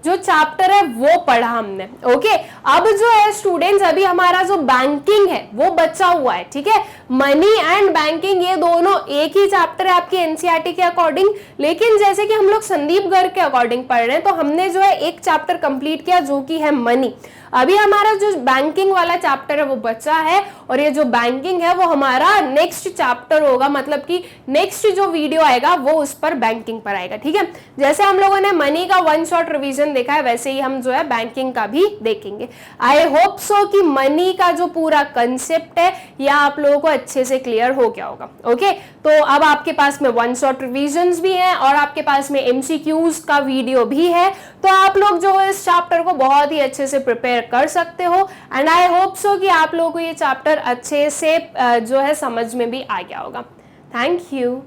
जो चैप्टर है वो पढ़ा हमने, ओके। अब जो है स्टूडेंट्स, अभी हमारा जो बैंकिंग है वो बचा हुआ है, ठीक है। मनी एंड बैंकिंग ये दोनों एक ही चैप्टर है आपके NCERT के अकॉर्डिंग, लेकिन जैसे कि हम लोग संदीप गर्ग के अकॉर्डिंग पढ़ रहे हैं तो हमने जो है एक चैप्टर कंप्लीट किया जो कि है मनी। अभी हमारा जो बैंकिंग वाला चैप्टर है वो बचा है और ये जो बैंकिंग है वो हमारा नेक्स्ट चैप्टर होगा, मतलब कि नेक्स्ट जो वीडियो आएगा वो उस पर बैंकिंग पर आएगा, ठीक है। जैसे हम लोगों ने मनी का वन शॉट रिवीजन देखा है वैसे ही हम जो है बैंकिंग का भी देखेंगे। आई होप सो कि मनी का जो पूरा कंसेप्ट है यह आप लोगों को अच्छे से क्लियर हो गया होगा, ओके। तो अब आपके पास में वन शॉट रिविजन्स भी हैं और आपके पास में MCQs का वीडियो भी है, तो आप लोग जो है इस चैप्टर को बहुत ही अच्छे से प्रिपेयर कर सकते हो। एंड आई होप सो कि आप लोगों को ये चैप्टर अच्छे से जो है समझ में भी आ गया होगा। Thank you.